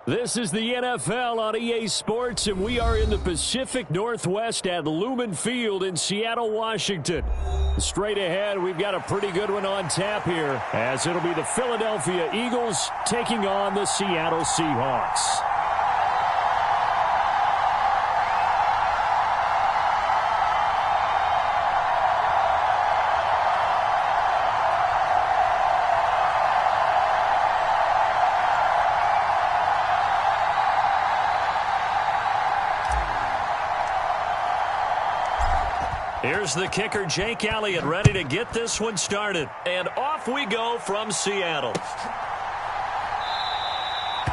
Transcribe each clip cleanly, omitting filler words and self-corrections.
This is the NFL on EA Sports, and we are in the Pacific Northwest at Lumen Field in Seattle, Washington. Straight ahead, we've got a pretty good one on tap here, as it'll be the Philadelphia Eagles taking on the Seattle Seahawks. Here's the kicker, Jake Elliott, ready to get this one started. And off we go from Seattle.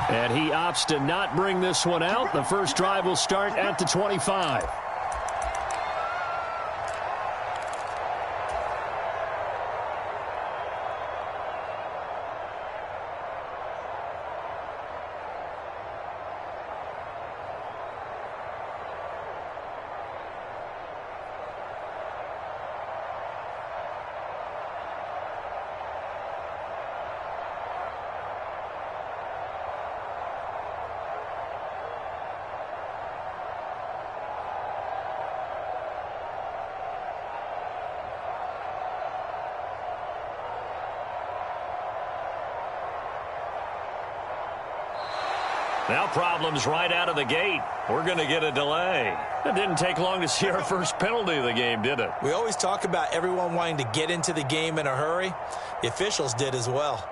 And he opts to not bring this one out. The first drive will start at the 25. Now problems right out of the gate. We're going to get a delay. It didn't take long to see our first penalty of the game, did it? We always talk about everyone wanting to get into the game in a hurry. The officials did as well.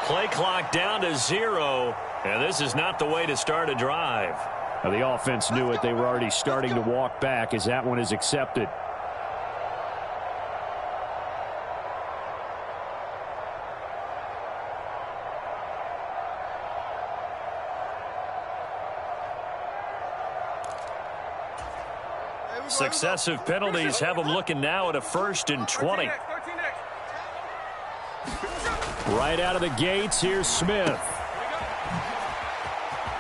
Play clock down to 0, and this is not the way to start a drive. Now, the offense knew it. They were already starting to walk back as that one is accepted. Successive penalties have them looking now at a 1st and 20. Right out of the gates, here's Smith.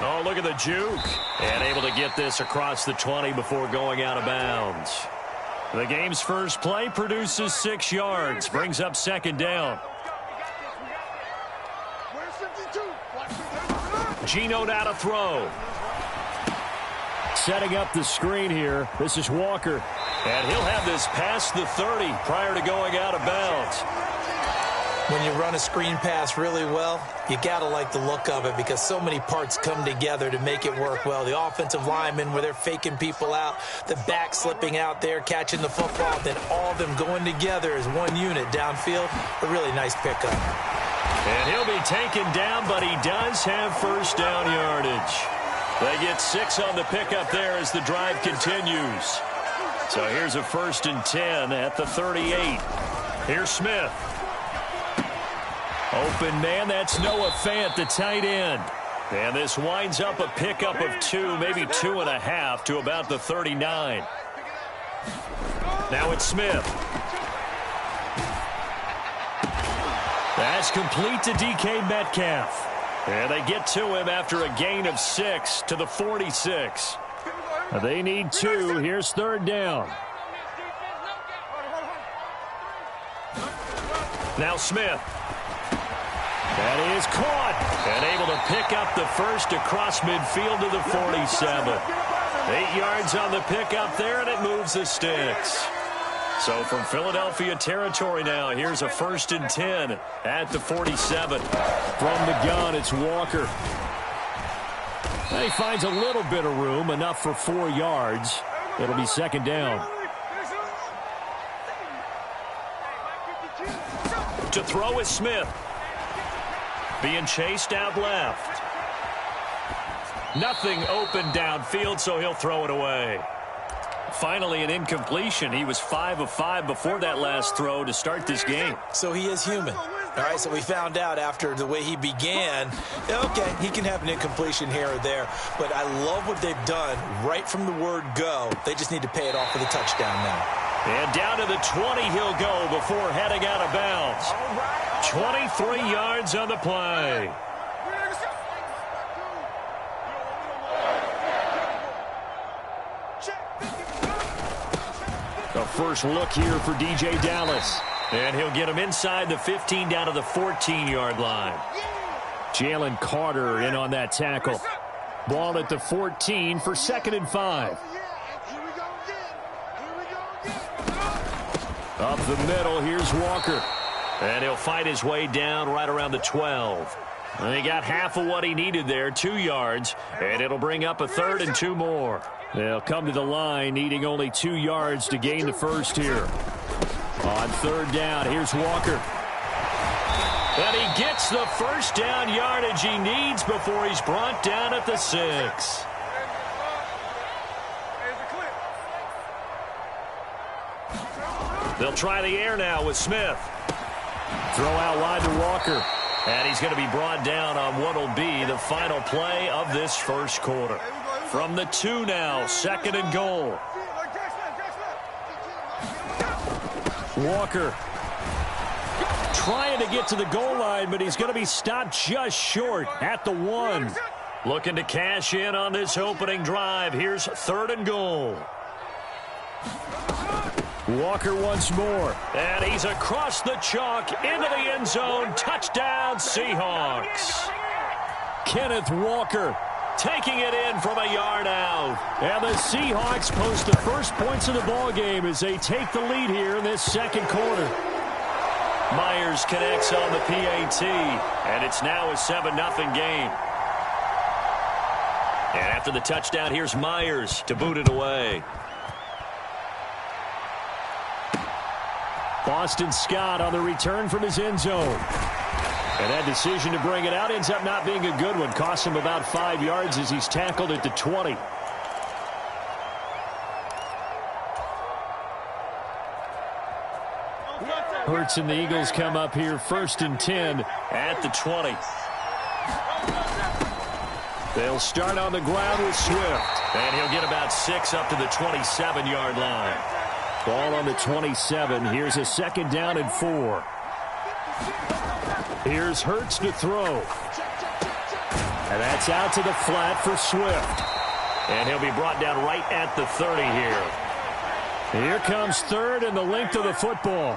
Oh, look at the juke. And able to get this across the 20 before going out of bounds. The game's first play produces 6 yards. Brings up 2nd down. Geno now to throw. Setting up the screen here. This is Walker. And he'll have this past the 30 prior to going out of bounds. When you run a screen pass really well, you got to like the look of it because so many parts come together to make it work well. The offensive linemen where they're faking people out, the back slipping out there, catching the football, then all of them going together as one unit downfield. A really nice pickup. And he'll be taken down, but he does have 1st down yardage. They get 6 on the pickup there as the drive continues. So here's a 1st and 10 at the 38. Here's Smith. Open man, that's Noah Fant, the tight end. And this winds up a pickup of 2, maybe 2.5 to about the 39. Now it's Smith. That's complete to DK Metcalf. And they get to him after a gain of 6 to the 46. They need 2. Here's 3rd down. Now Smith. That is caught. And able to pick up the 1st across midfield to the 47. 8 yards on the pickup there, and it moves the sticks. So from Philadelphia territory now, here's a 1st and 10 at the 47. From the gun, it's Walker. And he finds a little bit of room, enough for 4 yards. It'll be 2nd down. To throw is Smith. Being chased out left. Nothing open downfield, so he'll throw it away. Finally, an incompletion. He was 5 of 5 before that last throw to start this game. So he is human. All right, so we found out after the way he began, okay, he can have an incompletion here or there, but I love what they've done right from the word go. They just need to pay it off with a touchdown now. And down to the 20 he'll go before heading out of bounds. 23 yards on the play. A first look here for DJ Dallas. And he'll get him inside the 15 down to the 14-yard line. Jalen Carter in on that tackle. Ball at the 14 for 2nd and 5. Up the middle, here's Walker. And he'll fight his way down right around the 12. And he got half of what he needed there, 2 yards. And it'll bring up a 3rd and 2 more. They'll come to the line needing only 2 yards to gain the first here. On 3rd down, here's Walker. And he gets the first down yardage he needs before he's brought down at the 6. They'll try the air now with Smith. Throw out wide to Walker. And he's going to be brought down on what will be the final play of this first quarter. From the 2 now, 2nd and goal. Walker trying to get to the goal line, but he's going to be stopped just short at the 1. Looking to cash in on this opening drive. Here's 3rd and goal. Walker once more. And he's across the chalk into the end zone. Touchdown, Seahawks. Kenneth Walker taking it in from a yard out. And the Seahawks post the first points of the ball game as they take the lead here in this second quarter. Myers connects on the PAT, and it's now a 7-0 game. And after the touchdown, here's Myers to boot it away. Boston Scott on the return from his end zone. And that decision to bring it out ends up not being a good one. Costs him about 5 yards as he's tackled at the 20. Hurts and the Eagles come up here 1st and 10 at the 20. They'll start on the ground with Swift. And he'll get about 6 up to the 27-yard line. Ball on the 27. Here's a 2nd down and 4. Here's Hurts to throw. And that's out to the flat for Swift. And he'll be brought down right at the 30 here. Here comes 3rd and the length of the football.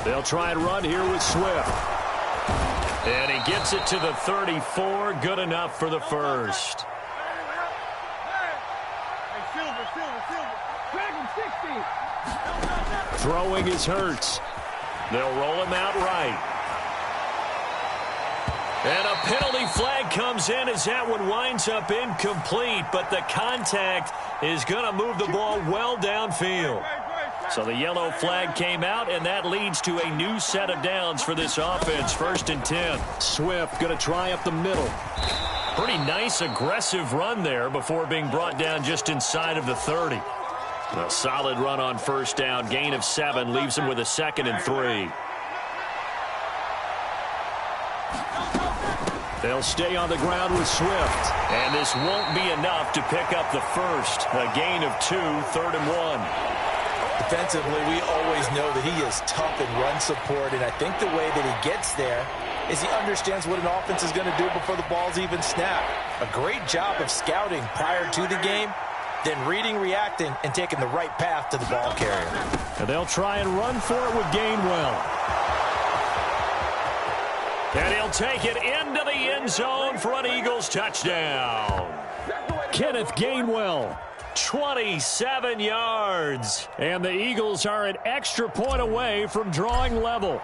They'll try and run here with Swift. And he gets it to the 34. Good enough for the first. Throwing is Hurts. They'll roll him out right. And a penalty flag comes in as that one winds up incomplete, but the contact is going to move the ball well downfield. So the yellow flag came out, and that leads to a new set of downs for this offense. 1st and 10. Swift going to try up the middle. Pretty nice, aggressive run there before being brought down just inside of the 30. A solid run on 1st down. Gain of 7 leaves him with a 2nd and 3. They'll stay on the ground with Swift. And this won't be enough to pick up the first. A gain of 2, 3rd and 1. Defensively, we always know that he is tough in run support, and I think the way that he gets there is he understands what an offense is going to do before the ball's even snapped. A great job of scouting prior to the game, then reading, reacting, and taking the right path to the ball carrier. And they'll try and run for it with Gainwell. And he'll take it into the end zone for an Eagles touchdown. Kenneth Gainwell, 27 yards. And the Eagles are an extra point away from drawing level.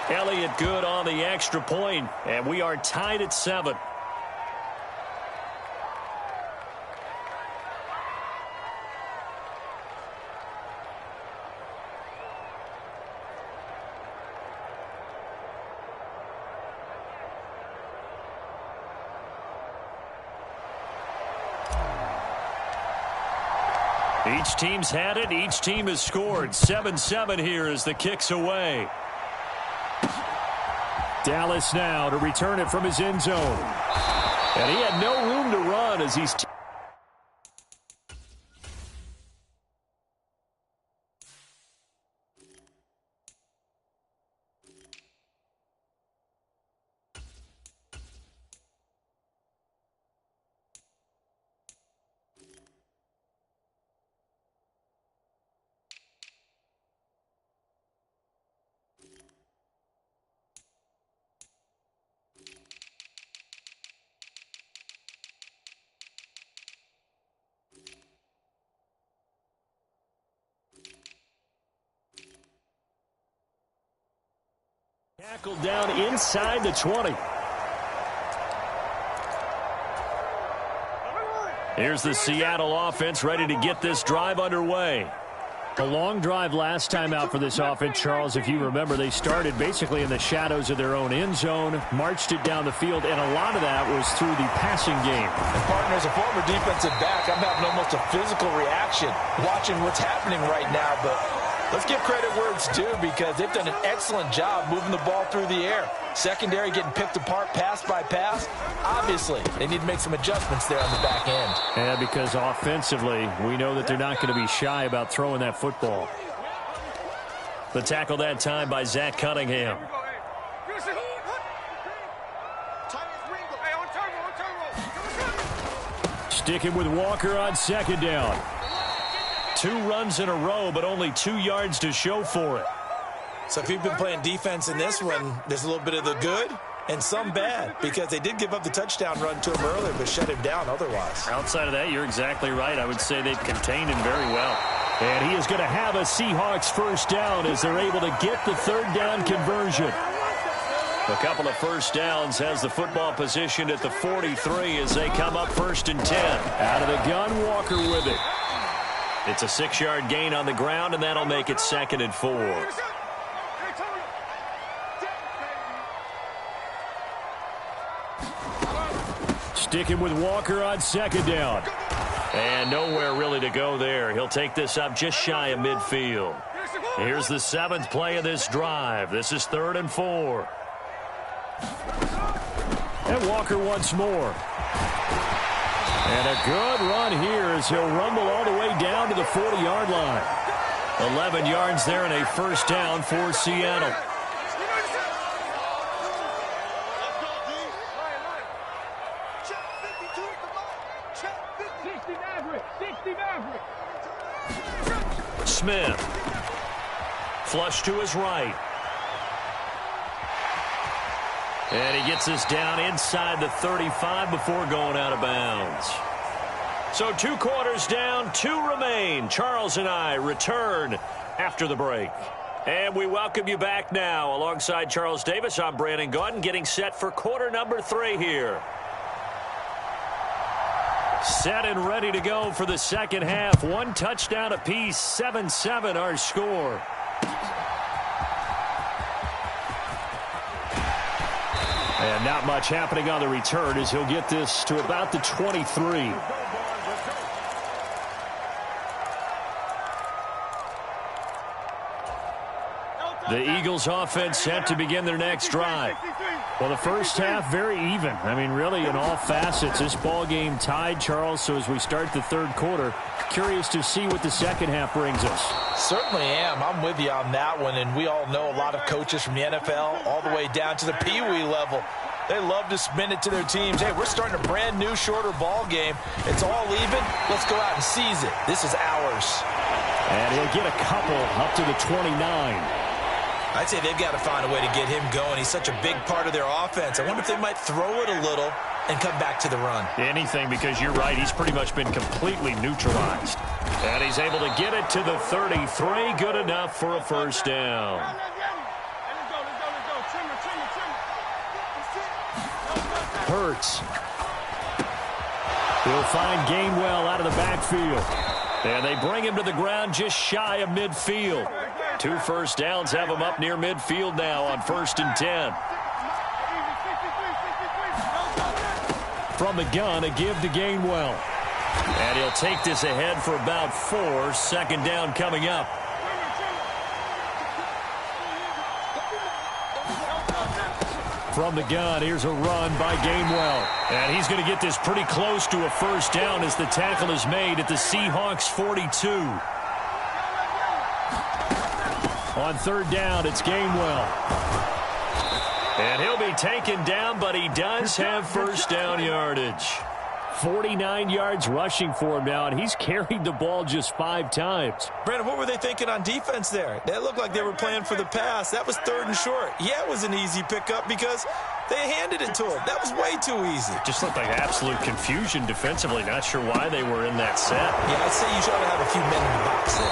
Elliott good on the extra point, and we are tied at 7. Each team's had it. Each team has scored. 7-7 here as the kick's away. Dallas now to return it from his end zone. And he had no room to run as he's... Tackled down inside the 20. Here's the Seattle offense ready to get this drive underway. A long drive last time out for this offense, Charles. If you remember, they started basically in the shadows of their own end zone, marched it down the field, and a lot of that was through the passing game. And partner, as a former defensive back, I'm having almost a physical reaction watching what's happening right now, but let's give credit where it's due because they've done an excellent job moving the ball through the air. Secondary getting picked apart pass by pass. Obviously, they need to make some adjustments there on the back end. Yeah, because offensively, we know that they're not going to be shy about throwing that football. The tackle that time by Zach Cunningham. Sticking with Walker on second down. 2 runs in a row, but only 2 yards to show for it. So if you've been playing defense in this one, there's a little bit of the good and some bad because they did give up the touchdown run to him earlier, but shut him down otherwise. Outside of that, you're exactly right. I would say they've contained him very well. And he is going to have a Seahawks first down as they're able to get the third down conversion. A couple of first downs has the football positioned at the 43 as they come up 1st and 10. Out of the gun, Walker with it. It's a 6-yard gain on the ground, and that'll make it 2nd and 4. Sticking with Walker on second down. And nowhere really to go there. He'll take this up just shy of midfield. Here's the 7th play of this drive. This is 3rd and 4. And Walker once more. And a good run here as he'll rumble all the way down to the 40-yard line. 11 yards there and a first down for Seattle. Smith. Flush to his right. And he gets us down inside the 35 before going out of bounds. So 2 quarters down, 2 remain. Charles and I return after the break. And we welcome you back now. Alongside Charles Davis, I'm Brandon Gaudin, getting set for quarter number 3 here. Set and ready to go for the second half. 1 touchdown apiece, 7-7 our score. And not much happening on the return as he'll get this to about the 23. The Eagles offense set to begin their next drive. Well, the first half very even. I mean, really in all facets. This ball game tied, Charles. So as we start the 3rd quarter, curious to see what the second half brings us. Certainly am. I'm with you on that one. And we all know a lot of coaches from the NFL all the way down to the Pee Wee level. They love to spin it to their teams. Hey, we're starting a brand new, shorter ball game. It's all even. Let's go out and seize it. This is ours. And he'll get a couple up to the 29. I'd say they've got to find a way to get him going. He's such a big part of their offense. I wonder if they might throw it a little and come back to the run. Anything, because you're right. He's pretty much been completely neutralized. And he's able to get it to the 33. Good enough for a first down. Hurts. He'll find Gainwell out of the backfield. And they bring him to the ground just shy of midfield. 2 first downs have him up near midfield now on 1st and 10. From the gun, a give to Gainwell. And he'll take this ahead for about 4. Second down coming up. From the gun, here's a run by Gainwell. And he's going to get this pretty close to a first down as the tackle is made at the Seahawks 42. On third down, it's Gainwell. And he'll be taken down, but he does have first down yardage. 49 yards rushing for him now, and he's carried the ball just 5 times. Brandon, what were they thinking on defense there? That looked like they were playing for the pass. That was 3rd and short. Yeah, it was an easy pickup because they handed it to him. That was way too easy. Just looked like absolute confusion defensively. Not sure why they were in that set. Yeah, I'd say you should have a few men in the box there.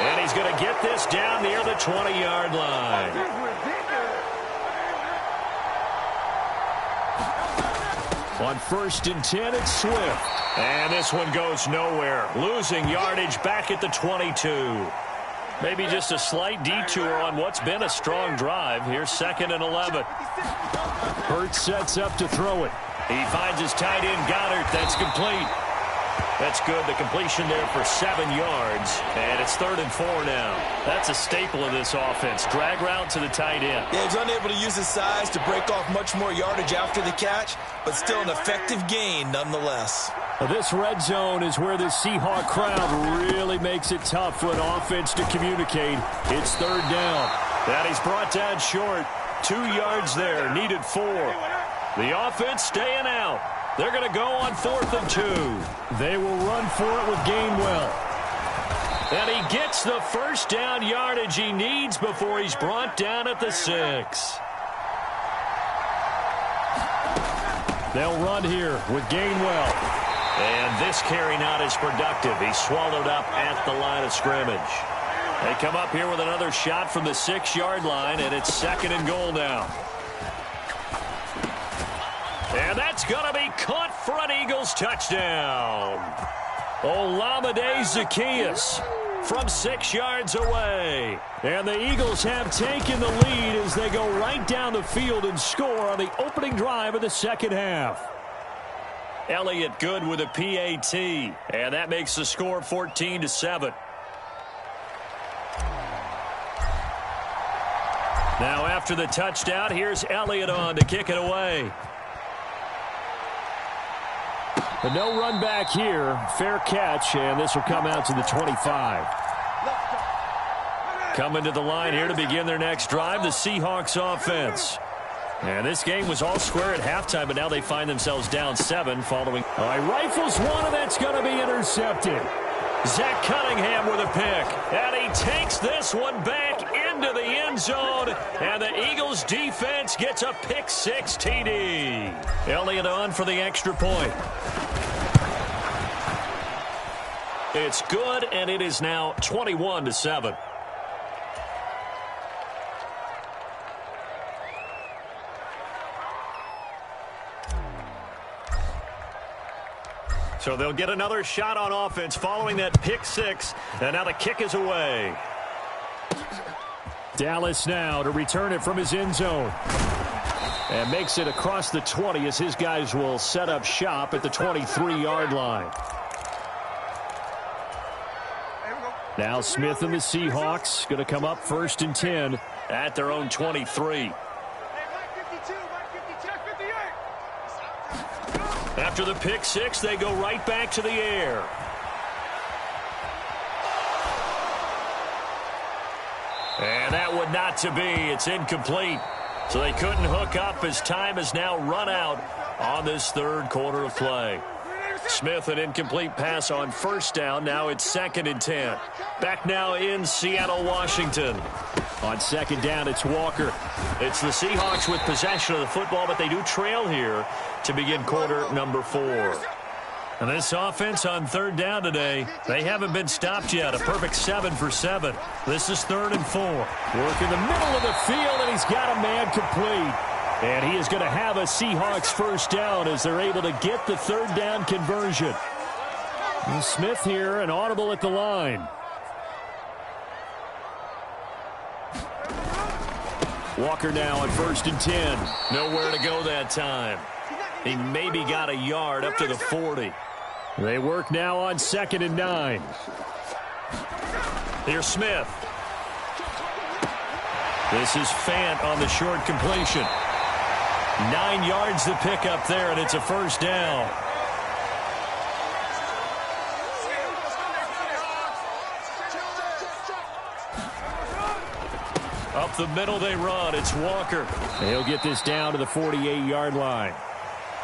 And he's going to get this down near the 20-yard line. On 1st and 10, it's Swift. And this one goes nowhere. Losing yardage back at the 22. Maybe just a slight detour on what's been a strong drive. Here's 2nd and 11. Hurts sets up to throw it. He finds his tight end, Goddard. That's complete. That's good. The completion there for 7 yards. And it's 3rd and 4 now. That's a staple of this offense. Drag route to the tight end. Yeah, he's unable to use his size to break off much more yardage after the catch, but still an effective gain nonetheless. This red zone is where the Seahawk crowd really makes it tough for an offense to communicate. It's 3rd down. That he's brought down short. 2 yards there. Needed 4. The offense staying out. They're going to go on 4th and 2. They will run for it with Gainwell. And he gets the first down yardage he needs before he's brought down at the 6. They'll run here with Gainwell. And this carry not as productive. He's swallowed up at the line of scrimmage. They come up here with another shot from the 6-yard line, and it's 2nd and goal now. And that's going to be caught for an Eagles touchdown. Olamide Zaccheaus from 6 yards away. And the Eagles have taken the lead as they go right down the field and score on the opening drive of the second half. Elliott good with a PAT. And that makes the score 14-7. Now after the touchdown, here's Elliott on to kick it away. The no run back here. Fair catch, and this will come out to the 25. Coming to the line here to begin their next drive, the Seahawks offense. And this game was all square at halftime, but now they find themselves down 7 following. All right, rifles one, and that's going to be intercepted. Zach Cunningham with a pick. And he takes this one back into the end zone. And the Eagles defense gets a pick 6 TD. Elliott on for the extra point. It's good, and it is now 21-7. So they'll get another shot on offense following that pick 6. And now the kick is away. Dallas now to return it from his end zone. And makes it across the 20 as his guys will set up shop at the 23-yard line. Now Smith and the Seahawks going to come up 1st and 10 at their own 23. After the pick 6, they go right back to the air. And that would not to be. It's incomplete. So they couldn't hook up as time has now run out on this 3rd quarter of play. Smith, an incomplete pass on 1st down. Now it's 2nd and 10. Back now in Seattle, Washington. On 2nd down, it's Walker. It's the Seahawks with possession of the football, but they do trail here to begin quarter number 4. And this offense on 3rd down today, they haven't been stopped yet. A perfect 7 for 7. This is 3rd and 4. Work in the middle of the field, and he's got a man complete. And he is going to have a Seahawks first down as they're able to get the 3rd down conversion. And Smith here, an audible at the line. Walker now on 1st and 10. Nowhere to go that time. He maybe got a yard up to the 40. They work now on 2nd and 9. Here's Smith. This is Fant on the short completion. 9 yards to pick up there, and it's a first down. Up the middle they run. It's Walker. He'll get this down to the 48-yard line.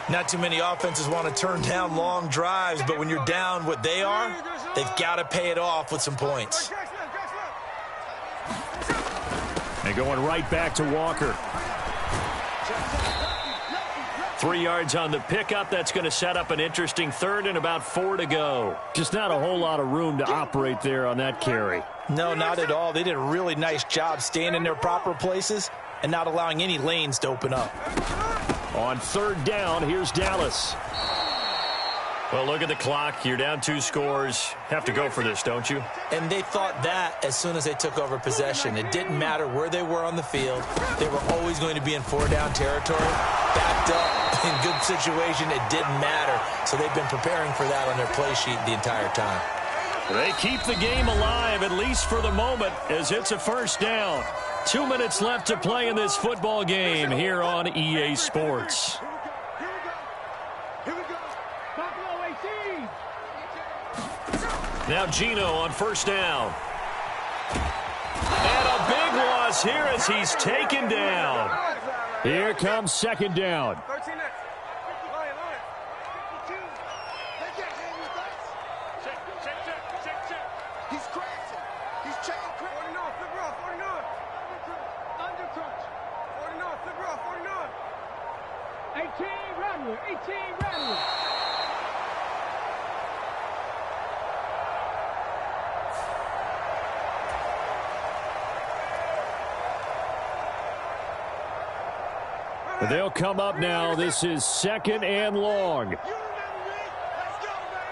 Not too many offenses want to turn down long drives, but when you're down what they are, they've got to pay it off with some points. They're going right back to Walker. 3 yards on the pickup. That's going to set up an interesting third and about 4 to go. Just not a whole lot of room to operate there on that carry. No, not at all. They did a really nice job staying in their proper places and not allowing any lanes to open up. On 3rd down, here's Dallas. Well, look at the clock. You're down 2 scores. Have to go for this, don't you? And they thought that as soon as they took over possession. It didn't matter where they were on the field. They were always going to be in 4-down territory. Backed up, in good situation, it didn't matter. So they've been preparing for that on their play sheet the entire time. They keep the game alive, at least for the moment, as it's a first down. 2 minutes left to play in this football game here on EA Sports. Now Gino on first down. And a big loss here as he's taken down. Here comes 2nd down. He's crashing. He's checking Cray. 49, flip her off, 49. Under crunch. 49, flip her off, 49. 18, Radler. 18, Radler. They'll come up now. This is 2nd and long. You remember me? Let's go, baby.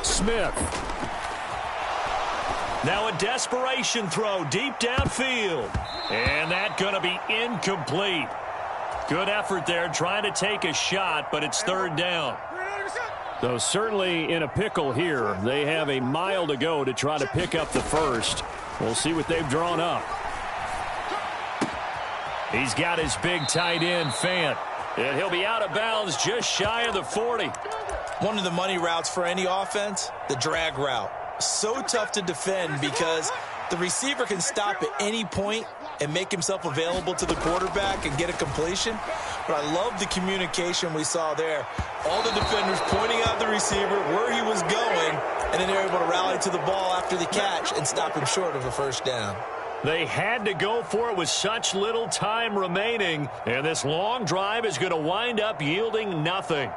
Smith. Now a desperation throw deep downfield. And that's going to be incomplete. Good effort there trying to take a shot, but it's 3rd down. So certainly in a pickle here. They have a mile to go to try to pick up the first. We'll see what they've drawn up. He's got his big tight end, Fant. And he'll be out of bounds just shy of the 40. One of the money routes for any offense, the drag route. So tough to defend because the receiver can stop at any point and make himself available to the quarterback and get a completion. But I love the communication we saw there. All the defenders pointing out the receiver, where he was going, and then they're able to rally to the ball after the catch and stop him short of a first down. They had to go for it with such little time remaining, and this long drive is going to wind up yielding nothing.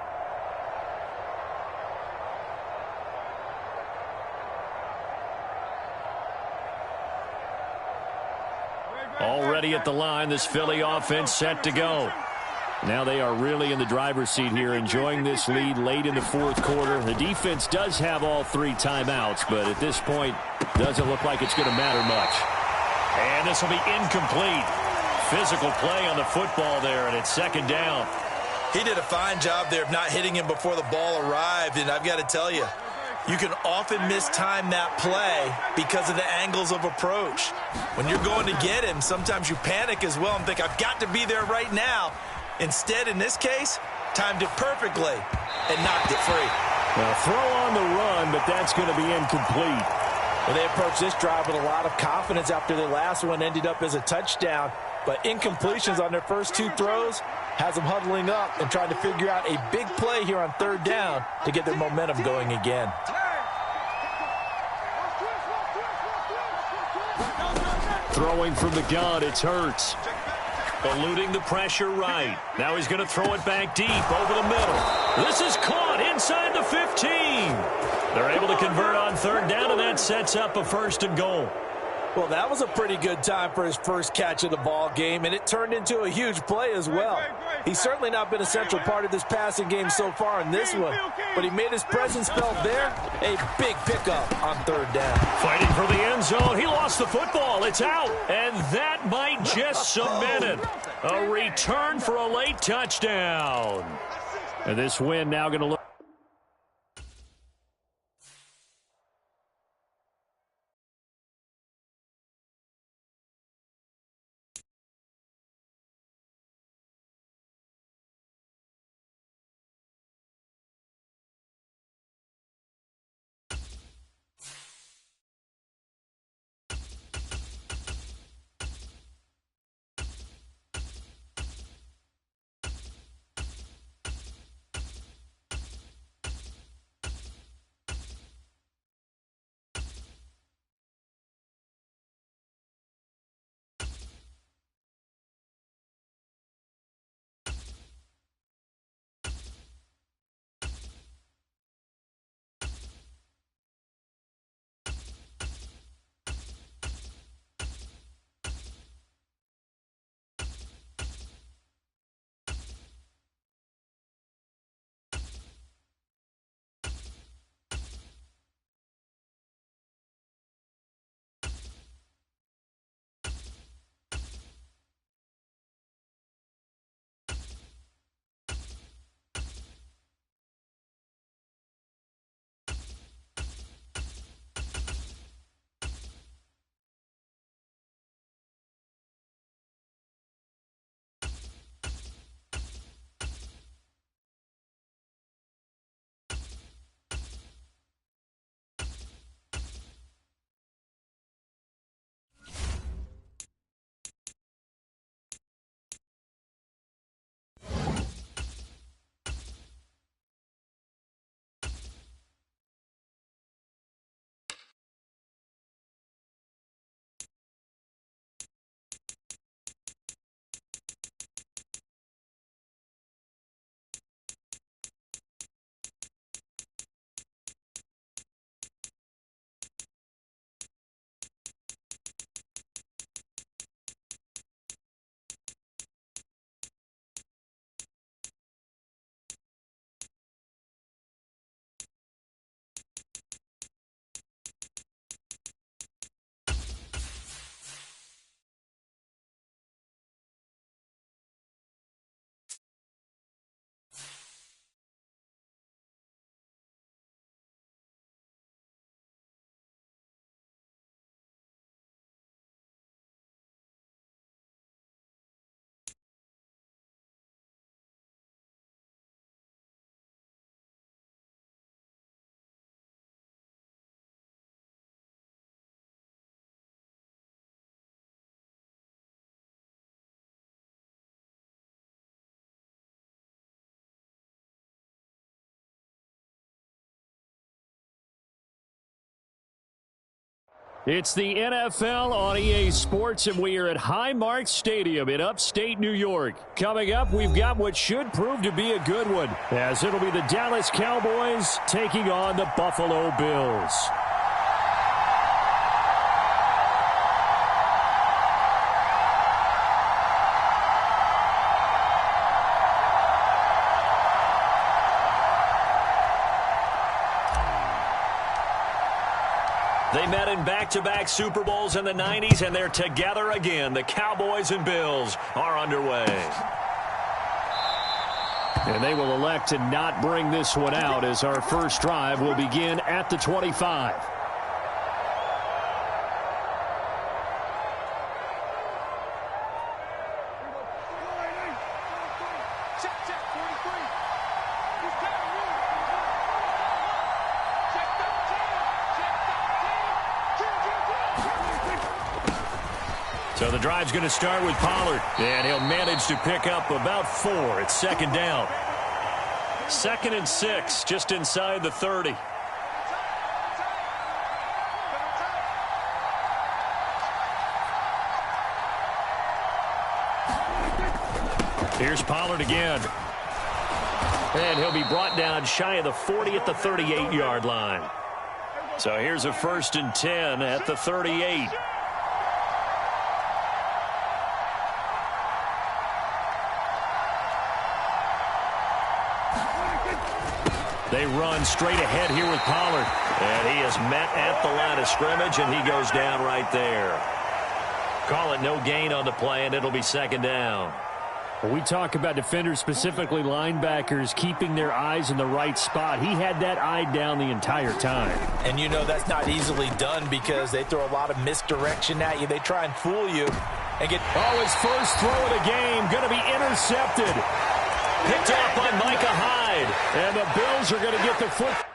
Already at the line, this Philly offense set to go. Now they are really in the driver's seat here, enjoying this lead late in the 4th quarter. The defense does have all 3 timeouts, but at this point, doesn't look like it's going to matter much. And this will be incomplete. Physical play on the football there, and it's 2nd down. He did a fine job there of not hitting him before the ball arrived, and I've got to tell you, you can often mistime that play because of the angles of approach. When you're going to get him, sometimes you panic as well and think, I've got to be there right now. Instead, in this case, timed it perfectly and knocked it free. Now, throw on the run, but that's going to be incomplete. Well, they approached this drive with a lot of confidence after their last one ended up as a touchdown. But incompletions on their first 2 throws has them huddling up and trying to figure out a big play here on 3rd down to get their momentum going again. Throwing from the gun, it's Hurts. Eluding the pressure right. Now he's going to throw it back deep over the middle. This is caught inside the 15. They're able to convert on 3rd down, and that sets up a 1st and goal. Well, that was a pretty good time for his first catch of the ball game, and it turned into a huge play as well. He's certainly not been a central part of this passing game so far in this one, but he made his presence felt there. A big pickup on 3rd down. Fighting for the end zone. He lost the football. It's out, and that might just cement it. A return for a late touchdown. And this win now going to look. It's the NFL on EA Sports, and we are at Highmark Stadium in upstate New York. Coming up, we've got what should prove to be a good one, as it'll be the Dallas Cowboys taking on the Buffalo Bills. They met in back-to-back Super Bowls in the 90s, and they're together again. The Cowboys and Bills are underway. And they will elect to not bring this one out, as our first drive will begin at the 25. So the drive's going to start with Pollard, and he'll manage to pick up about 4. It's second down. 2nd and 6, just inside the 30. Here's Pollard again. And he'll be brought down shy of the 40 at the 38-yard line. So here's a 1st and 10 at the 38. They run straight ahead here with Pollard. And he is met at the line of scrimmage, and he goes down right there. Call it no gain on the play, and it'll be second down. When we talk about defenders, specifically linebackers, keeping their eyes in the right spot, he had that eye down the entire time. And you know that's not easily done because they throw a lot of misdirection at you. They try and fool you and get... Oh, his first throw of the game going to be intercepted. Picked off by Micah Hyde. And the Bills are going to get the foot.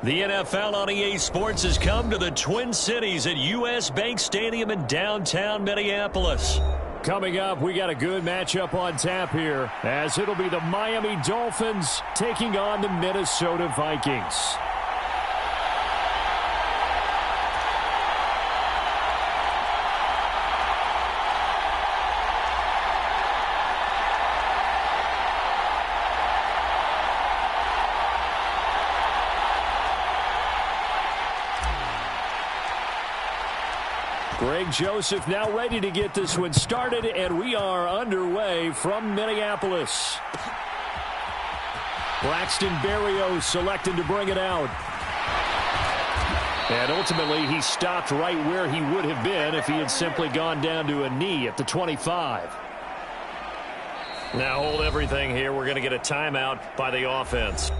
The NFL on EA Sports has come to the Twin Cities at U.S. Bank Stadium in downtown Minneapolis. Coming up, we got a good matchup on tap here, as it'll be the Miami Dolphins taking on the Minnesota Vikings. Greg Joseph now ready to get this one started, and we are underway from Minneapolis. Braxton Berrios selected to bring it out. And ultimately, he stopped right where he would have been if he had simply gone down to a knee at the 25. Now hold everything here. We're going to get a timeout by the offense.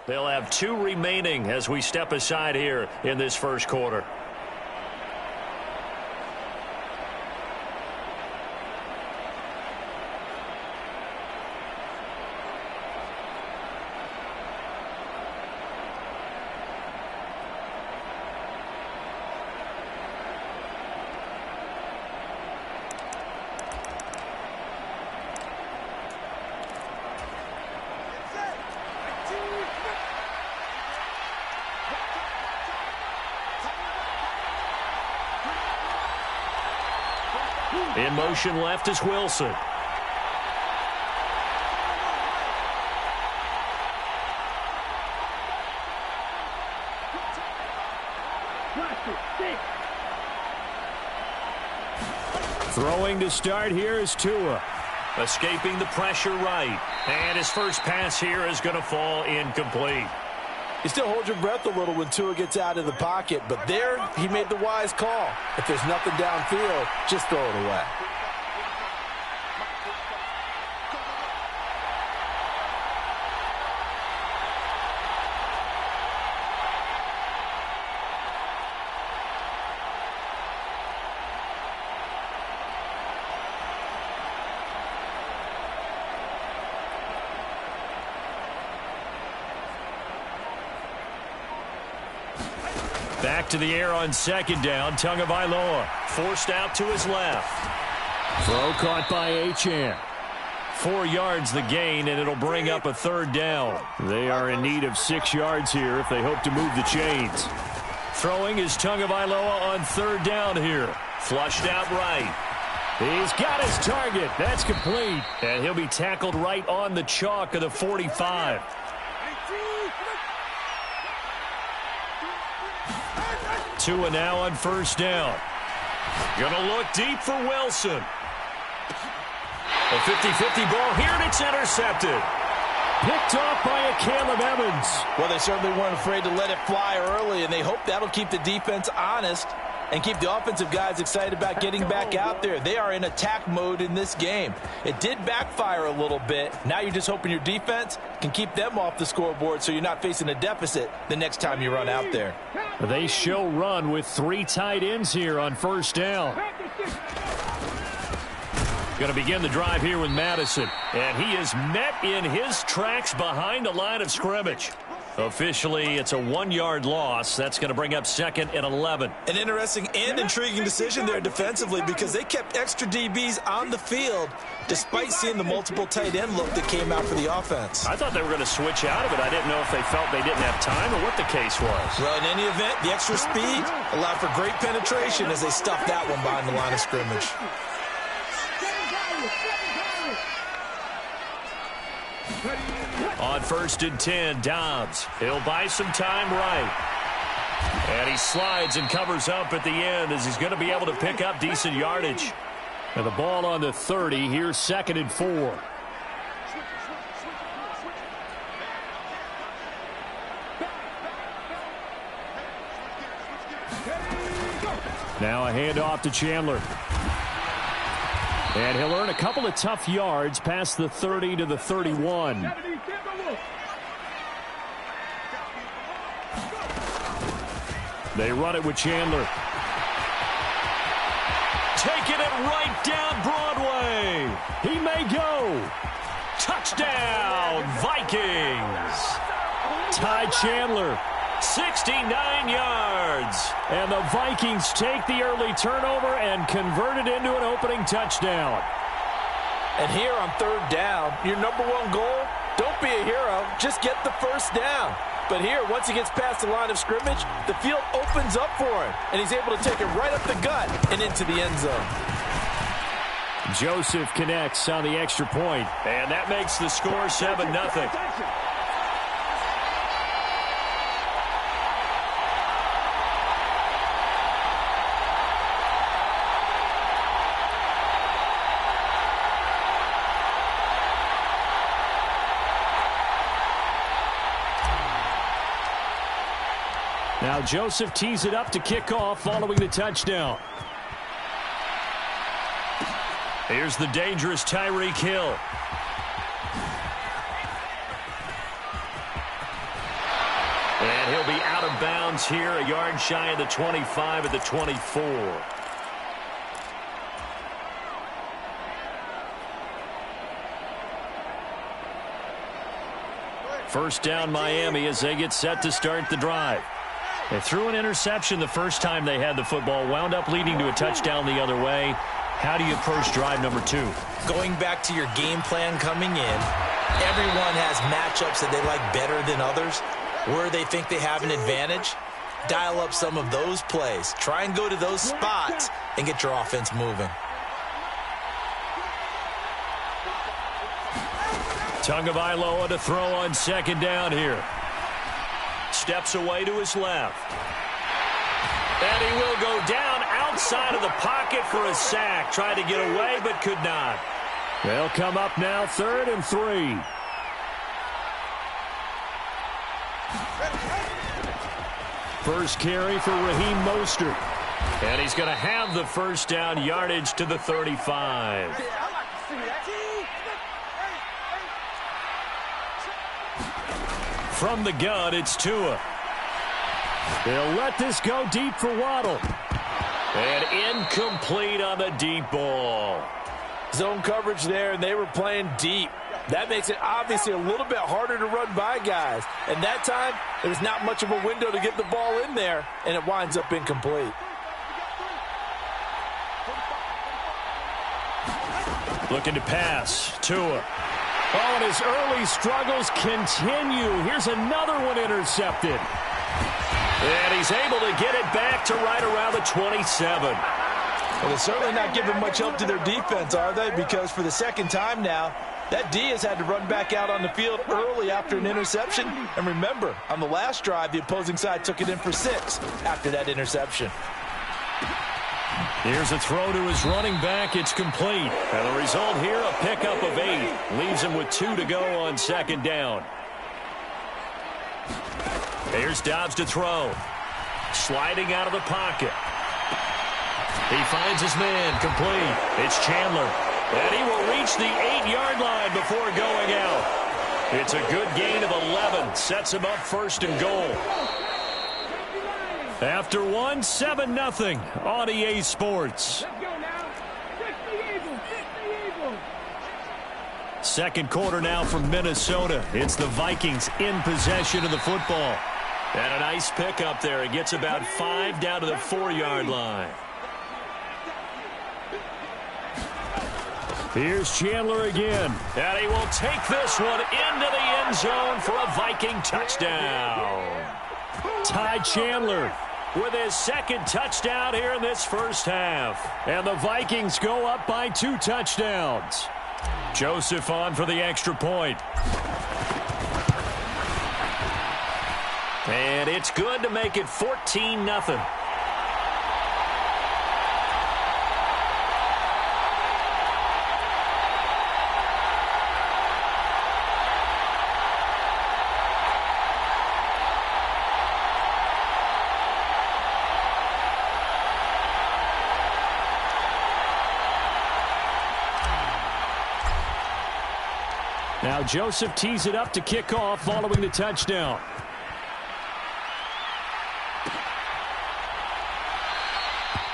They'll have 2 remaining as we step aside here in this first quarter. In motion left is Wilson. Throwing to start here is Tua. Escaping the pressure right. And his first pass here is going to fall incomplete. You still hold your breath a little when Tua gets out of the pocket, but there he made the wise call. If there's nothing downfield, just throw it away. Back to the air on second down. Tagovailoa forced out to his left. Throw caught by Achane. 4 yards the gain, and it'll bring up a third down. They are in need of 6 yards here if they hope to move the chains. Throwing is Tagovailoa on third down here. Flushed out right. He's got his target. That's complete. And he'll be tackled right on the chalk of the 45. Tua now on first down. Gonna look deep for Wilson. A 50-50 ball here, and it's intercepted. Picked off by Caleb Evans. Well, they certainly weren't afraid to let it fly early, and they hope that'll keep the defense honest and keep the offensive guys excited about getting back out there. They are in attack mode in this game. It did backfire a little bit. Now you're just hoping your defense can keep them off the scoreboard so you're not facing a deficit the next time you run out there. They show run with 3 tight ends here on first down. Going to begin the drive here with Madison. And he is met in his tracks behind the line of scrimmage. Officially, it's a 1-yard loss. That's going to bring up 2nd and 11. An interesting and intriguing decision there defensively because they kept extra DBs on the field despite seeing the multiple tight end look that came out for the offense. I thought they were going to switch out of it. I didn't know if they felt they didn't have time or what the case was. Well, in any event, the extra speed allowed for great penetration as they stuffed that one behind the line of scrimmage. On 1st and 10, Dobbs. He'll buy some time right. And he slides and covers up at the end as he's going to be able to pick up decent yardage. And the ball on the 30. Here's 2nd and 4. Now a handoff to Chandler. And he'll earn a couple of tough yards past the 30 to the 31. They run it with Chandler. Taking it right down Broadway. He may go. Touchdown, Vikings. Ty Chandler. 69 yards. And the Vikings take the early turnover and convert it into an opening touchdown. And here on 3rd down, your #1 goal, don't be a hero, just get the first down. But here, once he gets past the line of scrimmage, the field opens up for him, and he's able to take it right up the gut and into the end zone. Joseph connects on the extra point. And that makes the score 7-0. Now Joseph tees it up to kick off following the touchdown. Here's the dangerous Tyreek Hill. And he'll be out of bounds here, a yard shy of the 25 at the 24. First down Miami as they get set to start the drive. They threw an interception the first time they had the football, wound up leading to a touchdown the other way. How do you approach drive number 2? Going back to your game plan coming in, everyone has matchups that they like better than others. Where they think they have an advantage, dial up some of those plays. Try and go to those spots and get your offense moving. Tagovailoa to throw on second down here. Steps away to his left. And he will go down outside of the pocket for a sack. Tried to get away, but could not. They'll come up now 3rd and 3. First carry for Raheem Mostert. And he's going to have the first down yardage to the 35. From the gun, it's Tua. They'll let this go deep for Waddle. And incomplete on the deep ball. Zone coverage there, and they were playing deep. That makes it obviously a little bit harder to run by guys. And that time, there's not much of a window to get the ball in there, and it winds up incomplete. Looking to pass. Tua. Oh, and his early struggles continue. Here's another one intercepted. And he's able to get it back to right around the 27. Well, they're certainly not giving much help to their defense, are they? Because for the second time now, that D has had to run back out on the field early after an interception. And remember, on the last drive, the opposing side took it in for 6 after that interception. Here's a throw to his running back. It's complete. And the result here, a pickup of 8. Leaves him with 2 to go on second down. Here's Dobbs to throw. Sliding out of the pocket. He finds his man. Complete. It's Chandler. And he will reach the 8-yard line before going out. It's a good gain of 11. Sets him up 1st and goal. After 1, 7-0 on EA Sports. Let's go now. Fix the Eagles. Fix the Eagles. Second quarter now from Minnesota. It's the Vikings in possession of the football. And a nice pickup there. It gets about 5 down to the 4-yard line. Here's Chandler again. And he will take this one into the end zone for a Viking touchdown. Ty Chandler With his second touchdown here in this first half. And the Vikings go up by 2 touchdowns. Joseph on for the extra point. And it's good to make it 14-0. Now Joseph tees it up to kick off following the touchdown.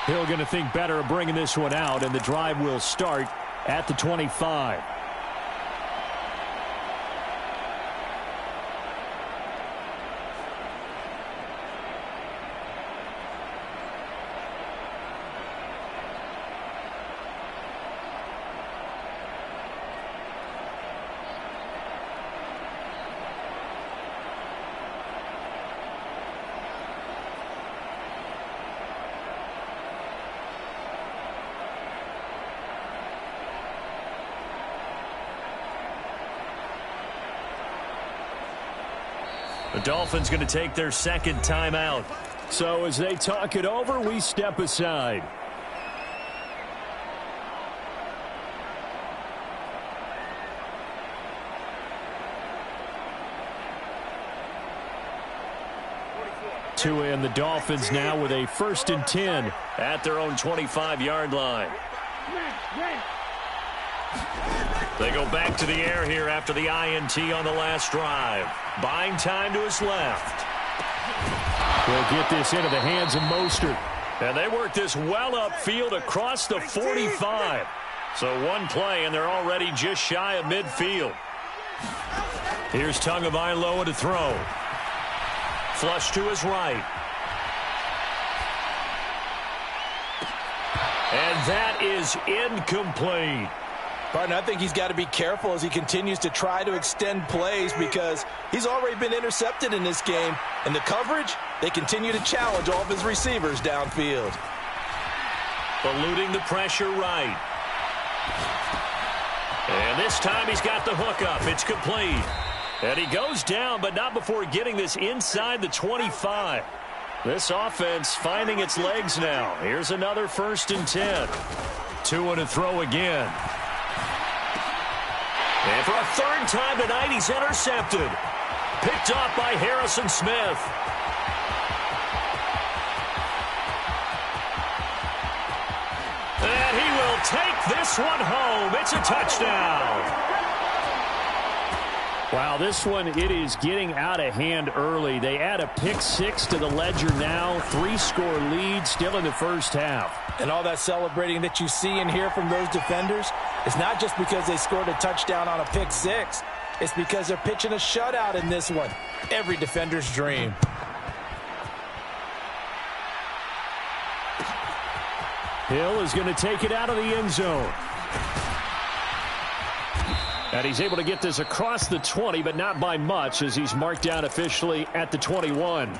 Hill going to think better of bringing this one out, and the drive will start at the 25. The Dolphins going to take their second timeout. So as they talk it over, we step aside. Tua and the Dolphins now with a 1st and 10 at their own 25-yard line. They go back to the air here after the INT on the last drive. Buying time to his left. They'll get this into the hands of Mostert. And they work this well upfield across the 45. So one play, and they're already just shy of midfield. Here's Tagovailoa to throw. Flush to his right. And that is incomplete. Partner, I think he's got to be careful as he continues to try to extend plays because he's already been intercepted in this game. And the coverage, they continue to challenge all of his receivers downfield. Eluding the pressure right. And this time he's got the hook up. It's complete. And he goes down, but not before getting this inside the 25. This offense finding its legs now. Here's another 1st and 10. 2 to throw again. And for a 3rd time tonight, he's intercepted. Picked off by Harrison Smith. And he will take this one home. It's a touchdown. Wow, this one, it is getting out of hand early. They add a pick 6 to the ledger now. 3-score lead still in the first half. And all that celebrating that you see and hear from those defenders is not just because they scored a touchdown on a pick 6. It's because they're pitching a shutout in this one. Every defender's dream. Hill is going to take it out of the end zone. And he's able to get this across the 20, but not by much, as he's marked down officially at the 21.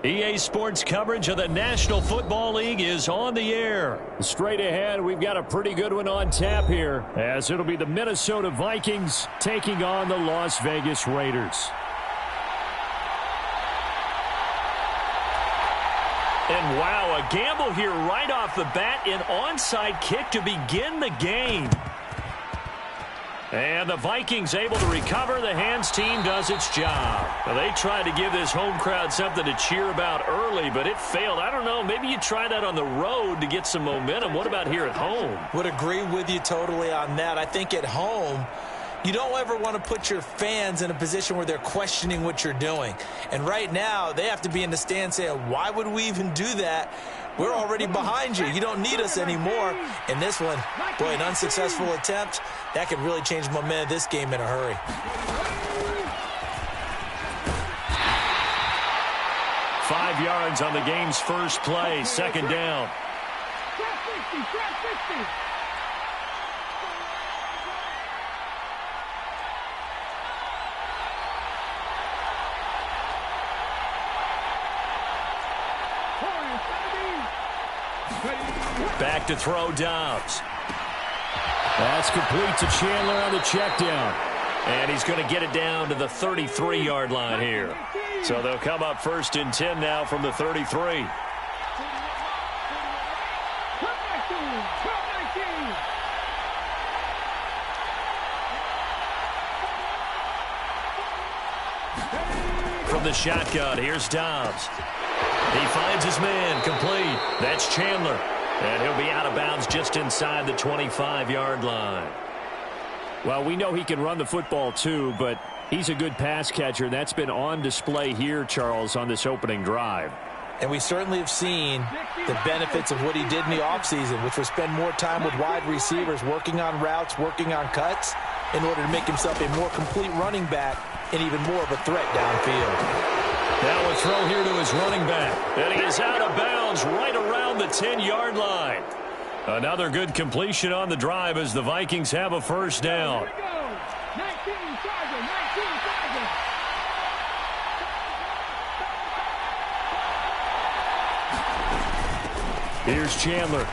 EA Sports coverage of the National Football League is on the air. Straight ahead, we've got a pretty good one on tap here, as it'll be the Minnesota Vikings taking on the Las Vegas Raiders. And wow, a gamble here right off the bat, an onside kick to begin the game. And the Vikings able to recover. The hands team does its job. Well, they tried to give this home crowd something to cheer about early, but it failed. I don't know. Maybe you try that on the road to get some momentum. What about here at home? Would agree with you totally on that. I think at home, you don't ever want to put your fans in a position where they're questioning what you're doing. And right now, they have to be in the stand saying, why would we even do that? We're already behind you. You don't need us anymore. And this one, boy, an unsuccessful attempt. That could really change momentum of this game in a hurry. Five yards on the game's first play. Second down. Back to throw, Dobbs. That's complete to Chandler on the check down. And he's going to get it down to the 33-yard line here. So they'll come up first and 10 now from the 33. From the shotgun, here's Dobbs. He finds his man, complete. That's Chandler. And he'll be out of bounds just inside the 25-yard line. Well, we know he can run the football too, but he's a good pass catcher. That's been on display here, Charles, on this opening drive. And we certainly have seen the benefits of what he did in the offseason, which was spend more time with wide receivers, working on routes, working on cuts, in order to make himself a more complete running back and even more of a threat downfield. Now a throw here to his running back. And he is out of bounds right around the 10-yard line. Another good completion on the drive as the Vikings have a first down. Here's Chandler.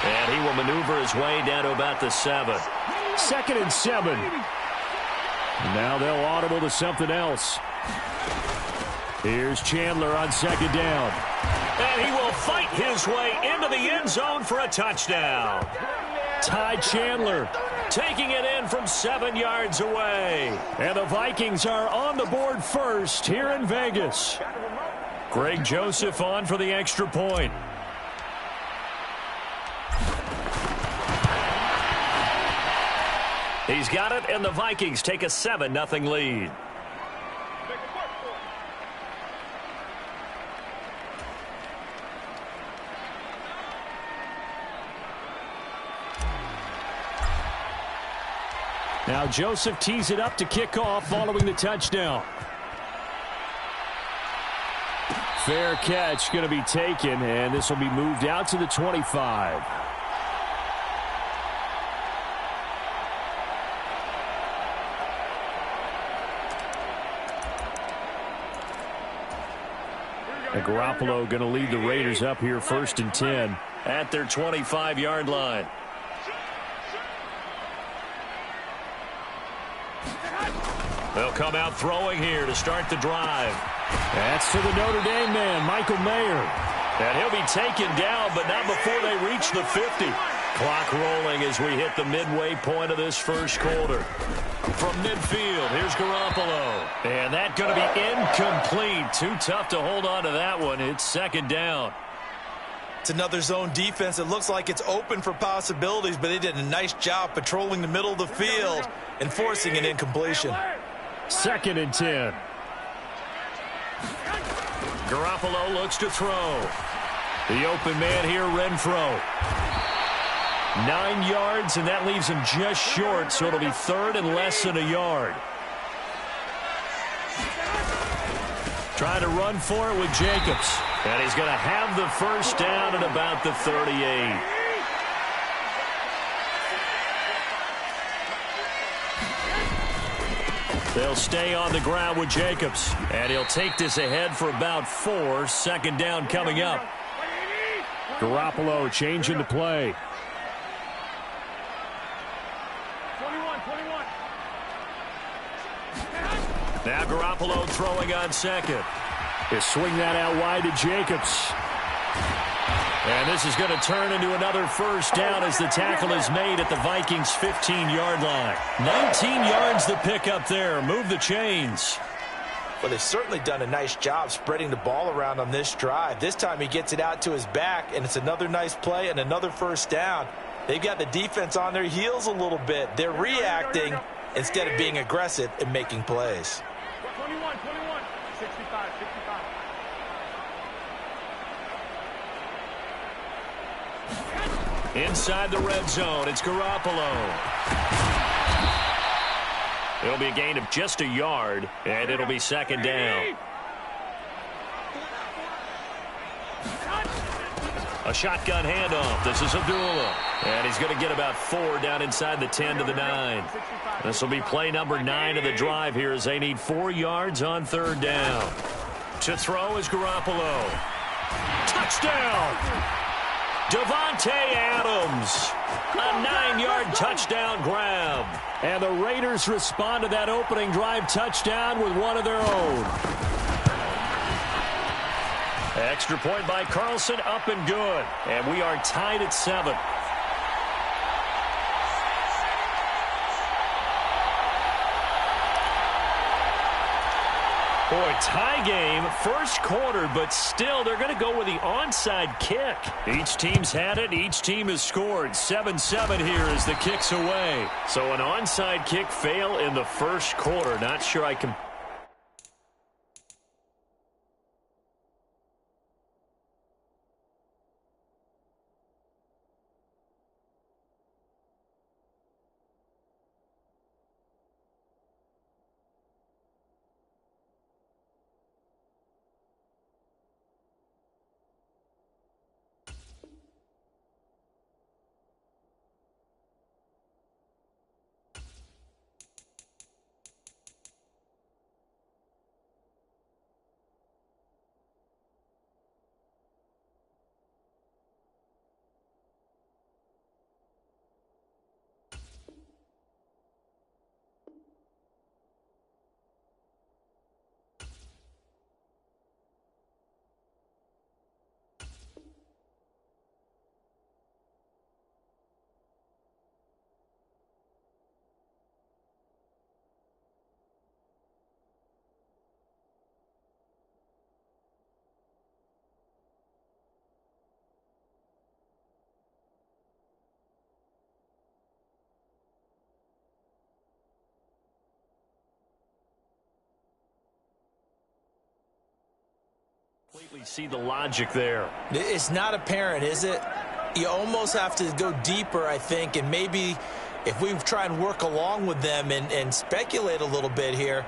And he will maneuver his way down to about the 7. 2nd and 7. Now they'll audible to something else. Here's Chandler on 2nd down. And he will fight his way into the end zone for a touchdown. Ty Chandler taking it in from 7 yards away. And the Vikings are on the board first here in Vegas. Greg Joseph on for the extra point. He's got it, and the Vikings take a 7-0 lead. Now Joseph tees it up to kick off following the touchdown. Fair catch going to be taken, and this will be moved out to the 25. And Garoppolo going to lead the Raiders up here 1st and 10. At their 25-yard line. They'll come out throwing here to start the drive. That's to the Notre Dame man, Michael Mayer. And he'll be taken down, but not before they reach the 50. Clock rolling as we hit the midway point of this first quarter. From midfield, here's Garoppolo. And that's going to be incomplete. Too tough to hold on to that one. It's 2nd down. It's another zone defense. It looks like it's open for possibilities, but they did a nice job patrolling the middle of the field and forcing an incompletion. 2nd and 10. Garoppolo looks to throw. The open man here, Renfro. 9 yards, and that leaves him just short, so it'll be 3rd and less than a yard. Trying to run for it with Jacobs. And he's going to have the first down at about the 38. They'll stay on the ground with Jacobs. And he'll take this ahead for about 4. Second down coming up. Garoppolo changing the play. 21. Now Garoppolo throwing on second. They swing that out wide to Jacobs. And this is going to turn into another first down as the tackle is made at the Vikings' 15-yard line. 19 yards to pick up there. Move the chains. Well, they've certainly done a nice job spreading the ball around on this drive. This time he gets it out to his back, and it's another nice play and another first down. They've got the defense on their heels a little bit. They're reacting instead of being aggressive and making plays. 21. 65. Inside the red zone, it's Garoppolo. It'll be a gain of just a yard, and it'll be second down. A shotgun handoff. This is Abdullah. And he's going to get about 4 down inside the 10 to the 9. This will be play number 9 of the drive here as they need 4 yards on third down. To throw is Garoppolo. Touchdown! Devontae Adams, a 9-yard touchdown grab. And the Raiders respond to that opening drive touchdown with one of their own. Extra point by Carlson, up and good. And we are tied at 7. Boy, tie game, first quarter, but still they're going to go with the onside kick. Each team's had it. Each team has scored. 7-7 here as the kick's away. So an onside kick fail in the first quarter. Not sure I can... completely see the logic there. It's not apparent, is it? You almost have to go deeper, I think, and maybe if we try and work along with them and speculate a little bit here,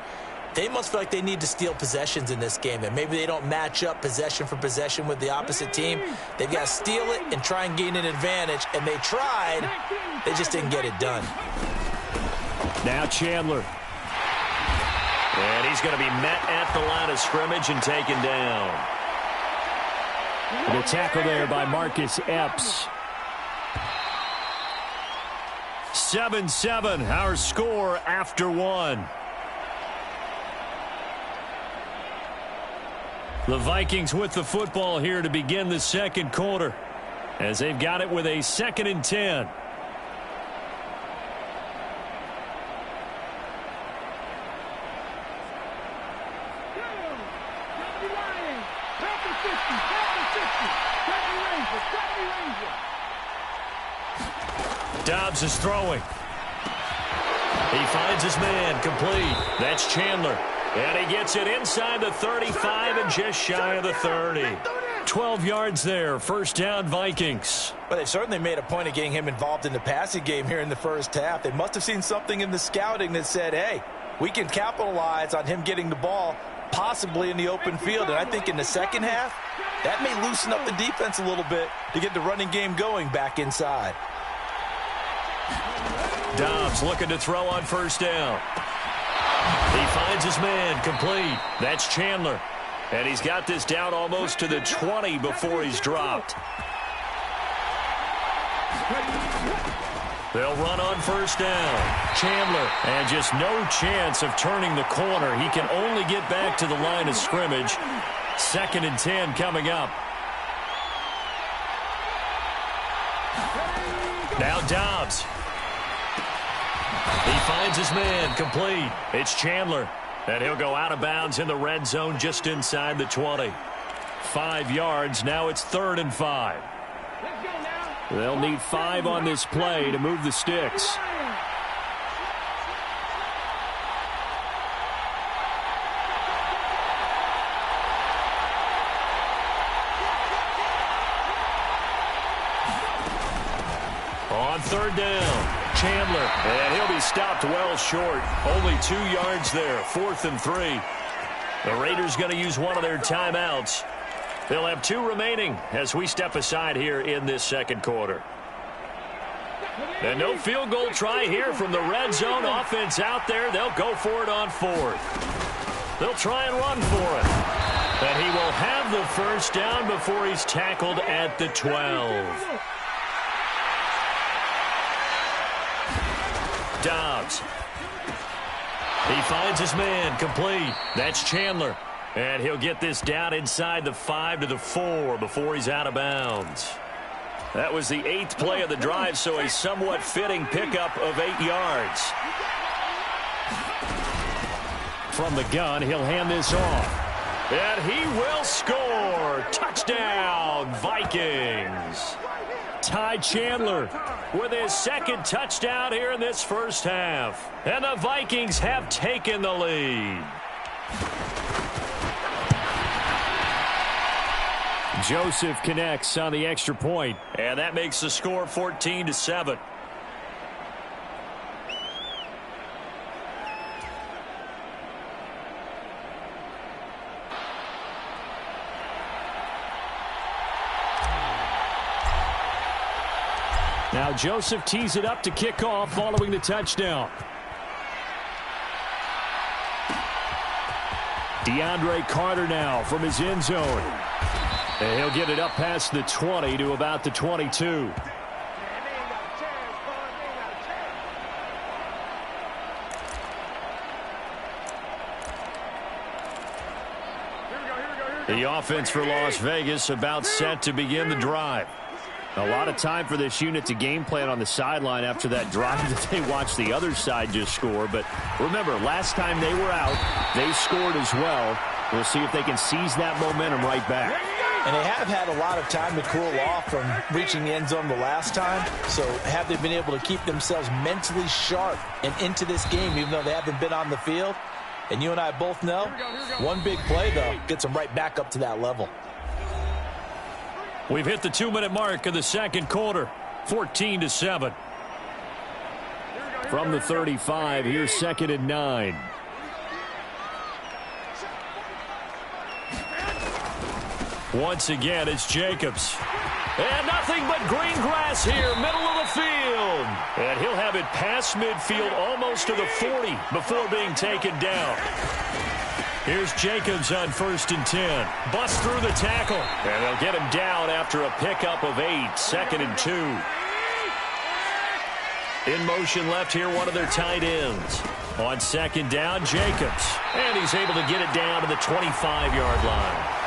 they must feel like they need to steal possessions in this game, and maybe they don't match up possession for possession with the opposite team. They've got to steal it and try and gain an advantage, and they tried. They just didn't get it done. Now Chandler. And he's going to be met at the line of scrimmage and taken down. And a tackle there by Marcus Epps. 7-7, our score after 1. The Vikings with the football here to begin the second quarter, as they've got it with a 2nd and 10. Dobbs is throwing. He finds his man, complete. That's Chandler. And he gets it inside the 35 and just shy of the 30. 12 yards there, first down Vikings. But they've certainly made a point of getting him involved in the passing game here in the first half. They must have seen something in the scouting that said, hey, we can capitalize on him getting the ball possibly in the open field. And I think in the second half, that may loosen up the defense a little bit to get the running game going back inside. Dobbs looking to throw on first down. He finds his man, complete. That's Chandler. And he's got this down almost to the 20 before he's dropped. They'll run on first down. Chandler, and just no chance of turning the corner. He can only get back to the line of scrimmage. 2nd and 10 coming up. Now Dobbs. He finds his man, complete. It's Chandler. And he'll go out of bounds in the red zone just inside the 20. 5 yards. Now it's 3rd and 5. They'll need 5 on this play to move the sticks. On 3rd down. Chandler, and he'll be stopped well short. Only 2 yards there, 4th and 3. The Raiders going to use one of their timeouts. They'll have 2 remaining as we step aside here in this 2nd quarter. And no field goal try here from the red zone. Offense out there. They'll go for it on 4th. They'll try and run for it. And he will have the first down before he's tackled at the 12. Dobbs. He finds his man, complete. That's Chandler. And he'll get this down inside the 5 to the 4 before he's out of bounds. That was the 8th play of the drive, so a somewhat fitting pickup of 8 yards. From the gun, he'll hand this off. And he will score. Touchdown, Vikings. Ty Chandler with his 2nd touchdown here in this first half. And the Vikings have taken the lead. Joseph connects on the extra point. And that makes the score 14-7. Now Joseph tees it up to kick off following the touchdown. DeAndre Carter now from his end zone. And he'll get it up past the 20 to about the 22. The offense for Las Vegas about set to begin the drive. A lot of time for this unit to game plan on the sideline after that drive that they watched the other side just score. But remember, last time they were out, they scored as well. We'll see if they can seize that momentum right back. And they have had a lot of time to cool off from reaching the end zone the last time. So have they been able to keep themselves mentally sharp and into this game, even though they haven't been on the field? And you and I both know, one big play, though, gets them right back up to that level. We've hit the 2-minute mark of the 2nd quarter, 14-7. From the 35, here's 2nd and 9. Once again, it's Jacobs. And nothing but green grass here, middle of the field. And he'll have it past midfield almost to the 40 before being taken down. Here's Jacobs on 1st and 10. Bust through the tackle. And they'll get him down after a pickup of 8. 2nd and 2. In motion left here, one of their tight ends. On 2nd down, Jacobs. And he's able to get it down to the 25-yard line.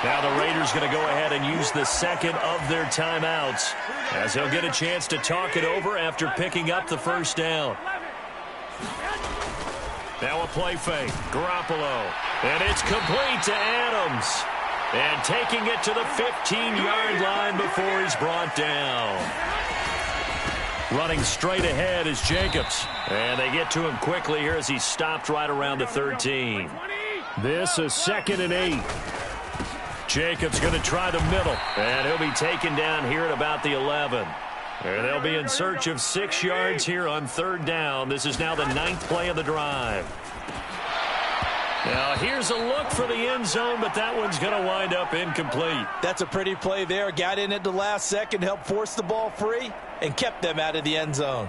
Now the Raiders going to go ahead and use the 2nd of their timeouts as they'll get a chance to talk it over after picking up the first down. Now a play fake. Garoppolo. And it's complete to Adams. And taking it to the 15-yard line before he's brought down. Running straight ahead is Jacobs. And they get to him quickly here as he's stopped right around the 13. This is 2nd and 8. Jacobs going to try the middle. And he'll be taken down here at about the 11. And they'll be in search of 6 yards here on 3rd down. This is now the 9th play of the drive. Now here's a look for the end zone, but that one's going to wind up incomplete. That's a pretty play there. Got in at the last second, helped force the ball free, and kept them out of the end zone.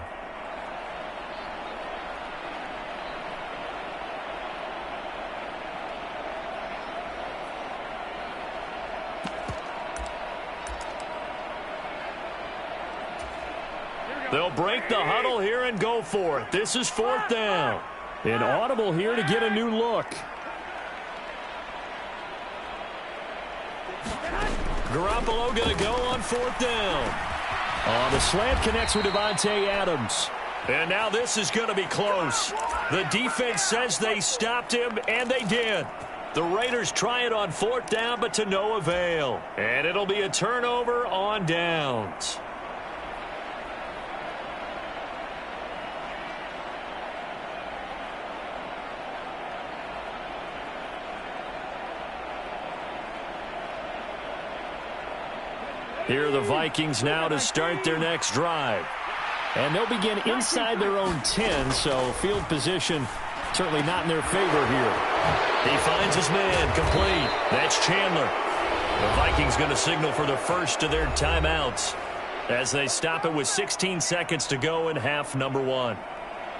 They'll break the huddle here and go for it. This is 4th down. An audible here to get a new look. Garoppolo going to go on 4th down. The slant connects with Devontae Adams. And now this is going to be close. The defense says they stopped him, and they did. The Raiders try it on 4th down, but to no avail. And it'll be a turnover on downs. Here are the Vikings now to start their next drive. And they'll begin inside their own 10, so field position certainly not in their favor here. He finds his man, complete. That's Chandler. The Vikings going to signal for the first of their timeouts as they stop it with 16 seconds to go in half number 1.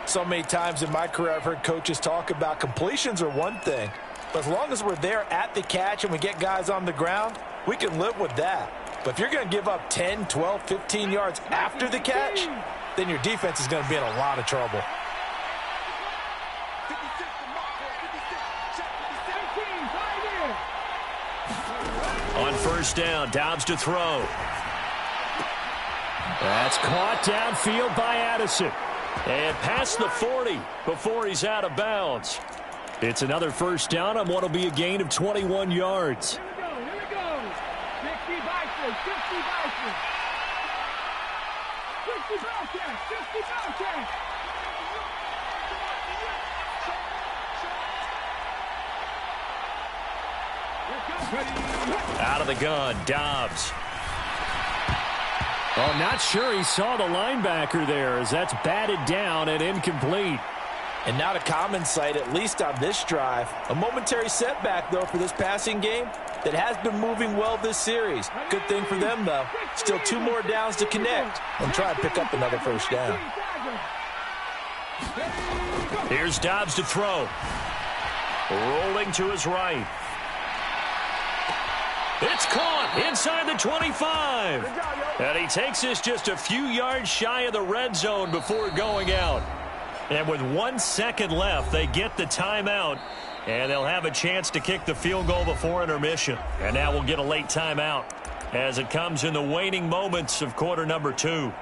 So many times in my career I've heard coaches talk about completions are one thing, but as long as we're there at the catch and we get guys on the ground, we can live with that. But if you're going to give up 10, 12, 15 yards after the catch, then your defense is going to be in a lot of trouble. On 1st down, Dobbs to throw. That's caught downfield by Addison. And past the 40 before he's out of bounds. It's another 1st down on what will be a gain of 21 yards. Here we go. 50 Vikings, 50 Vikings. 50 Vikings, 50 Vikings. Out of the gun, Dobbs. Oh, not sure he saw the linebacker there as that's batted down and incomplete. And not a common sight, at least on this drive. A momentary setback, though, for this passing game that has been moving well this series. Good thing for them, though. Still 2 more downs to connect and try and pick up another 1st down. Here's Dobbs to throw. Rolling to his right. It's caught inside the 25. And he takes this just a few yards shy of the red zone before going out. And with 1 second left, they get the timeout. And they'll have a chance to kick the field goal before intermission. And now we'll get a late timeout as it comes in the waning moments of quarter number 2.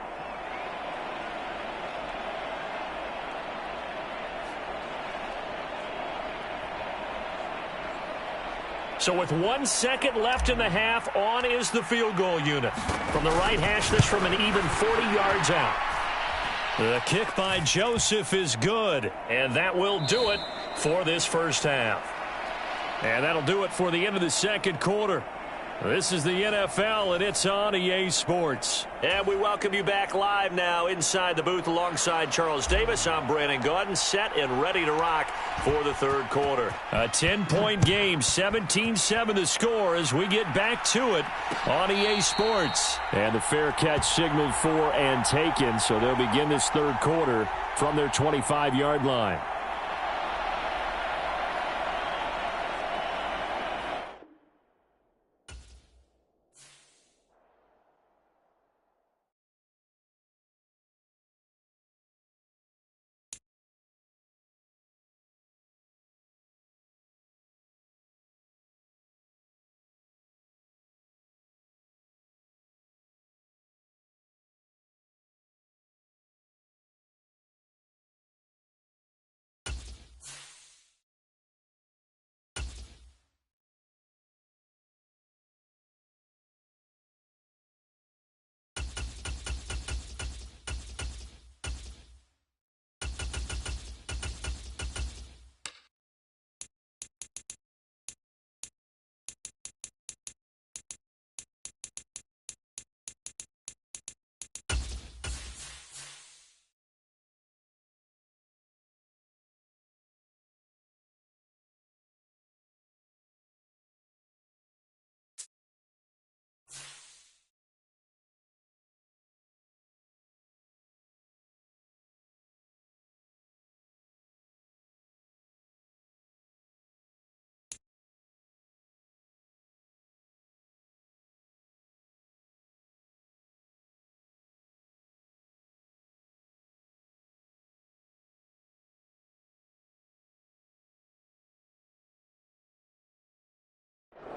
So with 1 second left in the half, on is the field goal unit. From the right hash, this from an even 40 yards out. The kick by Joseph is good, and that will do it for this 1st half. And that'll do it for the end of the 2nd quarter. This is the NFL, and it's on EA Sports. And we welcome you back live now inside the booth alongside Charles Davis. I'm Brandon Gaudin, set and ready to rock for the 3rd quarter. A 10-point game, 17-7 the score as we get back to it on EA Sports. And the fair catch signaled for and taken, so they'll begin this 3rd quarter from their 25-yard line.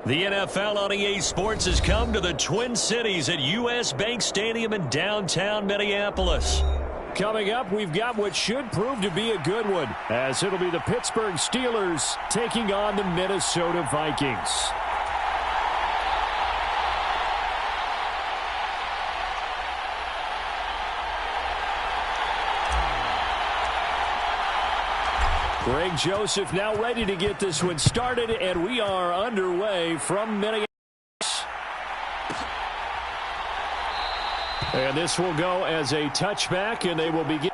The NFL on EA Sports has come to the Twin Cities at U.S. Bank Stadium in downtown Minneapolis. Coming up, we've got what should prove to be a good one, as it'll be the Pittsburgh Steelers taking on the Minnesota Vikings. Greg Joseph now ready to get this one started, and we are underway from Minneapolis. And this will go as a touchback, and they will begin.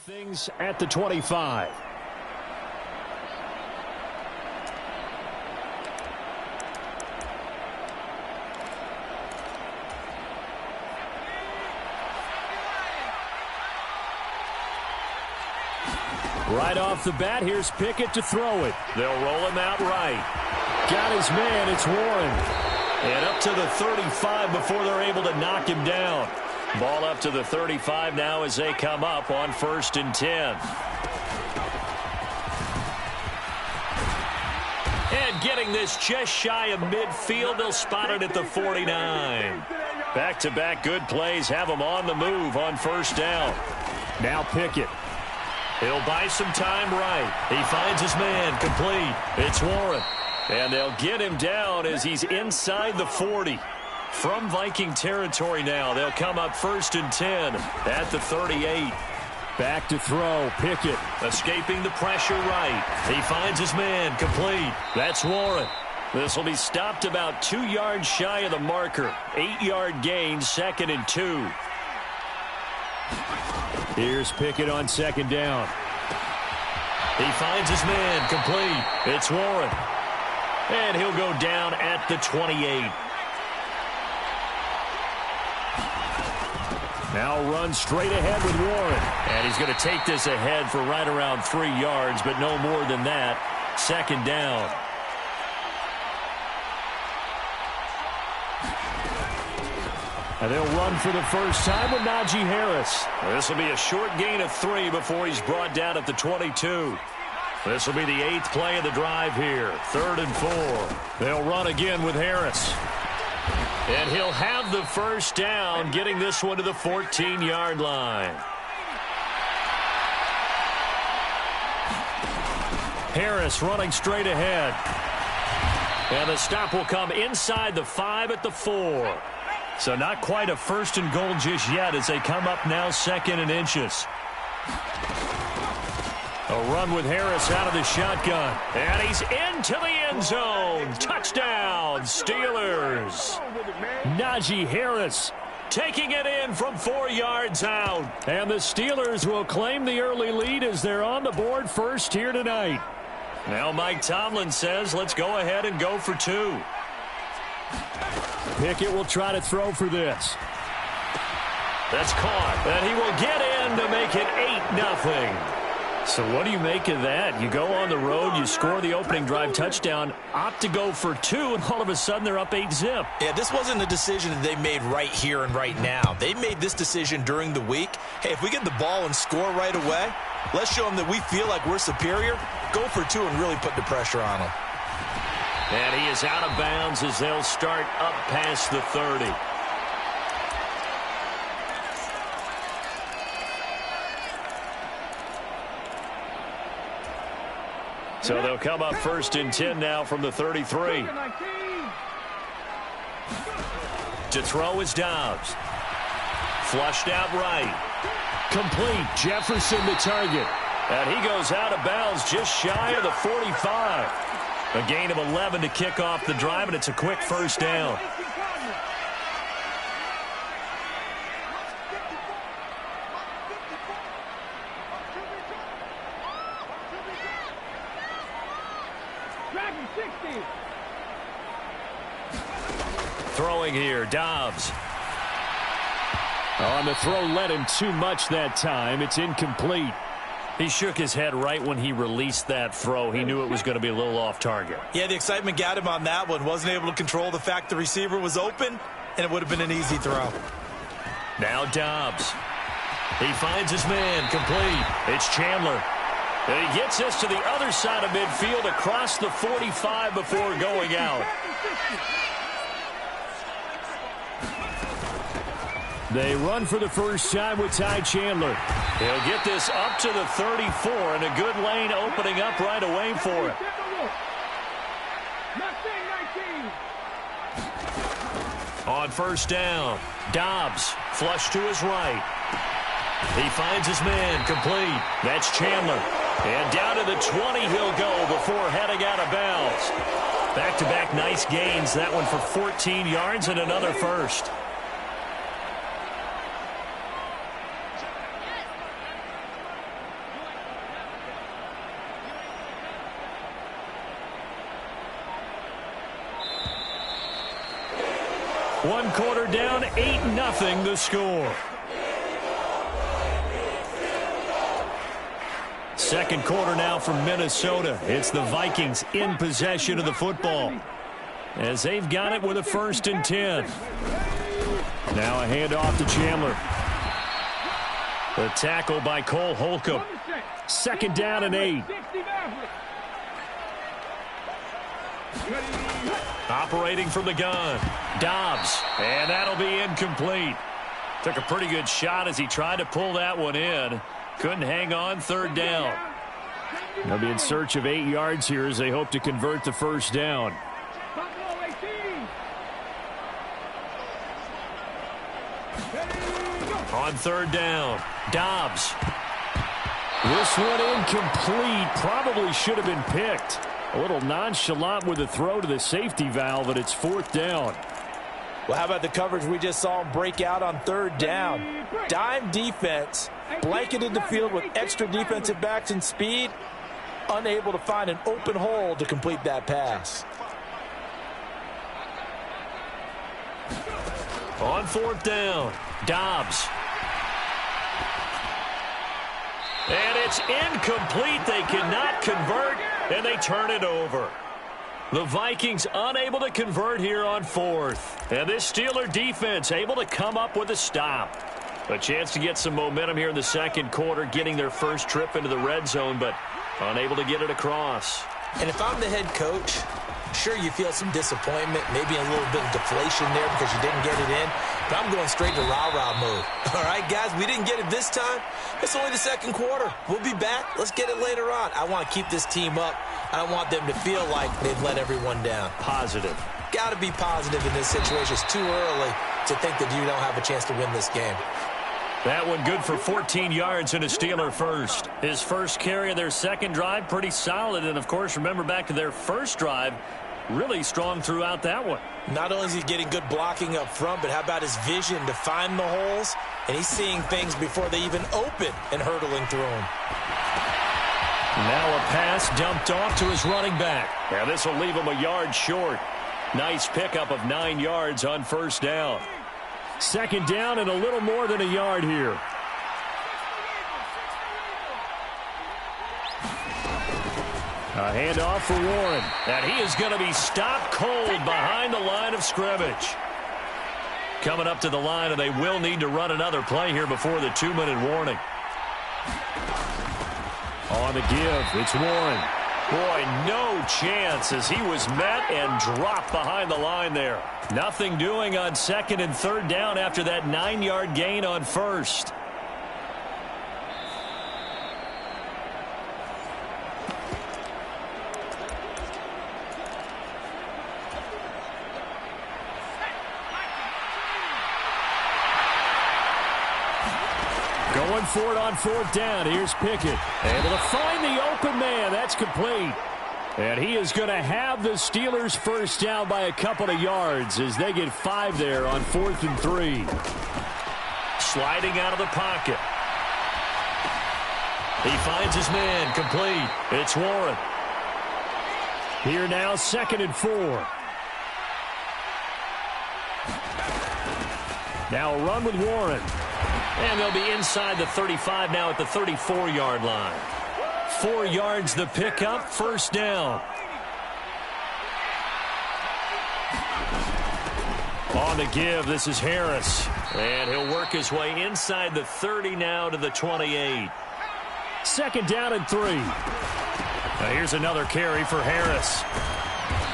Things at the 25. Right off the bat, here's Pickett to throw it. They'll roll him out right. Got his man, it's Warren. And up to the 35 before they're able to knock him down. Ball up to the 35 now as they come up on 1st and 10. And getting this just shy of midfield, they'll spot it at the 49. Back-to-back good plays have them on the move on 1st down. Now Pickett. He'll buy some time right. He finds his man complete. It's Warren. And they'll get him down as he's inside the 40. From Viking territory now, they'll come up 1st and 10 at the 38. Back to throw, Pickett. Escaping the pressure right. He finds his man complete. That's Warren. This will be stopped about 2 yards shy of the marker. 8-yard gain, 2nd and 2. Here's Pickett on 2nd down. He finds his man complete. It's Warren. And he'll go down at the 28. Now run straight ahead with Warren. And he's going to take this ahead for right around 3 yards, but no more than that. 2nd down. And they'll run for the first time with Najee Harris. This will be a short gain of 3 before he's brought down at the 22. This will be the 8th play of the drive here. 3rd and 4. They'll run again with Harris. And he'll have the first down, getting this one to the 14-yard line. Harris running straight ahead. And the stop will come inside the 5 at the 4. So not quite a 1st and goal just yet as they come up now 2nd and inches. A run with Harris out of the shotgun. And he's into the end zone. Touchdown, Steelers. Najee Harris taking it in from 4 yards out. And the Steelers will claim the early lead as they're on the board first here tonight. Now Mike Tomlin says, let's go ahead and go for 2. Pickett will try to throw for this. That's caught. And he will get in to make it 8-0. So what do you make of that? You go on the road, you score the opening drive touchdown, opt to go for 2, and all of a sudden they're up 8-zip. Yeah, this wasn't a decision that they made right here and right now. They made this decision during the week. Hey, if we get the ball and score right away, let's show them that we feel like we're superior. Go for 2 and really put the pressure on them. And he is out of bounds as they'll start up past the 30. So they'll come up 1st and 10 now from the 33. To throw is Dobbs. Flushed out right. Complete. Jefferson the target. And he goes out of bounds just shy of the 45. A gain of 11 to kick off the drive, and it's a quick first down. Throwing here, Dobbs. On the throw led him too much that time. It's incomplete. He shook his head right when he released that throw. He knew it was going to be a little off target. Yeah, the excitement got him on that one. Wasn't able to control the fact the receiver was open, and it would have been an easy throw. Now Dobbs. He finds his man, complete. It's Chandler. And he gets us to the other side of midfield across the 45 before going out. They run for the first time with Ty Chandler. He'll get this up to the 34, and a good lane opening up right away for it. On first down, Dobbs flush to his right. He finds his man, complete. That's Chandler. And down to the 20 he'll go before heading out of bounds. Back-to-back nice gains. That one for 14 yards and another first. One quarter down, 8-0 the score. Second quarter now from Minnesota. It's the Vikings in possession of the football as they've got it with a 1st and 10. Now a handoff to Chandler. The tackle by Cole Holcomb. 2nd down and 8. Operating from the gun. Dobbs. And that'll be incomplete. Took a pretty good shot as he tried to pull that one in. Couldn't hang on. 3rd down. They'll be in search of 8 yards here as they hope to convert the first down. On 3rd down, Dobbs. This one incomplete. Probably should have been picked. A little nonchalant with the throw to the safety valve, and it's 4th down. Well, how about the coverage we just saw him break out on 3rd down? Dime defense, blanketed the field with extra defensive backs and speed, unable to find an open hole to complete that pass. On 4th down, Dobbs. And it's incomplete. They cannot convert, and they turn it over. The Vikings unable to convert here on 4th. And this Steeler defense able to come up with a stop. A chance to get some momentum here in the second quarter, getting their first trip into the red zone, but unable to get it across. And if I'm the head coach, sure you feel some disappointment, maybe a little bit of deflation there because you didn't get it in, but I'm going straight to rah-rah mode. All right, guys, we didn't get it this time. It's only the second quarter. We'll be back. Let's get it later on. I want to keep this team up. I don't want them to feel like they've let everyone down. Positive. Got to be positive in this situation. It's too early to think that you don't have a chance to win this game. That one good for 14 yards and a Steeler first. His first carry of their second drive, pretty solid. And, of course, remember back to their first drive, really strong throughout that one. Not only is he getting good blocking up front, but how about his vision to find the holes? And he's seeing things before they even open and hurdling through them. Now a pass dumped off to his running back. Now this will leave him a yard short. Nice pickup of 9 yards on first down. 2nd down and a little more than a yard here. A handoff for Warren. And he is going to be stopped cold behind the line of scrimmage. Coming up to the line, and they will need to run another play here before the 2-minute warning. On the give, it's Warren. Boy, no chance as he was met and dropped behind the line there. Nothing doing on 2nd and 3rd down after that 9-yard gain on first. Going for it on 4th down. Here's Pickett. Able to find the open man. That's complete. And he is going to have the Steelers first down by a couple of yards as they get 5 there on 4th and 3. Sliding out of the pocket. He finds his man, complete. It's Warren. Here now, 2nd and 4. Now a run with Warren. And they'll be inside the 35 now at the 34-yard line. 4 yards the pickup, first down. On the give, this is Harris. And he'll work his way inside the 30 now to the 28. 2nd down and 3. Now here's another carry for Harris.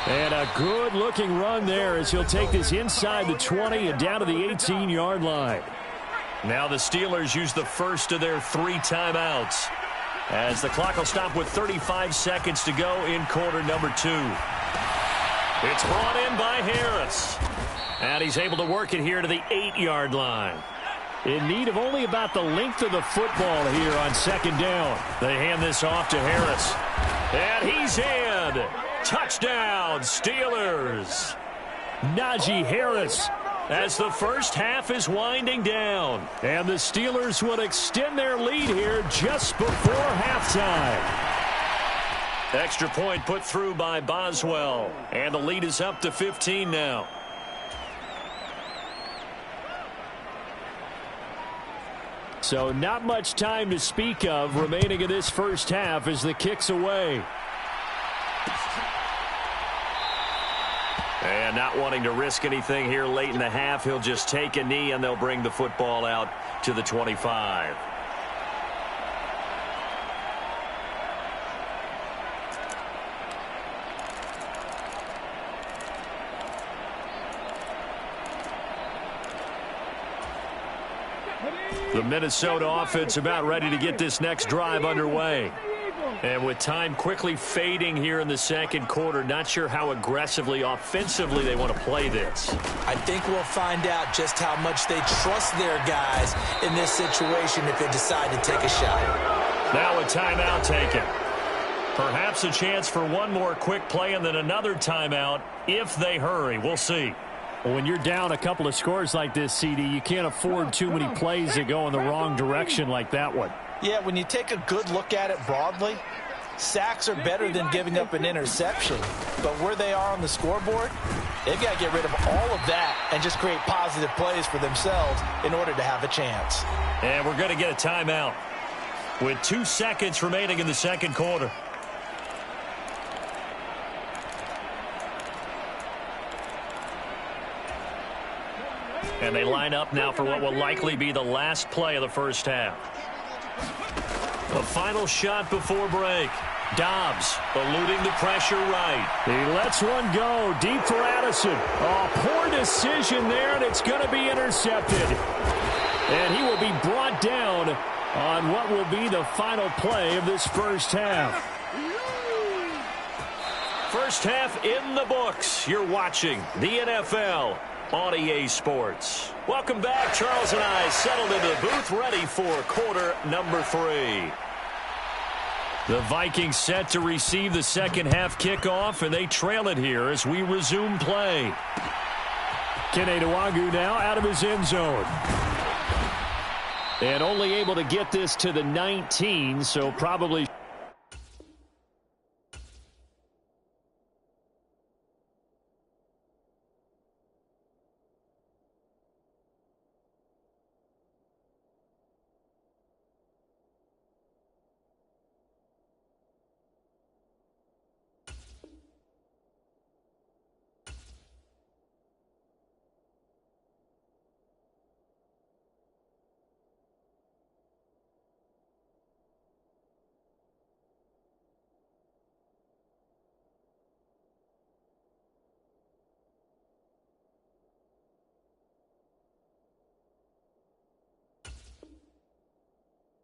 And a good-looking run there as he'll take this inside the 20 and down to the 18-yard line. Now the Steelers use the first of their 3 timeouts, as the clock will stop with 35 seconds to go in quarter number 2. It's brought in by Harris. And he's able to work it here to the 8-yard line. In need of only about the length of the football here on 2nd down. They hand this off to Harris. And he's in. Touchdown, Steelers. Najee Harris. As the first half is winding down. And the Steelers will extend their lead here just before halftime. Extra point put through by Boswell. And the lead is up to 15 now. So not much time to speak of remaining in this first half as the kick's away. And not wanting to risk anything here late in the half, he'll just take a knee and they'll bring the football out to the 25. The Minnesota offense about ready to get this next drive underway. And with time quickly fading here in the second quarter, not sure how aggressively, offensively they want to play this. I think we'll find out just how much they trust their guys in this situation if they decide to take a shot. Now a timeout taken. Perhaps a chance for one more quick play and then another timeout if they hurry. We'll see. When you're down a couple of scores like this, CD, you can't afford too many plays that go in the wrong direction like that one. Yeah, when you take a good look at it broadly, sacks are better than giving up an interception. But where they are on the scoreboard, they've got to get rid of all of that and just create positive plays for themselves in order to have a chance. And we're going to get a timeout with 2 seconds remaining in the second quarter. And they line up now for what will likely be the last play of the first half. The final shot before break. Dobbs eluding the pressure right. He lets one go deep for Addison. Oh, poor decision there, and it's going to be intercepted. And he will be brought down on what will be the final play of this first half. First half in the books. You're watching the NFL on EA Sports. Welcome back. Charles and I settled into the booth ready for quarter number 3. The Vikings set to receive the second half kickoff, and they trail it here as we resume play. Kene Nwangwu now out of his end zone. And only able to get this to the 19, so probably...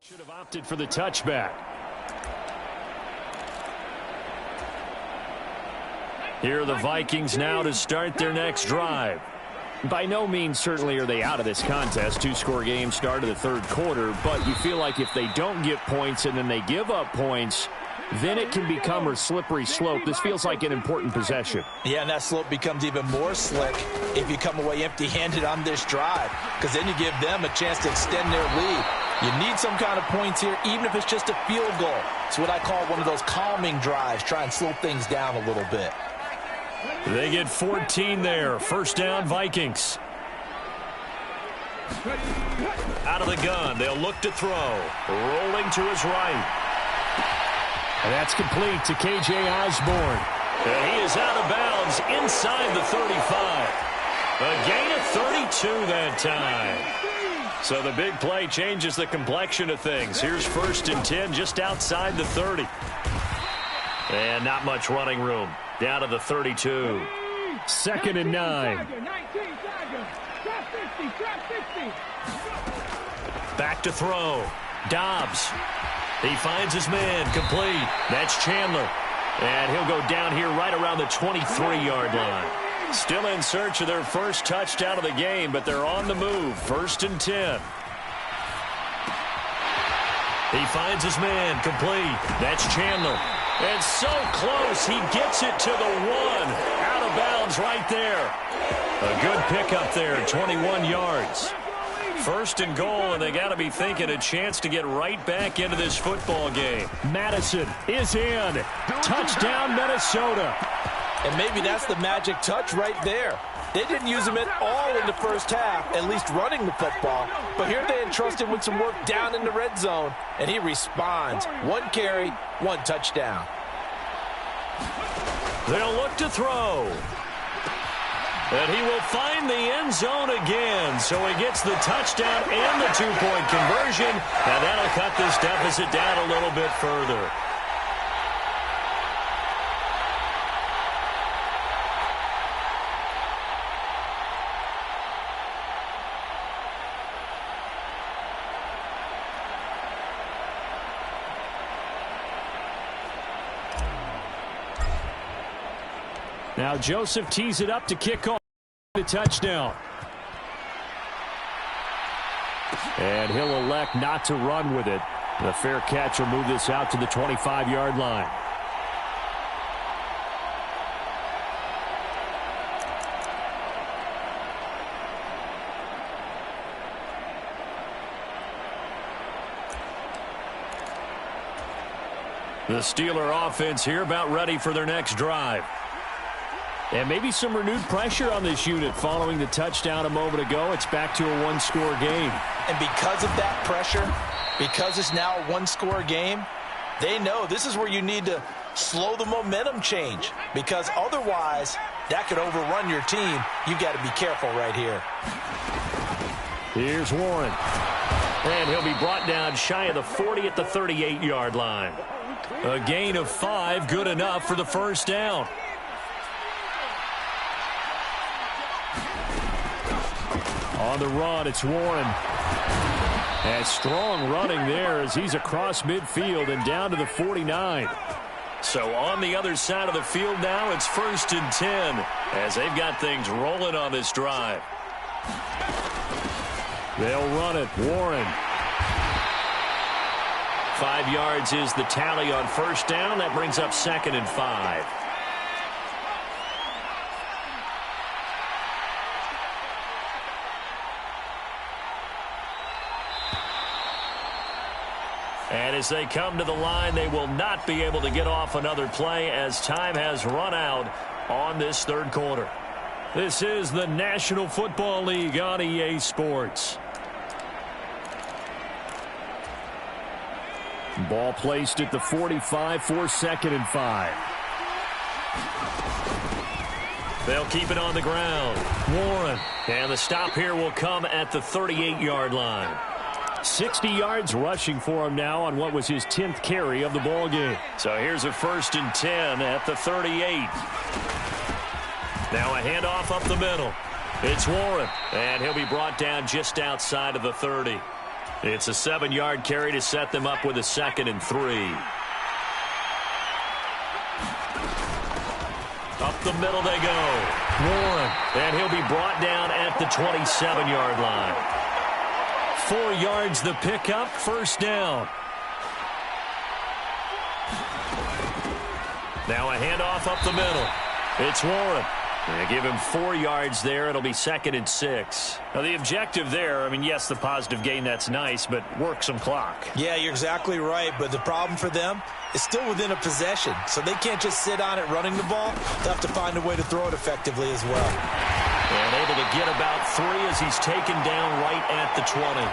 Should have opted for the touchback. Here are the Vikings now to start their next drive. By no means certainly are they out of this contest. 2-score game start of the third quarter, but you feel like if they don't get points and then they give up points, then it can become a slippery slope. This feels like an important possession. Yeah, and that slope becomes even more slick if you come away empty-handed on this drive, because then you give them a chance to extend their lead. You need some kind of points here, even if it's just a field goal. It's what I call one of those calming drives. Try and slow things down a little bit. They get 14 there. First down, Vikings. Out of the gun, they'll look to throw. Rolling to his right. And that's complete to K.J. Osborne. And he is out of bounds inside the 35. A gain of 32 that time. So the big play changes the complexion of things. Here's 1st and 10 just outside the 30. And not much running room. Down to the 32. 2nd and 9. Back to throw. Dobbs. He finds his man. Complete. That's Chandler. And he'll go down here right around the 23-yard line. Still in search of their first touchdown of the game, but they're on the move. 1st and 10. He finds his man. Complete. That's Chandler. And so close. He gets it to the 1. Out of bounds right there. A good pickup there. 21 yards. 1st and goal, and they got to be thinking a chance to get right back into this football game. Madison is in. Touchdown, Minnesota. And maybe that's the magic touch right there. They didn't use him at all in the first half, at least running the football. But here they entrust him with some work down in the red zone, and he responds. 1 carry, 1 touchdown. They'll look to throw. And he will find the end zone again. So he gets the touchdown and the 2-point conversion. And that'll cut this deficit down a little bit further. Now Joseph tees it up to kick off the touchdown. And he'll elect not to run with it. The fair catch will move this out to the 25-yard line. The Steeler offense here about ready for their next drive. And maybe some renewed pressure on this unit following the touchdown a moment ago. It's back to a one-score game. And because of that pressure, because it's now a one-score game, they know this is where you need to slow the momentum change, because otherwise that could overrun your team. You got to be careful right here. Here's Warren. And he'll be brought down shy of the 40 at the 38-yard line. A gain of 5, good enough for the first down. On the run, it's Warren. And strong running there as he's across midfield and down to the 49. So on the other side of the field now, it's 1st and 10 as they've got things rolling on this drive. They'll run it. Warren. 5 yards is the tally on first down. That brings up 2nd and 5. And as they come to the line, they will not be able to get off another play as time has run out on this third quarter. This is the National Football League on EA Sports. Ball placed at the 45 for 2nd and 5. They'll keep it on the ground. Warren. And the stop here will come at the 38-yard line. 60 yards rushing for him now on what was his 10th carry of the ball game. So here's a 1st and 10 at the 38. Now a handoff up the middle. It's Warren, and he'll be brought down just outside of the 30. It's a 7-yard carry to set them up with a 2nd and 3. Up the middle they go. Warren, and he'll be brought down at the 27-yard line. 4 yards the pickup, first down. Now a handoff up the middle. It's Warren. They give him 4 yards there. It'll be 2nd and 6. Now the objective there, I mean, yes, the positive gain, that's nice, but work some clock. Yeah, you're exactly right, but the problem for them is still within a possession, so they can't just sit on it running the ball. They'll have to find a way to throw it effectively as well. And able to get about 3 as he's taken down right at the 20.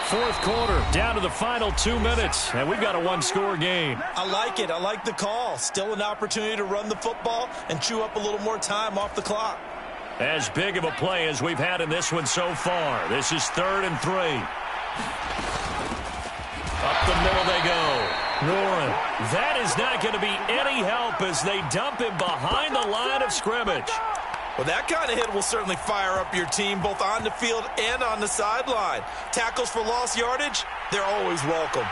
Fourth quarter, down to the final 2 minutes, and we've got a one-score game. I like it. I like the call. Still an opportunity to run the football and chew up a little more time off the clock. As big of a play as we've had in this one so far. This is 3rd and 3. Up the middle they go. Warren. That is not going to be any help as they dump him behind the line of scrimmage. Well, that kind of hit will certainly fire up your team both on the field and on the sideline. Tackles for lost yardage, they're always welcome.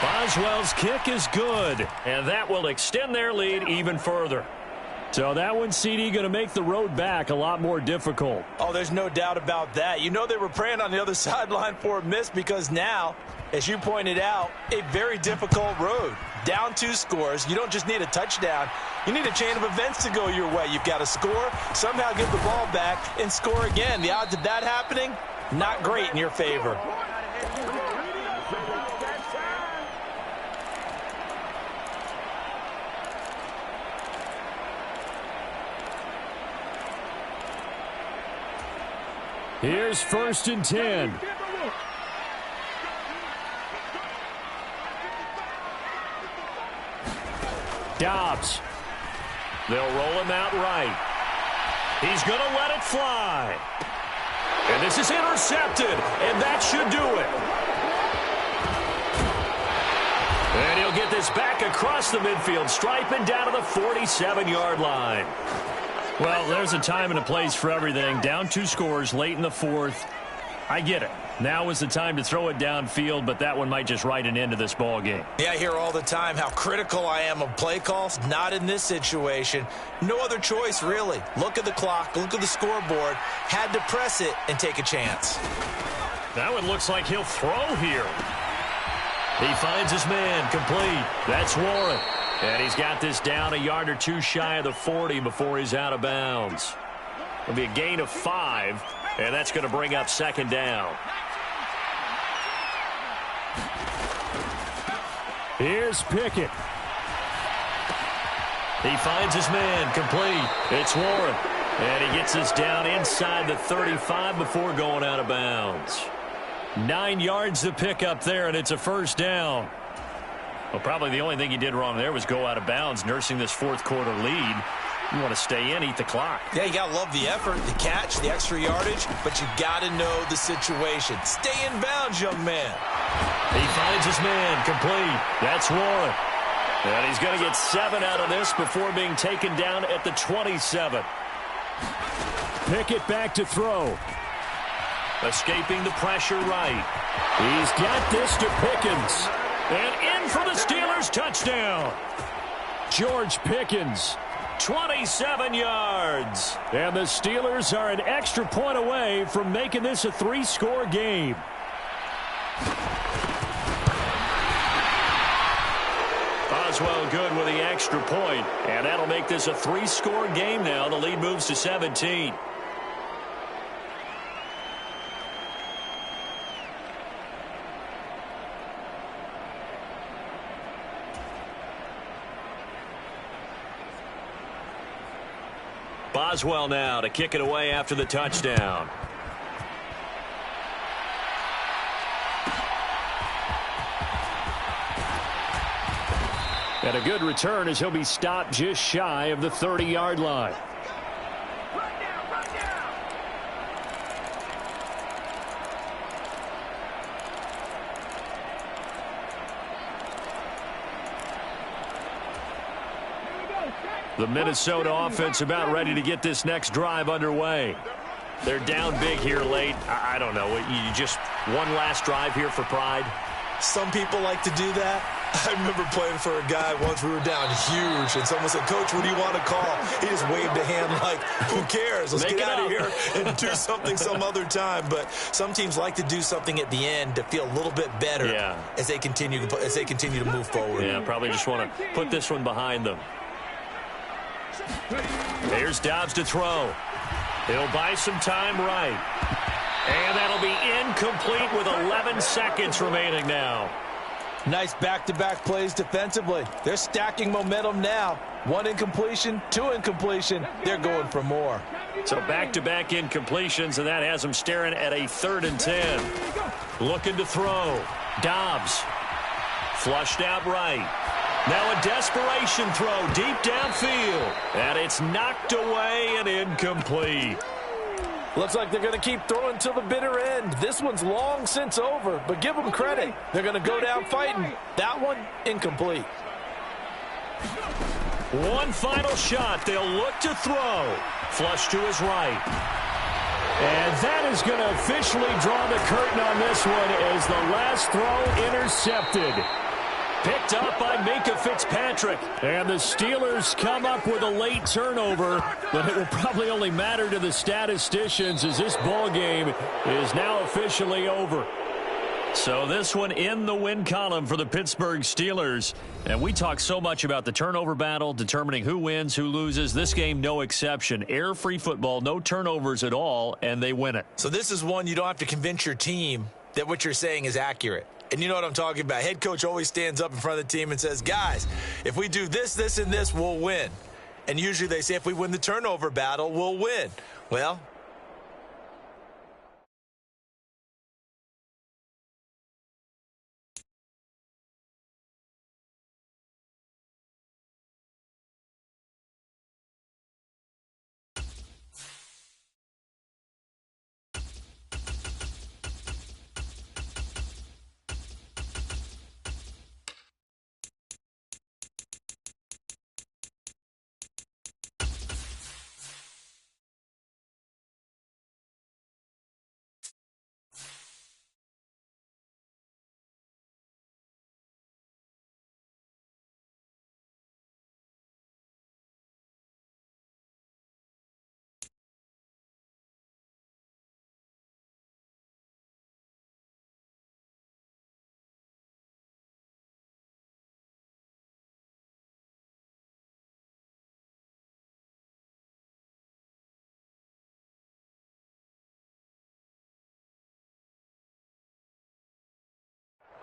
Boswell's kick is good, and that will extend their lead even further. So that one, CD, going to make the road back a lot more difficult. Oh, there's no doubt about that. You know they were praying on the other sideline for a miss because now, as you pointed out, a very difficult road. Down 2 scores. You don't just need a touchdown. You need a chain of events to go your way. You've got to score, somehow give the ball back, and score again. The odds of that happening, not great in your favor. Here's 1st and 10. Dobbs. They'll roll him out right. He's going to let it fly. And this is intercepted, and that should do it. And he'll get this back across the midfield stripe and down to the 47-yard line. Well, there's a time and a place for everything. Down 2 scores late in the 4th. I get it. Now is the time to throw it downfield, but that one might just write an end to this ball game. Yeah, I hear all the time how critical I am of play calls. Not in this situation. No other choice, really. Look at the clock. Look at the scoreboard. Had to press it and take a chance. That one looks like he'll throw here. He finds his man complete. That's Warren. And he's got this down a yard or 2 shy of the 40 before he's out of bounds. It'll be a gain of 5, and that's going to bring up 2nd down. Here's Pickett. He finds his man complete. It's Warren. And he gets us down inside the 35 before going out of bounds. 9 yards to pick up there, and it's a 1st down. Well, probably the only thing he did wrong there was go out of bounds, nursing this 4th quarter lead. You want to stay in, eat the clock. Yeah, you got to love the effort, the catch, the extra yardage, but you got to know the situation. Stay in bounds, young man. He finds his man complete. That's Warren. And he's going to get 7 out of this before being taken down at the 27. Pickett back to throw. Escaping the pressure right. He's got this to Pickens. And in for the Steelers touchdown. George Pickens, 27 yards. And the Steelers are an extra point away from making this a 3-score game. Boswell good with the extra point. And that'll make this a 3-score game now. The lead moves to 17. Boswell now to kick it away after the touchdown. And a good return as he'll be stopped just shy of the 30-yard line. The Minnesota offense about ready to get this next drive underway. They're down big here late. I don't know. You just one last drive here for pride? Some people like to do that. I remember playing for a guy once. We were down huge, and someone said, "Coach, what do you want to call?" He just waved a hand like, "Who cares? Let's get out of here and do something some other time." But some teams like to do something at the end to feel a little bit better as they continue to move forward. Yeah, probably just want to put this one behind them. Here's Dobbs to throw. He'll buy some time right. And that'll be incomplete with 11 seconds remaining now. Nice back-to-back plays defensively. They're stacking momentum now. 1 incompletion, 2 incompletion. They're going for more. So back-to-back incompletions, and that has them staring at a 3rd and 10. Looking to throw. Dobbs. Flushed out right. Now a desperation throw deep downfield. And it's knocked away and incomplete. Looks like they're going to keep throwing till the bitter end. This one's long since over, but give them credit. They're going to go down fighting. That one, incomplete. One final shot. They'll look to throw. Flush to his right. And that is going to officially draw the curtain on this one as the last throw intercepted. Picked up by Minkah Fitzpatrick. And the Steelers come up with a late turnover, but it will probably only matter to the statisticians as this ball game is now officially over. So this one in the win column for the Pittsburgh Steelers. And we talk so much about the turnover battle, determining who wins, who loses. This game, no exception. Air-free football, no turnovers at all, and they win it. So this is one you don't have to convince your team that what you're saying is accurate. And you know what I'm talking about. Head coach always stands up in front of the team and says, guys, if we do this, this, and this, we'll win. And usually they say if we win the turnover battle, we'll win. Well,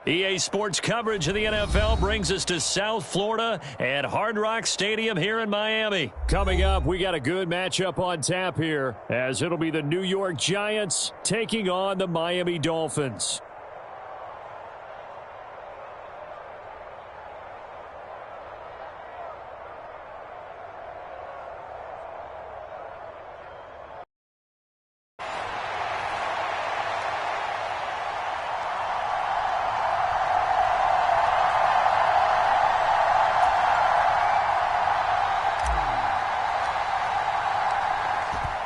EA Sports coverage of the NFL brings us to South Florida at Hard Rock Stadium here in Miami. Coming up, we got a good matchup on tap here, as it'll be the New York Giants taking on the Miami Dolphins.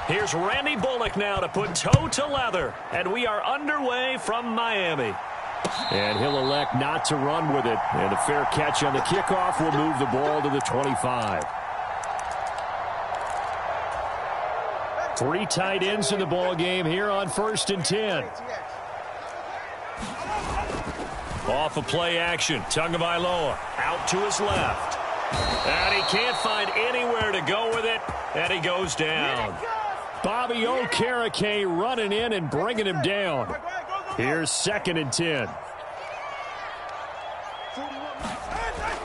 Here's Randy Bullock now to put toe to leather. And we are underway from Miami. And he'll elect not to run with it. And a fair catch on the kickoff will move the ball to the 25. 3 tight ends in the ball game here on 1st and 10. Off of play action. Tagovailoa out to his left. And he can't find anywhere to go with it. And he goes down. Bobby Okereke running in and bringing him down. Here's 2nd and 10.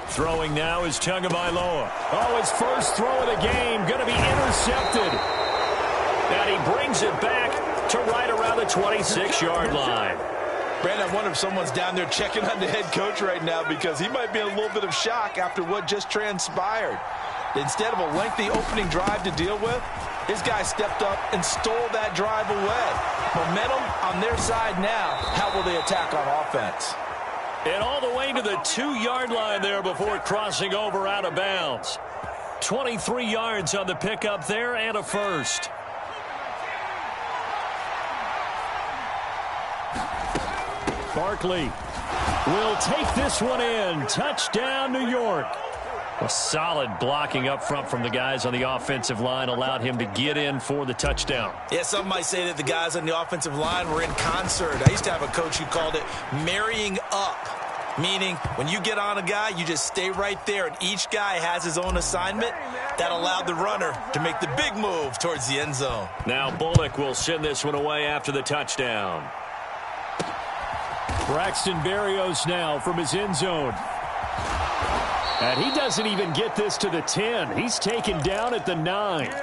Throwing now is Tagovailoa. Oh, his first throw of the game going to be intercepted. And he brings it back to right around the 26-yard line. Brandon, I wonder if someone's down there checking on the head coach right now, because he might be in a little bit of shock after what just transpired. Instead of a lengthy opening drive to deal with, his guy stepped up and stole that drive away. Momentum on their side now. How will they attack on offense? And all the way to the 2-yard line there before crossing over out of bounds. 23 yards on the pickup there and a first. Barkley will take this one in. Touchdown, New York. A solid blocking up front from the guys on the offensive line allowed him to get in for the touchdown. Yeah, some might say that the guys on the offensive line were in concert. I used to have a coach who called it marrying up. Meaning, when you get on a guy, you just stay right there, and each guy has his own assignment. That allowed the runner to make the big move towards the end zone. Now Bullock will send this one away after the touchdown. Braxton Berrios now from his end zone. And he doesn't even get this to the 10. He's taken down at the 9.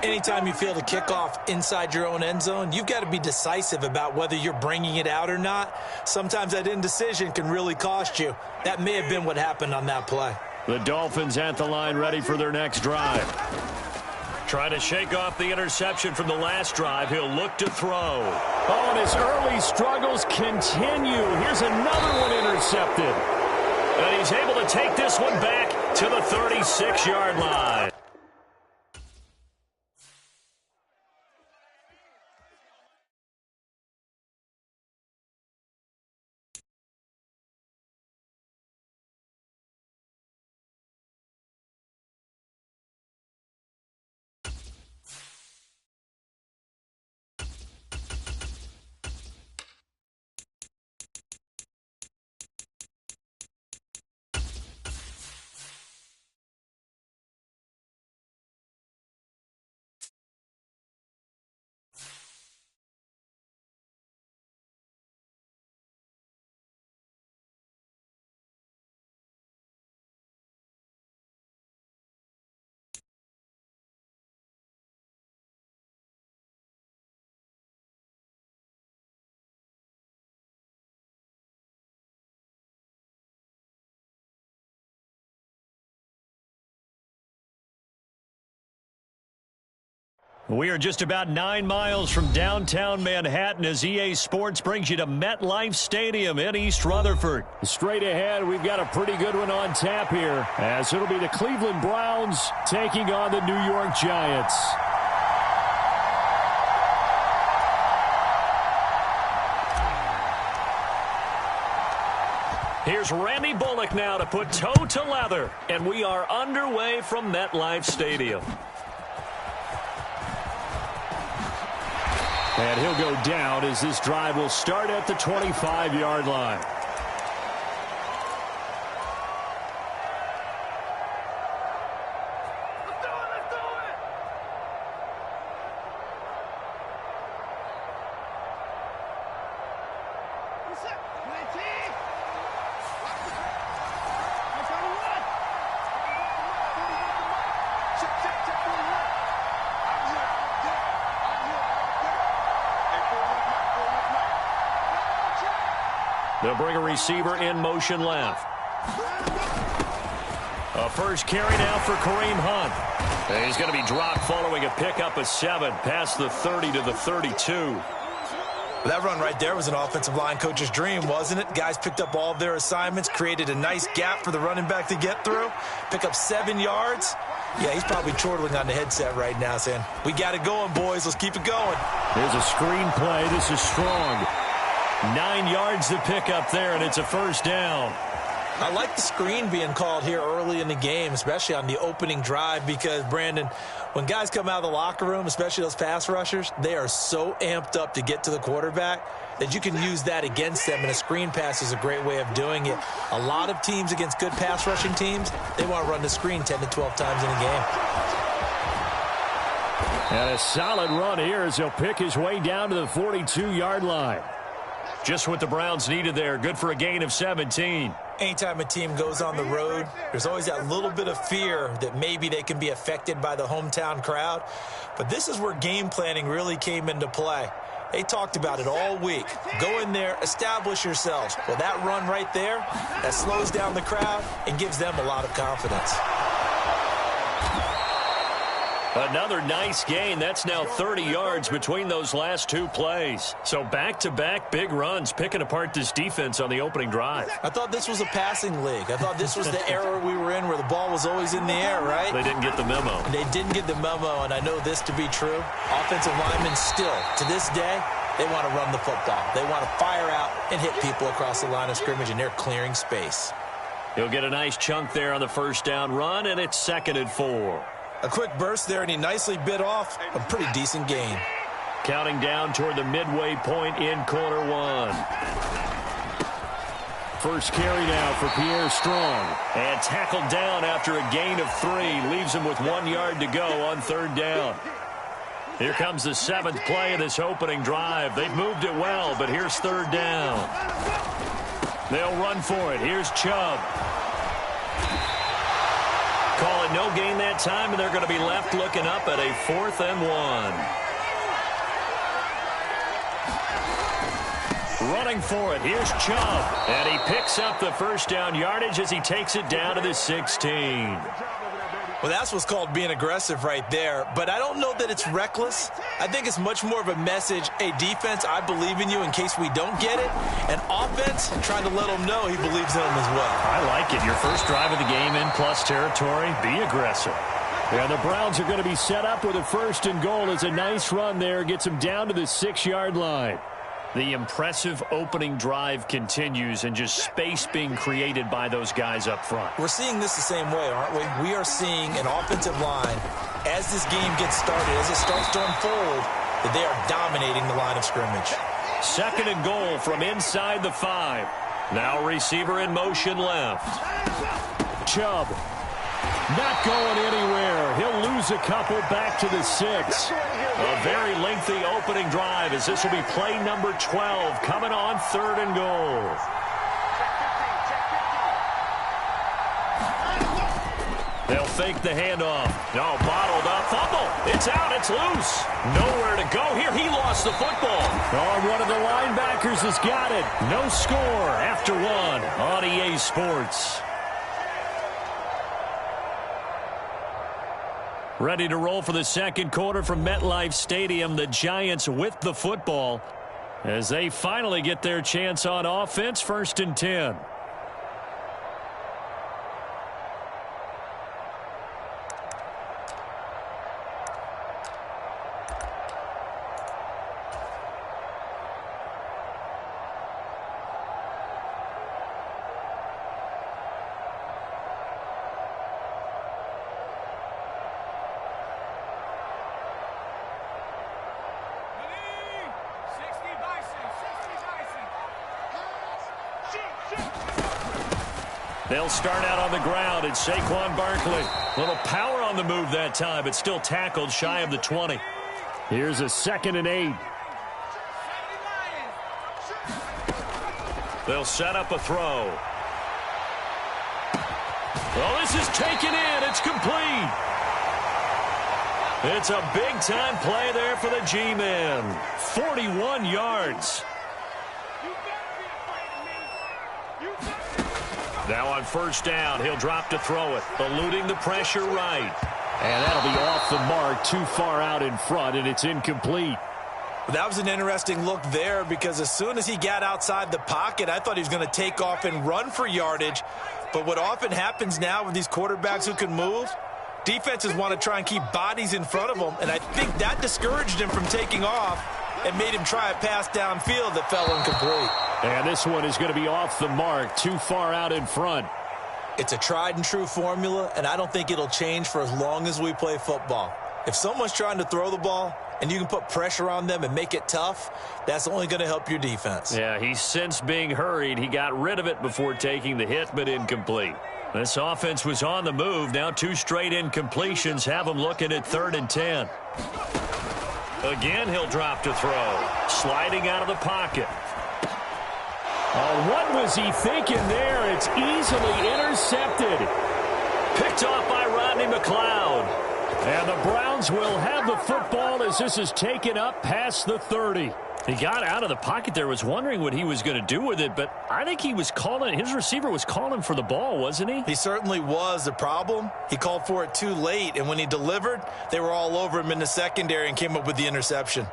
Anytime you feel the kickoff inside your own end zone, you've got to be decisive about whether you're bringing it out or not. Sometimes that indecision can really cost you. That may have been what happened on that play. The Dolphins at the line ready for their next drive. Trying to shake off the interception from the last drive. He'll look to throw. Oh, and his early struggles continue. Here's another one intercepted. And he's able to take this one back to the 36-yard line. We are just about 9 miles from downtown Manhattan as EA Sports brings you to MetLife Stadium in East Rutherford. Straight ahead, we've got a pretty good one on tap here, as it'll be the Cleveland Browns taking on the New York Giants. Here's Randy Bullock now to put toe to leather, and we are underway from MetLife Stadium. And he'll go down as this drive will start at the 25-yard line. They'll bring a receiver in motion left. A first carry now for Kareem Hunt. And he's going to be dropped following a pickup of 7 past the 30 to the 32. Well, that run right there was an offensive line coach's dream, wasn't it? Guys picked up all of their assignments, created a nice gap for the running back to get through, pick up 7 yards. Yeah, he's probably chortling on the headset right now saying, we got it going, boys. Let's keep it going. Here's a screen play. This is strong. 9 yards to pick up there, and it's a first down. I like the screen being called here early in the game, especially on the opening drive, because, Brandon, when guys come out of the locker room, especially those pass rushers, they are so amped up to get to the quarterback that you can use that against them, and a screen pass is a great way of doing it. A lot of teams against good pass rushing teams, they want to run the screen 10 to 12 times in a game. And a solid run here as he'll pick his way down to the 42-yard line. Just what the Browns needed there. Good for a gain of 17. Anytime a team goes on the road, there's always that little bit of fear that maybe they can be affected by the hometown crowd. But this is where game planning really came into play. They talked about it all week. Go in there, establish yourselves. Well, that run right there, that slows down the crowd and gives them a lot of confidence. Another nice gain. That's now 30 yards between those last 2 plays. So back-to-back big runs, picking apart this defense on the opening drive. I thought this was a passing league. I thought this was the era we were in where the ball was always in the air, right? They didn't get the memo. They didn't get the memo, and I know this to be true. Offensive linemen still, to this day, they want to run the football. They want to fire out and hit people across the line of scrimmage, and they're clearing space. He'll get a nice chunk there on the first down run, and it's 2nd and 4. A quick burst there, and he nicely bit off a pretty decent gain. Counting down toward the midway point in quarter 1. First carry now for Pierre Strong. And tackled down after a gain of 3. Leaves him with 1 yard to go on 3rd down. Here comes the 7th play of this opening drive. They've moved it well, but here's 3rd down. They'll run for it. Here's Chubb. Call it no gain that time, and they're going to be left looking up at a 4th and 1. Running for it. Here's Chubb. And he picks up the first down yardage as he takes it down to the 16. Well, that's what's called being aggressive right there. But I don't know that it's reckless. I think it's much more of a message. Hey, defense, I believe in you in case we don't get it. And offense, trying to let them know he believes in them as well. I like it. Your first drive of the game in plus territory. Be aggressive. Yeah, the Browns are going to be set up with a 1st and goal. As a nice run there. Gets them down to the 6-yard line. The impressive opening drive continues, and just space being created by those guys up front. We're seeing this the same way, aren't we? We are seeing an offensive line, as this game gets started, as it starts to unfold, that they are dominating the line of scrimmage. 2nd and goal from inside the 5. Now receiver in motion left. Chubb. Not going anywhere. He'll lose a couple back to the 6. A very lengthy opening drive, as this will be play number 12 coming on 3rd and goal. They'll fake the handoff. No, bottled up. Fumble. It's out. It's loose. Nowhere to go here. He lost the football. Oh, one of the linebackers has got it. No score after 1 on EA Sports. Ready to roll for the 2nd quarter from MetLife Stadium. The Giants with the football as they finally get their chance on offense. 1st and 10. They'll start out on the ground. It's Saquon Barkley. Little power on the move that time, but still tackled shy of the 20. Here's a 2nd and 8. They'll set up a throw. Well, this is taken in. It's complete. It's a big-time play there for the G-Men. 41 yards. Now on 1st down, he'll drop to throw it, eluding the pressure right. And that'll be off the mark, too far out in front, and it's incomplete. That was an interesting look there, because as soon as he got outside the pocket, I thought he was going to take off and run for yardage. But what often happens now with these quarterbacks who can move, defenses want to try and keep bodies in front of them, and I think that discouraged him from taking off and made him try a pass downfield that fell incomplete. And this one is going to be off the mark, too far out in front. It's a tried-and-true formula, and I don't think it'll change for as long as we play football. If someone's trying to throw the ball and you can put pressure on them and make it tough, that's only going to help your defense. Yeah, he's since being hurried. He got rid of it before taking the hit, but incomplete. This offense was on the move. Now 2 straight incompletions have him looking at 3rd and 10. Again, he'll drop to throw. Sliding out of the pocket. Oh, what was he thinking there? It's easily intercepted. Picked off by Rodney McLeod. And the Browns will have the football as this is taken up past the 30. He got out of the pocket there, was wondering what he was going to do with it, but I think he was calling, his receiver was calling for the ball, wasn't he? He certainly was. The problem, he called for it too late, and when he delivered, they were all over him in the secondary and came up with the interception.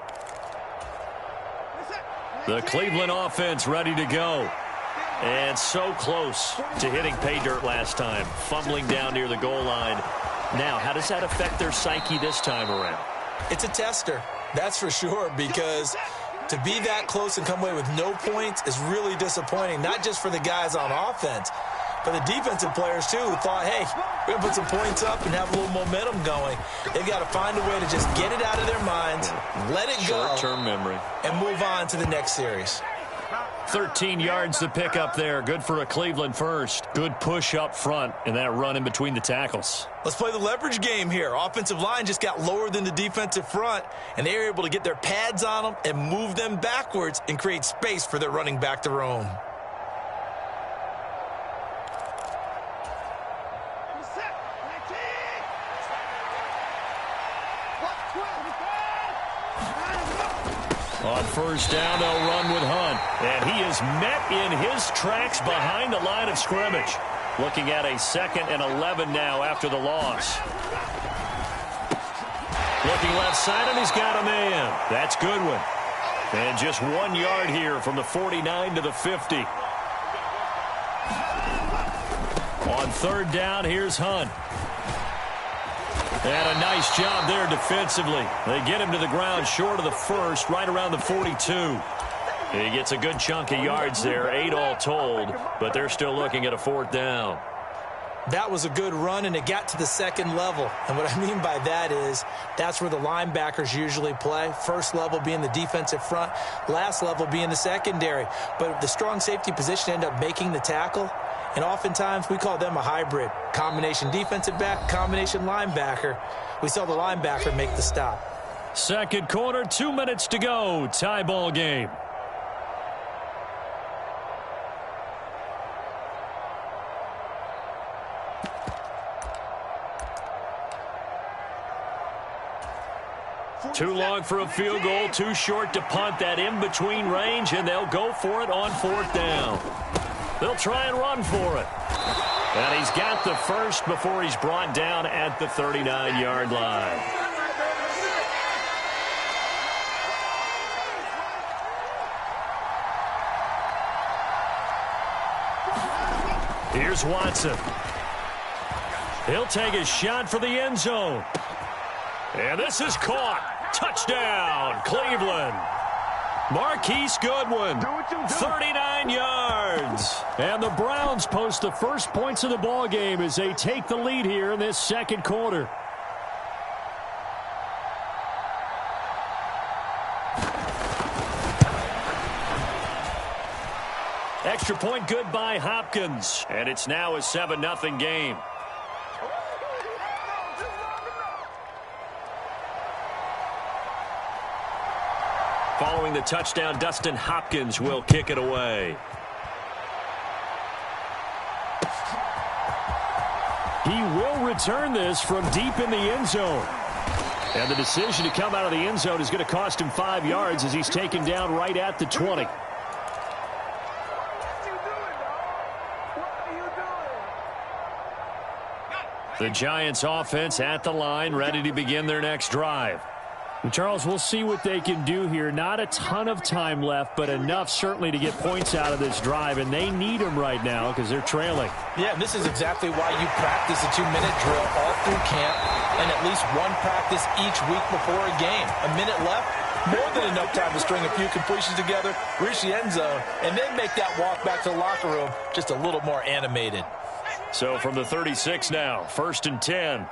The Cleveland offense ready to go. And so close to hitting pay dirt last time, fumbling down near the goal line. Now, how does that affect their psyche this time around? It's a tester, that's for sure, because to be that close and come away with no points is really disappointing, not just for the guys on offense, but the defensive players, too, who thought, hey, we're going to put some points up and have a little momentum going. They've got to find a way to just get it out of their minds, let it go, short-term memory, and move on to the next series. 13 yards to pick up there. Good for a Cleveland first. Good push up front and that run in between the tackles. Let's play the leverage game here. Offensive line just got lower than the defensive front, and they were able to get their pads on them and move them backwards and create space for their running back to roam. On first down, they'll run with Hunt. And he is met in his tracks behind the line of scrimmage. Looking at a 2nd and 11 now after the loss. Looking left side, and he's got a man. That's Goodwin. And just 1 yard here from the 49 to the 50. On third down, here's Hunt. And a nice job there defensively. They get him to the ground short of the first, right around the 42. He gets a good chunk of yards there, 8 all told, but they're still looking at a 4th down. That was a good run, and it got to the 2nd level. And what I mean by that is that's where the linebackers usually play. First level being the defensive front, last level being the secondary. But the strong safety position ended up making the tackle. And oftentimes we call them a hybrid. Combination defensive back, combination linebacker. We saw the linebacker make the stop. Second quarter, 2 minutes to go. Tie ball game. Too long for a field goal, too short to punt. That in-between range, and they'll go for it on 4th down. They'll try and run for it. And he's got the first before he's brought down at the 39-yard line. Here's Watson. He'll take a shot for the end zone. And this is caught. Touchdown, Cleveland. Marquise Goodwin, 39 yards. And the Browns post the first points of the ball game as they take the lead here in this second quarter. Extra point good by Hopkins. And it's now a 7-0 game. Following the touchdown, Dustin Hopkins will kick it away. He will return this from deep in the end zone. And the decision to come out of the end zone is going to cost him 5 yards as he's taken down right at the 20. The Giants offense at the line, ready to begin their next drive. Charles, we'll see what they can do here. Not a ton of time left, but enough certainly to get points out of this drive, and they need them right now because they're trailing. Yeah, and this is exactly why you practice a 2-minute drill all through camp and at least one practice each week before a game. A minute left, more than enough time to string a few completions together, reach the end zone, and then make that walk back to the locker room just a little more animated. So from the 36 now, 1st and 10.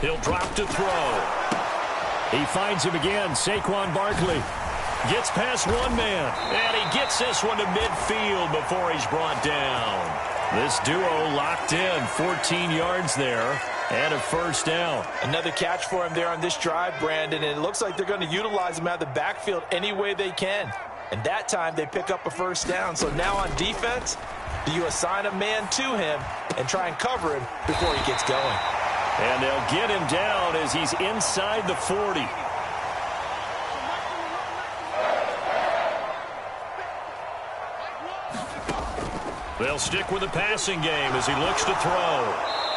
He'll drop to throw. He finds him again. Saquon Barkley gets past one man, and he gets this one to midfield before he's brought down. This duo locked in, 14 yards there, and a 1st down. Another catch for him there on this drive, Brandon, and it looks like they're going to utilize him out of the backfield any way they can. And that time they pick up a 1st down. So now on defense, do you assign a man to him and try and cover him before he gets going? And they'll get him down as he's inside the 40. They'll stick with the passing game as he looks to throw.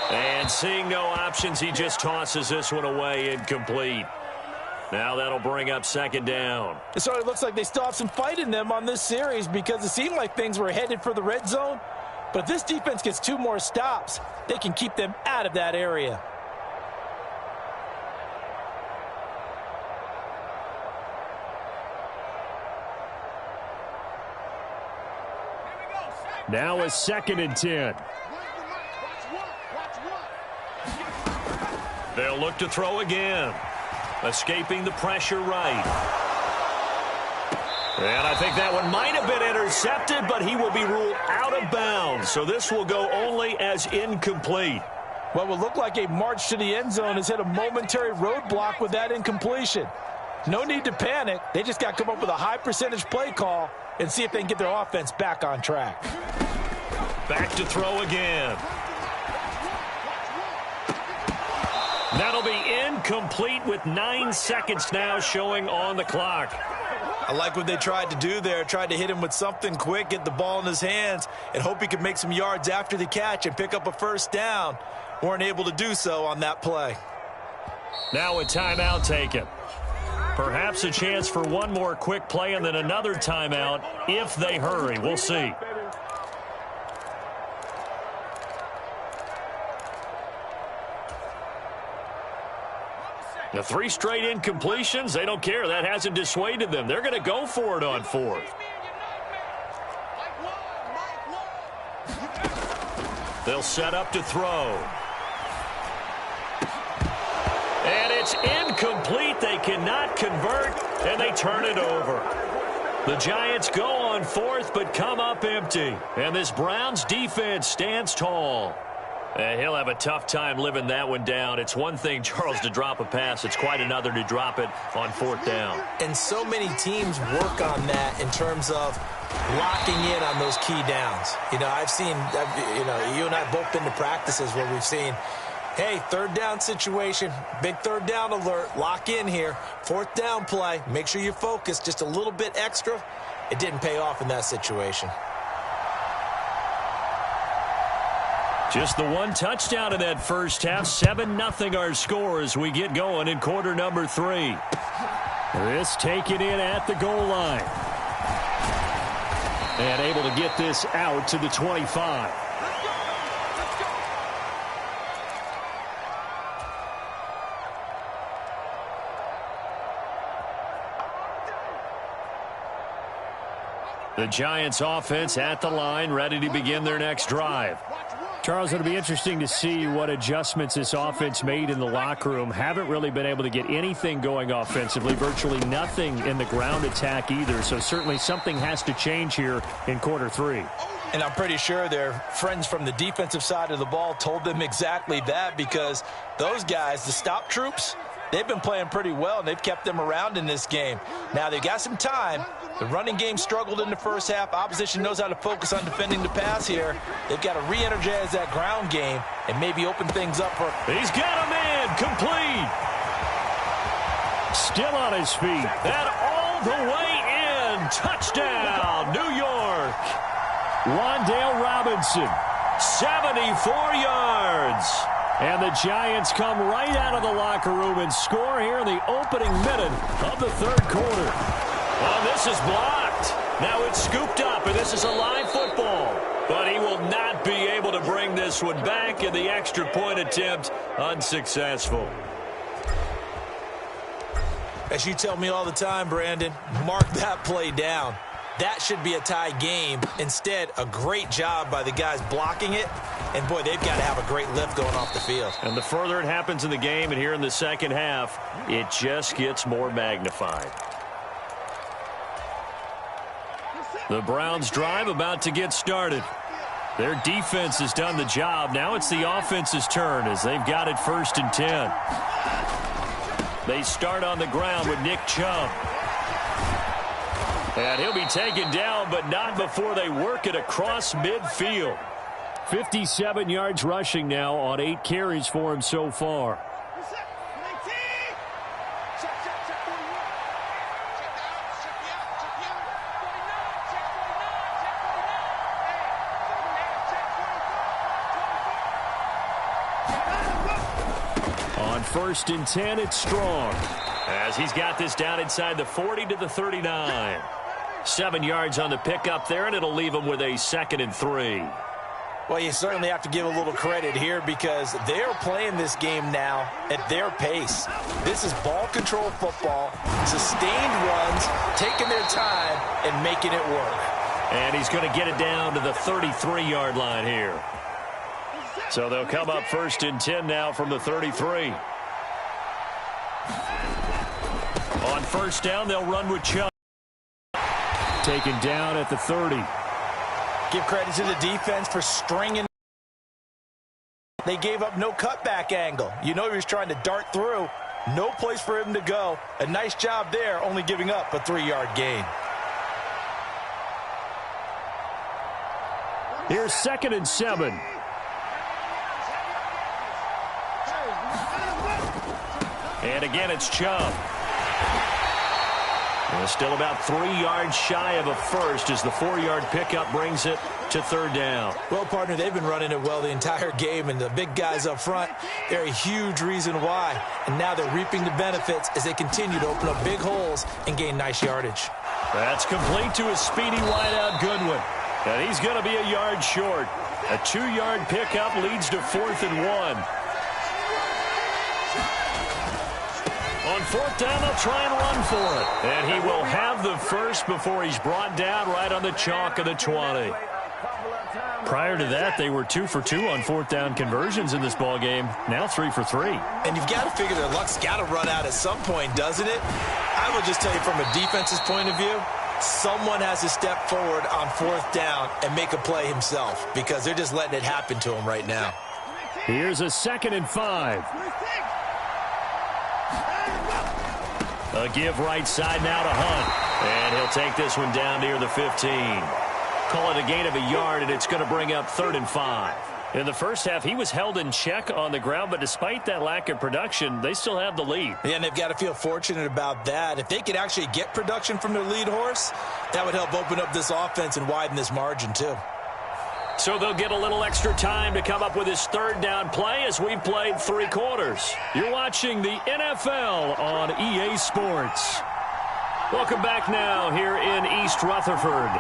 And seeing no options, he just tosses this one away incomplete. Now that'll bring up 2nd down. So it looks like they still have some fight in them on this series because it seemed like things were headed for the red zone. But if this defense gets 2 more stops, they can keep them out of that area. Now a 2nd and 10. They'll look to throw again. Escaping the pressure right. And I think that one might have been intercepted, but he will be ruled out of bounds. So this will go only as incomplete. What would look like a march to the end zone has hit a momentary roadblock with that incompletion. No need to panic. They just got to come up with a high percentage play call and see if they can get their offense back on track. Back to throw again. That'll be incomplete with 9 seconds now showing on the clock. I like what they tried to do there. Tried to hit him with something quick, get the ball in his hands, and hope he could make some yards after the catch and pick up a first down. Weren't able to do so on that play. Now a timeout taken. Perhaps a chance for one more quick play and then another timeout if they hurry. We'll see. The 3 straight incompletions, they don't care. That hasn't dissuaded them. They're going to go for it on 4th. They'll set up to throw. And it's incomplete. They cannot convert, and they turn it over. The Giants go on 4th, but come up empty. And this Browns defense stands tall. He'll have a tough time living that one down. It's one thing, Charles, to drop a pass. It's quite another to drop it on 4th down. And so many teams work on that in terms of locking in on those key downs. You know, I've seen, you and I both been to practices where we've seen, hey, 3rd down situation, big 3rd down alert, lock in here. 4th down play, make sure you're focused just a little bit extra. It didn't pay off in that situation. Just the one touchdown in that first half. 7-0 our score as we get going in quarter number 3. This taken in at the goal line. And able to get this out to the 25. The Giants offense at the line, ready to begin their next drive. Charles, it'll be interesting to see what adjustments this offense made in the locker room. Haven't really been able to get anything going offensively, virtually nothing in the ground attack either. So certainly something has to change here in quarter 3. And I'm pretty sure their friends from the defensive side of the ball told them exactly that, because those guys, the stop troops, they've been playing pretty well, and they've kept them around in this game. Now, they've got some time. The running game struggled in the first half. Opposition knows how to focus on defending the pass here. They've got to re-energize that ground game and maybe open things up for... He's got a man complete. Still on his feet. And all the way in. Touchdown, New York. Wan'Dale Robinson. 74 yards. And the Giants come right out of the locker room and score here in the opening minute of the 3rd quarter. Well, this is blocked. Now it's scooped up, and this is a live football. But he will not be able to bring this one back, and the extra point attempt unsuccessful. As you tell me all the time, Brandon, mark that play down. That should be a tie game. Instead, a great job by the guys blocking it. And, boy, they've got to have a great lift going off the field. And the further it happens in the game, and here in the second half, it just gets more magnified. The Browns drive about to get started. Their defense has done the job. Now it's the offense's turn as they've got it 1st and 10. They start on the ground with Nick Chubb. And he'll be taken down, but not before they work it across midfield. 57 yards rushing now on 8 carries for him so far. On 1st and 10, it's Strong. As he's got this down inside the 40 to the 39. 7 yards on the pickup there, and it'll leave him with a 2nd and 3. Well, you certainly have to give a little credit here because they're playing this game now at their pace. This is ball control football, sustained runs, taking their time and making it work. And he's going to get it down to the 33-yard line here. So they'll come up 1st and 10 now from the 33. On first down, they'll run with Chubb. Taken down at the 30. Give credit to the defense for stringing. They gave up no cutback angle. You know he was trying to dart through. No place for him to go. A nice job there, only giving up a 3-yard gain. Here's 2nd and 7. And again, it's Chubb. And still about 3 yards shy of a first as the 4-yard pickup brings it to 3rd down. Well, partner, they've been running it well the entire game, and the big guys up front, they're a huge reason why. And now they're reaping the benefits as they continue to open up big holes and gain nice yardage. That's complete to a speedy wideout Goodwin. And he's going to be a yard short. A 2-yard pickup leads to 4th and 1. On 4th down, they'll try and run for it. And he will have the first before he's brought down right on the chalk of the 20. Prior to that, they were 2 for 2 on 4th down conversions in this ball game. Now 3 for 3. And you've got to figure their luck's got to run out at some point, doesn't it? I will just tell you from a defense's point of view, someone has to step forward on 4th down and make a play himself because they're just letting it happen to him right now. Here's a 2nd and 5. A give right side now to Hunt. And he'll take this one down near the 15. Call it a gain of a yard, and it's going to bring up 3rd and 5. In the first half, he was held in check on the ground, but despite that lack of production, they still have the lead. Yeah, and they've got to feel fortunate about that. If they could actually get production from their lead horse, that would help open up this offense and widen this margin too. So they'll get a little extra time to come up with his 3rd down play as we've played 3 quarters. You're watching the NFL on EA Sports. Welcome back now here in East Rutherford.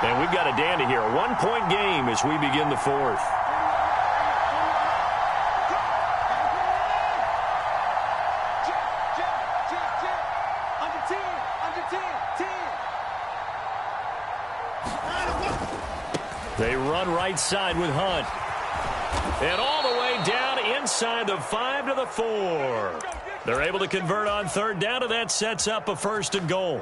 And we've got a dandy here. A 1-point game as we begin the 4th. They run right side with Hunt. And all the way down inside the 5 to the 4. They're able to convert on 3rd down, and that sets up a 1st and goal.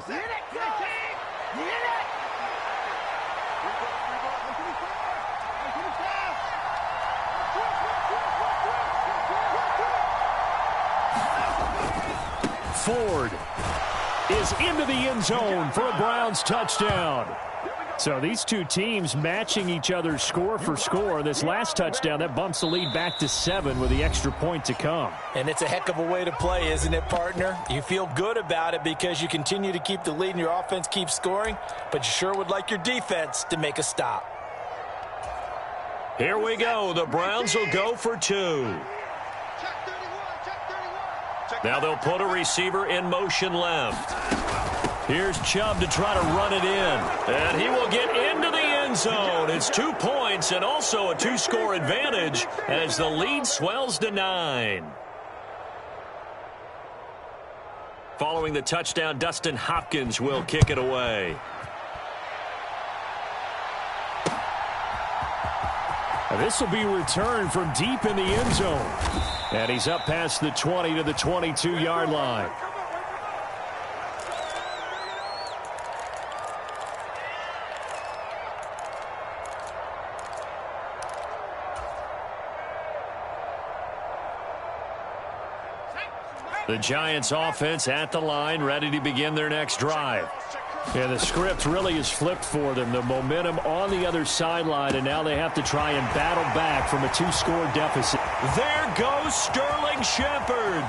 Ford is into the end zone for a Browns touchdown. So these two teams matching each other's score for score. This last touchdown, that bumps the lead back to 7 with the extra point to come. And it's a heck of a way to play, isn't it, partner? You feel good about it because you continue to keep the lead and your offense keeps scoring, but you sure would like your defense to make a stop. Here we go. The Browns will go for 2. Now they'll put a receiver in motion left. Here's Chubb to try to run it in. And he will get into the end zone. It's 2 points and also a 2-score advantage as the lead swells to 9. Following the touchdown, Dustin Hopkins will kick it away. This will be returned from deep in the end zone. And he's up past the 20 to the 22-yard line. The Giants offense at the line, ready to begin their next drive. Yeah, the script really is flipped for them. The momentum on the other sideline, and now they have to try and battle back from a 2-score deficit. There goes Sterling Shepard.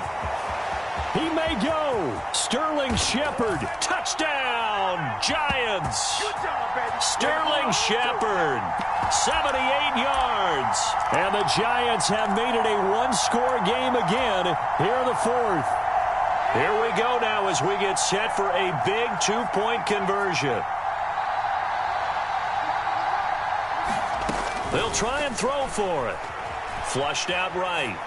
He may go. Sterling Shepard. Touchdown, Giants. Sterling Shepard, 78 yards. And the Giants have made it a 1-score game again here in the 4th. Here we go now as we get set for a big 2-point conversion. They'll try and throw for it. Flushed out right.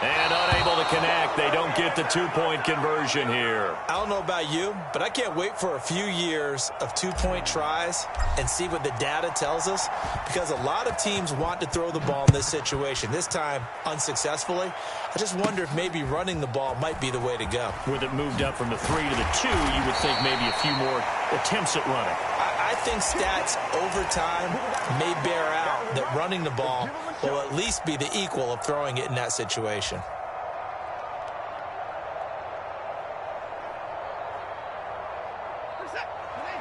And unable to connect. They don't get the two-point conversion here. I don't know about you, but I can't wait for a few years of two-point tries and see what the data tells us, because a lot of teams want to throw the ball in this situation. This time, unsuccessfully. I just wonder if maybe running the ball might be the way to go. With it moved up from the 3 to the 2, you would think maybe a few more attempts at running. I think stats over time may bear out that running the ball will at least be the equal of throwing it in that situation.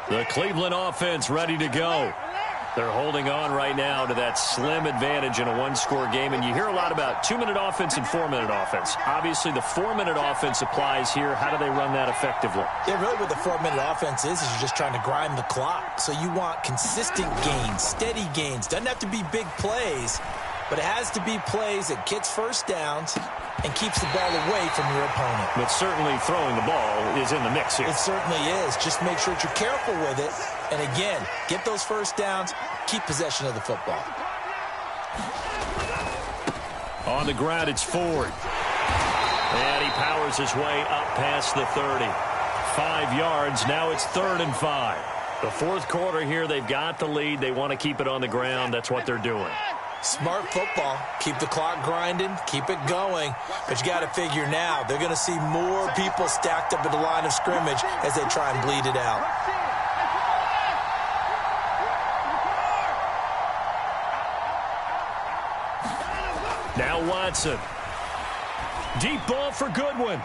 The Cleveland offense ready to go. They're holding on right now to that slim advantage in a one-score game, and you hear a lot about 2-minute offense and 4-minute offense. Obviously, the 4-minute offense applies here. How do they run that effectively? Yeah, really what the 4-minute offense is you're just trying to grind the clock. So you want consistent gains, steady gains. Doesn't have to be big plays, but it has to be plays that gets first downs and keeps the ball away from your opponent. But certainly throwing the ball is in the mix here. It certainly is. Just make sure that you're careful with it. And again, get those first downs, keep possession of the football. On the ground, it's Ford. And he powers his way up past the 30. 5 yards, now it's 3rd and 5. The fourth quarter here, they've got the lead. They want to keep it on the ground. That's what they're doing. Smart football. Keep the clock grinding, keep it going. But you got to figure now, they're going to see more people stacked up at the line of scrimmage as they try and bleed it out. Now Watson. Deep ball for Goodwin.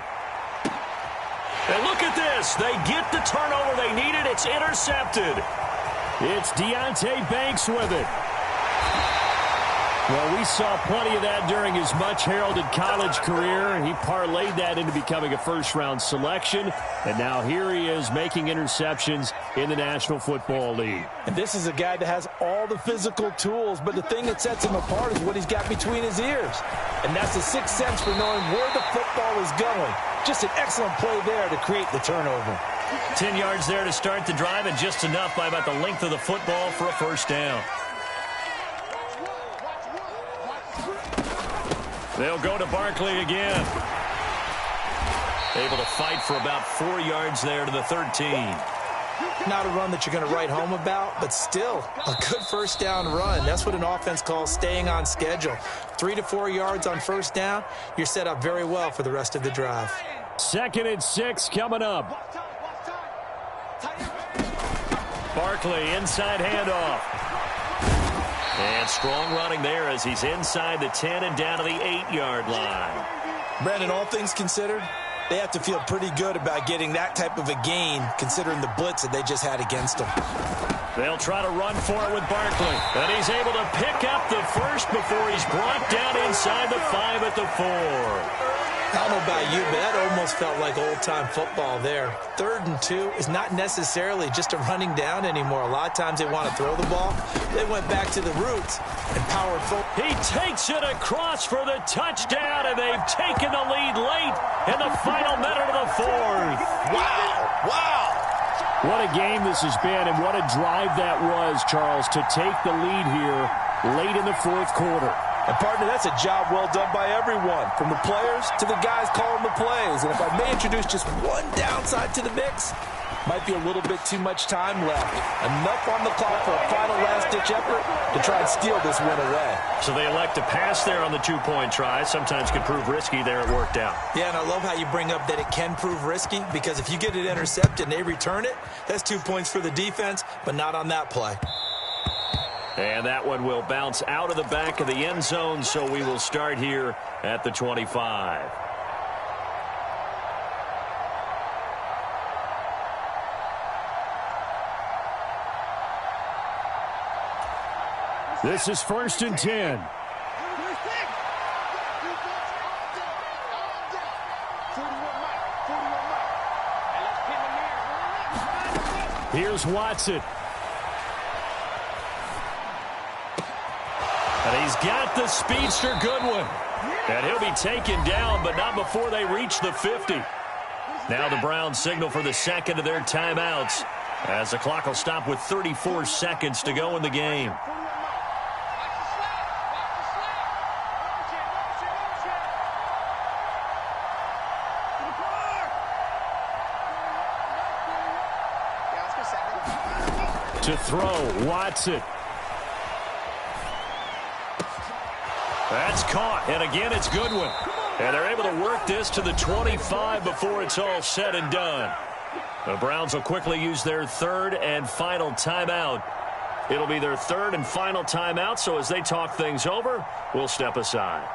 And look at this. They get the turnover they needed. It's intercepted. It's Deonte Banks with it. Well, we saw plenty of that during his much-heralded college career. He parlayed that into becoming a first-round selection, and now here he is making interceptions in the National Football League. And this is a guy that has all the physical tools, but the thing that sets him apart is what he's got between his ears. And that's the sixth sense for knowing where the football is going. Just an excellent play there to create the turnover. 10 yards there to start the drive, and just enough by about the length of the football for a first down. They'll go to Barkley again. Able to fight for about 4 yards there to the 13. Not a run that you're going to write home about, but still a good first down run. That's what an offense calls staying on schedule. 3 to 4 yards on first down, you're set up very well for the rest of the drive. 2nd and 6 coming up. Barkley, inside handoff. And strong running there as he's inside the 10 and down to the 8-yard line. Brandon, all things considered, they have to feel pretty good about getting that type of a gain considering the blitz that they just had against them. They'll try to run for it with Barkley. And he's able to pick up the first before he's brought down inside the 5 at the 4. I don't know about you, but that almost felt like old-time football there. 3rd and 2 is not necessarily just a running down anymore. A lot of times they want to throw the ball. They went back to the roots and powered forward. He takes it across for the touchdown, and they've taken the lead late in the final minute of the 4th. Wow! Wow! What a game this has been, and what a drive that was, Charles, to take the lead here late in the 4th quarter. And, partner, that's a job well done by everyone, from the players to the guys calling the plays. And if I may introduce just one downside to the mix, might be a little bit too much time left. Enough on the clock for a final last-ditch effort to try and steal this win away. So they elect to pass there on the 2-point try. Sometimes could prove risky. There it worked out. Yeah, and I love how you bring up that it can prove risky, because if you get it intercepted and they return it, that's 2 points for the defense, but not on that play. And that one will bounce out of the back of the end zone, so we will start here at the 25. This is 1st and 10. Here's Watson. And he's got the speedster Goodwin. And he'll be taken down, but not before they reach the 50. Now the Browns signal for the second of their timeouts, as the clock will stop with 34 seconds to go in the game. To throw, Watson. That's caught, and again, it's Goodwin. And they're able to work this to the 25 before it's all said and done. The Browns will quickly use their third and final timeout. It'll be their third and final timeout, so as they talk things over, we'll step aside.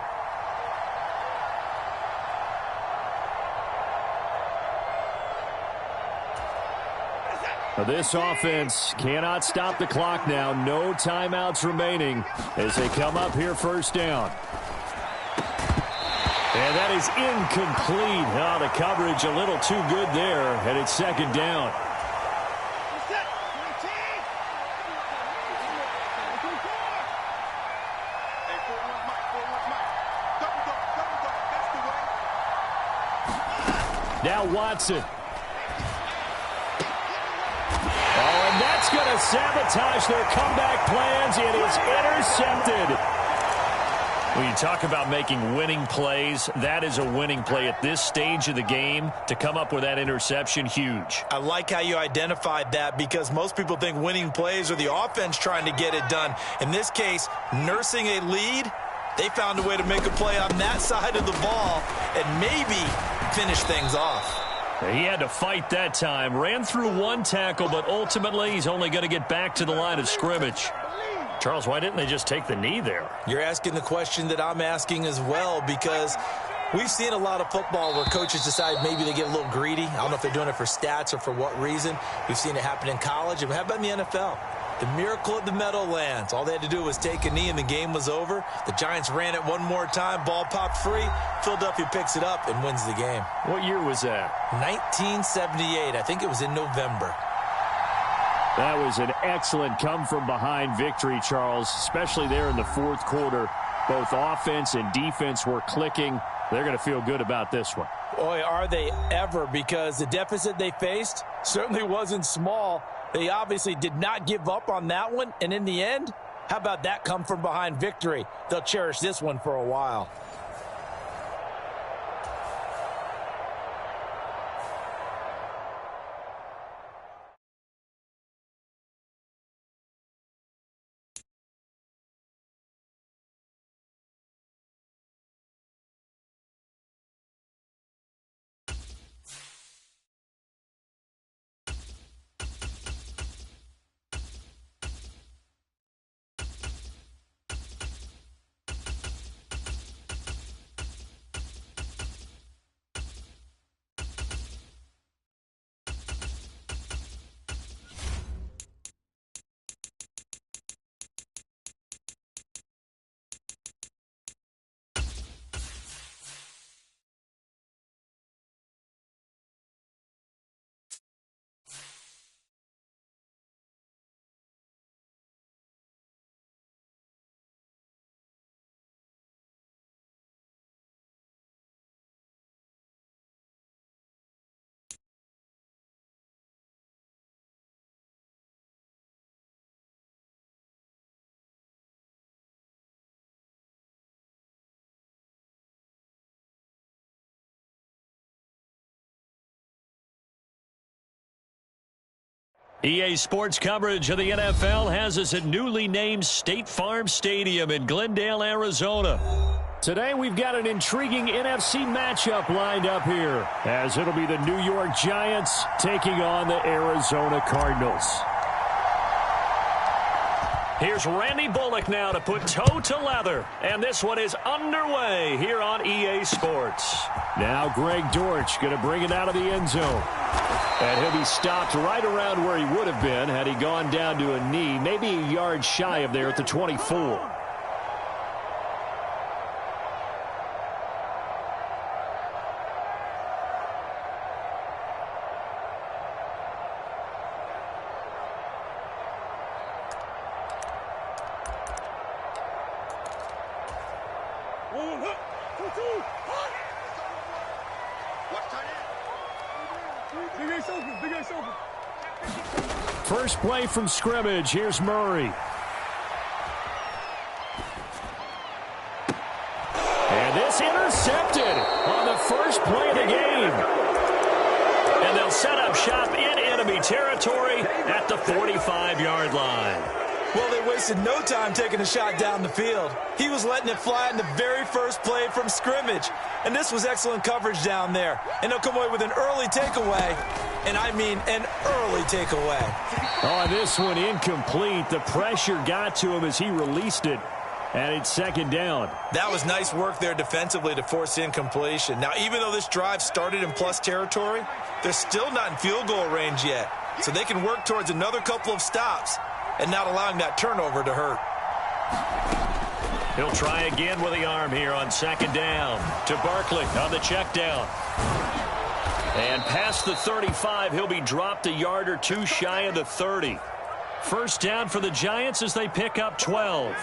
This offense cannot stop the clock now. No timeouts remaining as they come up here first down. And that is incomplete. Oh, the coverage a little too good there, and it's second down. Now Watson. Oh, and that's going to sabotage their comeback plans. It is intercepted. When you talk about making winning plays, that is a winning play at this stage of the game. To come up with that interception, huge. I like how you identified that because most people think winning plays are the offense trying to get it done. In this case, nursing a lead, they found a way to make a play on that side of the ball and maybe finish things off. He had to fight that time. Ran through one tackle, but ultimately he's only going to get back to the line of scrimmage. Charles, why didn't they just take the knee there? You're asking the question that I'm asking as well because we've seen a lot of football where coaches decide maybe they get a little greedy. I don't know if they're doing it for stats or for what reason. We've seen it happen in college. And how about in the NFL? The miracle at the Meadowlands. All they had to do was take a knee and the game was over. The Giants ran it one more time. Ball popped free. Philadelphia picks it up and wins the game. What year was that? 1978. I think it was in November. That was an excellent come-from-behind victory, Charles, especially there in the fourth quarter. Both offense and defense were clicking. They're going to feel good about this one. Boy, are they ever, because the deficit they faced certainly wasn't small. They obviously did not give up on that one, and in the end, how about that come-from-behind victory? They'll cherish this one for a while. EA Sports coverage of the NFL has us at newly named State Farm Stadium in Glendale, Arizona. Today we've got an intriguing NFC matchup lined up here, as it'll be the New York Giants taking on the Arizona Cardinals. Here's Randy Bullock now to put toe to leather. And this one is underway here on EA Sports. Now Greg Dortch going to bring it out of the end zone. And he'll be stopped right around where he would have been had he gone down to a knee, maybe a yard shy of there at the 24. First play from scrimmage. Here's Murray. And this intercepted on the first play of the game. And they'll set up shop in enemy territory at the 45-yard yard line. Well, they wasted no time taking a shot down the field. He was letting it fly in the very first play from scrimmage. And this was excellent coverage down there. And they'll come away with an early takeaway. And I mean an early takeaway. Oh, this one incomplete. The pressure got to him as he released it. And it's second down. That was nice work there defensively to force incompletion. Now, even though this drive started in plus territory, they're still not in field goal range yet. So they can work towards another couple of stops and not allowing that turnover to hurt. He'll try again with the arm here on second down. To Barkley on the check down. And past the 35, he'll be dropped a yard or two shy of the 30. First down for the Giants as they pick up 12.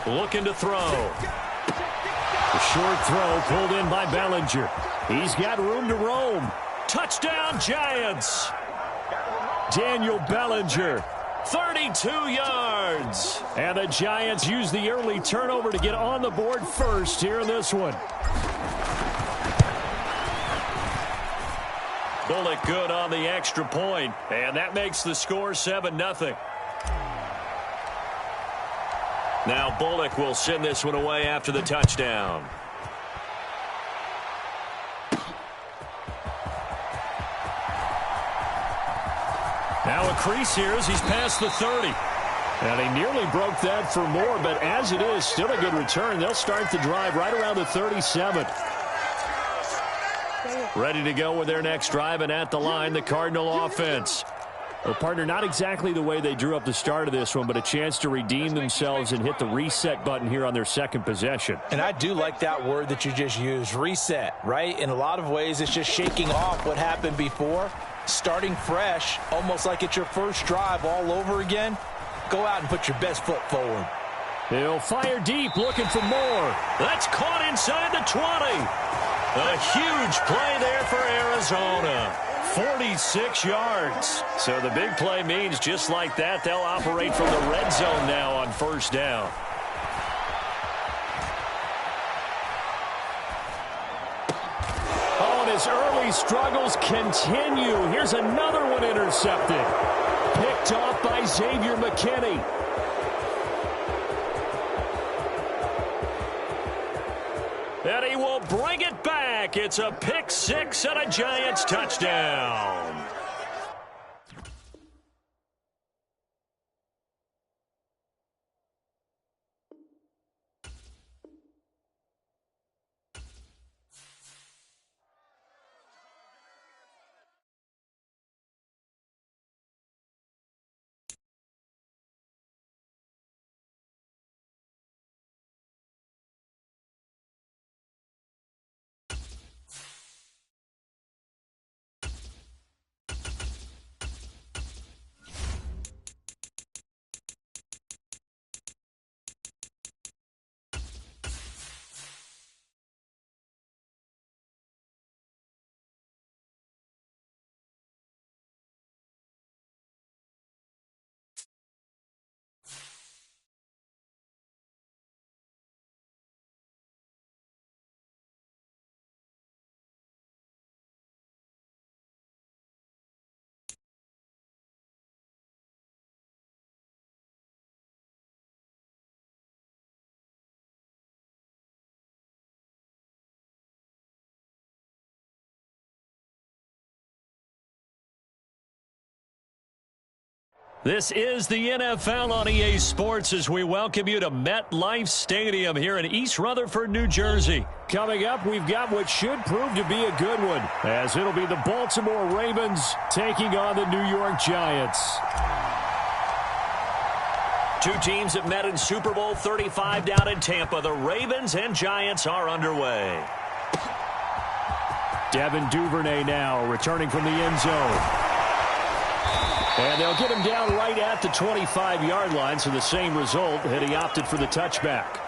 Looking to throw. The short throw pulled in by Bellinger. He's got room to roam. Touchdown, Giants. Daniel Bellinger, 32 yards. And the Giants use the early turnover to get on the board first here in this one. Bullock good on the extra point, and that makes the score 7-0. Now Bullock will send this one away after the touchdown. Now a crease here as he's past the 30. And he nearly broke that for more, but as it is, still a good return. They'll start the drive right around the 37. Ready to go with their next drive, and at the line, the Cardinal offense. Well, partner, not exactly the way they drew up the start of this one, but a chance to redeem themselves and hit the reset button here on their second possession. And I do like that word that you just used, reset, right? In a lot of ways, it's just shaking off what happened before, starting fresh, almost like it's your first drive all over again. Go out and put your best foot forward. He'll fire deep, looking for more. That's caught inside the 20. A huge play there for Arizona. 46 yards. So the big play means just like that, they'll operate from the red zone now on first down. Oh, and his early struggles continue. Here's another one intercepted. Picked off by Xavier McKinney. And he will bring it back. It's a pick six and a Giants touchdown. This is the NFL on EA Sports as we welcome you to MetLife Stadium here in East Rutherford, New Jersey. Coming up, we've got what should prove to be a good one, as it'll be the Baltimore Ravens taking on the New York Giants. Two teams that met in Super Bowl 35 down in Tampa. The Ravens and Giants are underway. Devin Duvernay now returning from the end zone. And they'll get him down right at the 25-yard line, so the same result had he opted for the touchback.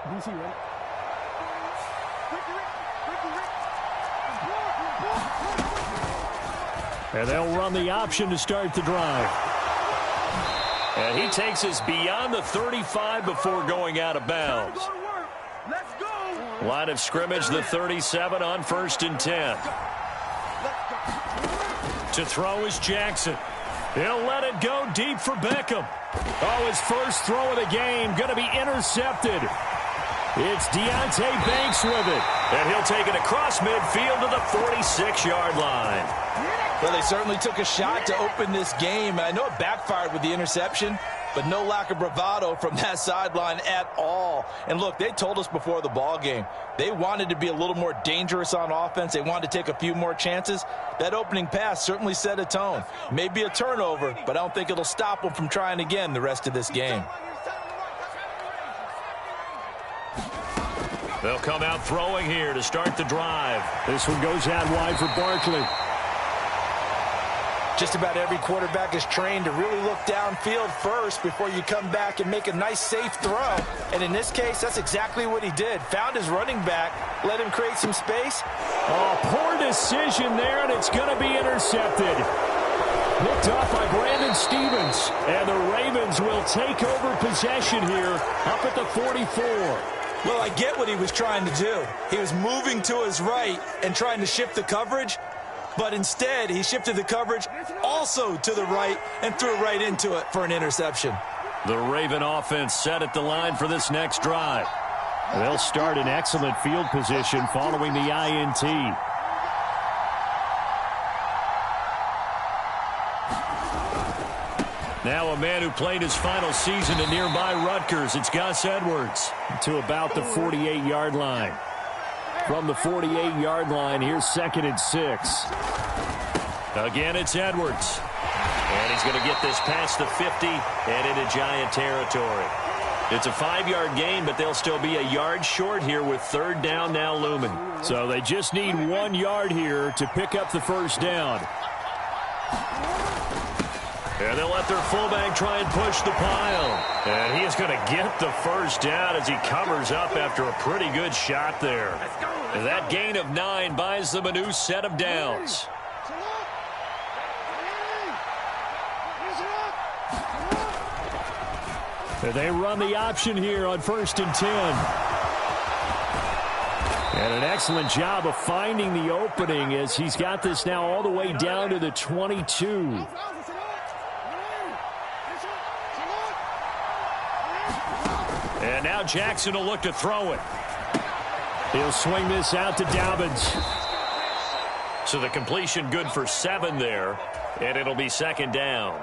DC, ready? And they'll run the option to start the drive. And he takes us beyond the 35 before going out of bounds. Let's go. Line of scrimmage, the 37 on 1st and 10. To throw is Jackson. He'll let it go deep for Beckham. Oh, his first throw of the game going to be intercepted. It's Deontay Banks with it. And he'll take it across midfield to the 46-yard line. Well, they certainly took a shot to open this game. I know it backfired with the interception, but no lack of bravado from that sideline at all. And look, they told us before the ball game, they wanted to be a little more dangerous on offense. They wanted to take a few more chances. That opening pass certainly set a tone. Maybe a turnover, but I don't think it'll stop them from trying again the rest of this game. They'll come out throwing here to start the drive. This one goes out wide for Barkley. Just about every quarterback is trained to really look downfield first before you come back and make a nice, safe throw. And in this case, that's exactly what he did. Found his running back, let him create some space. Oh, poor decision there, and it's going to be intercepted. Picked off by Brandon Stevens. And the Ravens will take over possession here up at the 44. Well, I get what he was trying to do. He was moving to his right and trying to shift the coverage. But instead, he shifted the coverage also to the right and threw right into it for an interception. The Raven offense set at the line for this next drive. They'll start in excellent field position following the INT. Now a man who played his final season in nearby Rutgers. It's Gus Edwards. To about the 48-yard line. From the 48-yard line, here's 2nd and 6. Again, it's Edwards. And he's going to get this past the 50 and into Giant territory. It's a 5-yard gain, but they'll still be a yard short here with 3rd down now looming. So they just need 1 yard here to pick up the first down. And they'll let their fullback try and push the pile. And he is going to get the first down as he covers up after a pretty good shot there. And that gain of 9 buys them a new set of downs. They run the option here on 1st and 10. And an excellent job of finding the opening as he's got this now all the way down to the 22. And now Jackson will look to throw it. He'll swing this out to Dobbins. So the completion good for 7 there, and it'll be 2nd down.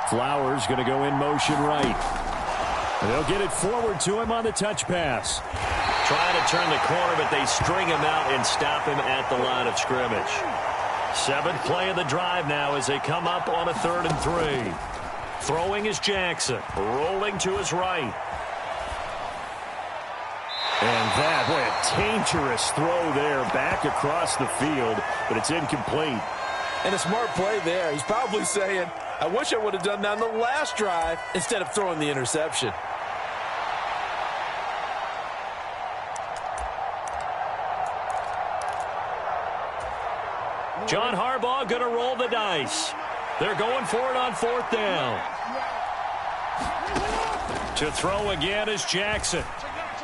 Flowers going to go in motion right. They'll get it forward to him on the touch pass. Trying to turn the corner, but they string him out and stop him at the line of scrimmage. 7th play of the drive now as they come up on a 3rd and 3. Throwing is Jackson, rolling to his right. And that, boy, a dangerous throw there back across the field, but it's incomplete. And a smart play there. He's probably saying, I wish I would have done that on the last drive instead of throwing the interception. John Harbaugh going to roll the dice. They're going for it on 4th down. To throw again is Jackson.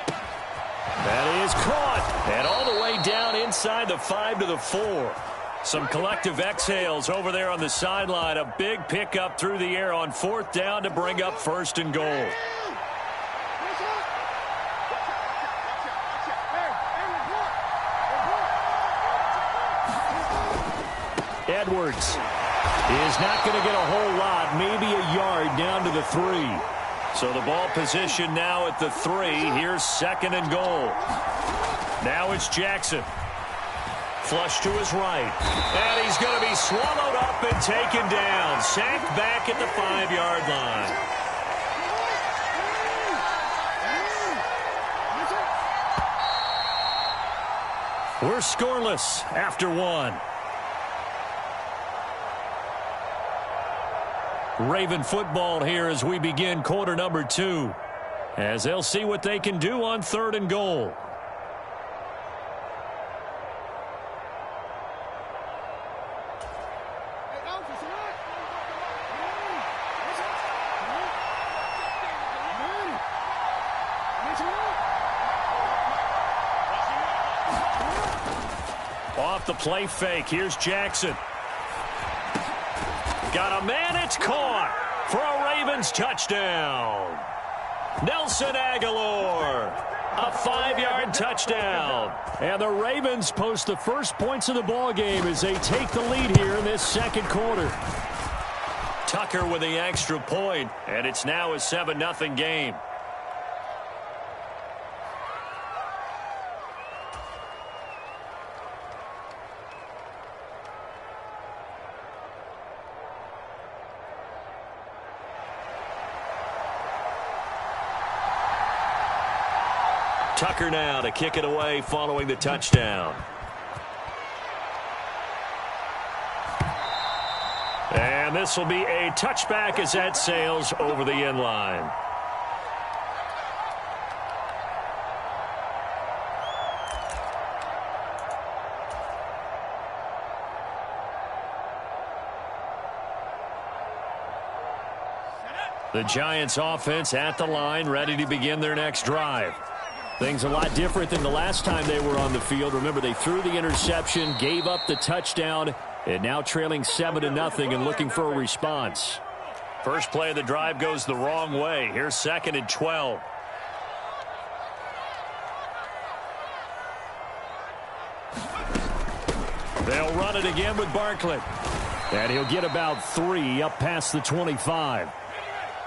That is caught. And all the way down inside the 5 to the 4. Some collective exhales over there on the sideline. A big pickup through the air on 4th down to bring up 1st and goal. Edwards is not going to get a whole lot, maybe a yard down to the 3. So the ball position now at the 3. Here's 2nd and goal. Now it's Jackson. Flush to his right. And he's going to be swallowed up and taken down. Sacked back at the 5-yard line. We're scoreless after 1. Raven football here as we begin quarter number 2. As they'll see what they can do on 3rd and goal. Off the play fake. Here's Jackson. Got a man. It's caught for a Ravens touchdown. Nelson Aguilar. A 5-yard touchdown. And the Ravens post the first points of the ball game as they take the lead here in this second quarter. Tucker with the extra point, and it's now a 7-0 game. Tucker now to kick it away following the touchdown. And this will be a touchback as that sails over the end line. The Giants offense at the line, ready to begin their next drive. Things a lot different than the last time they were on the field. Remember, they threw the interception, gave up the touchdown, and now trailing 7-0 and looking for a response. First play of the drive goes the wrong way. Here's 2nd and 12. They'll run it again with Barkley. And he'll get about 3 up past the 25.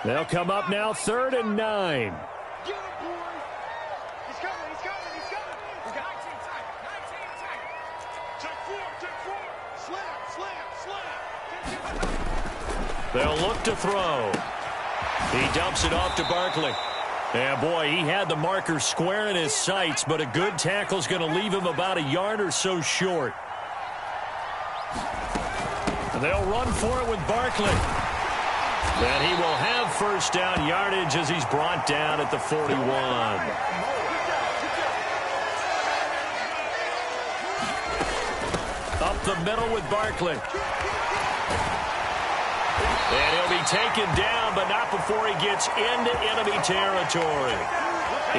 They'll come up now 3rd and 9. They'll look to throw. He dumps it off to Barkley. And, boy, he had the marker square in his sights, but a good tackle's going to leave him about a yard or so short. And they'll run for it with Barkley. And he will have first down yardage as he's brought down at the 41. Up the middle with Barkley. And he'll be taken down, but not before he gets into enemy territory.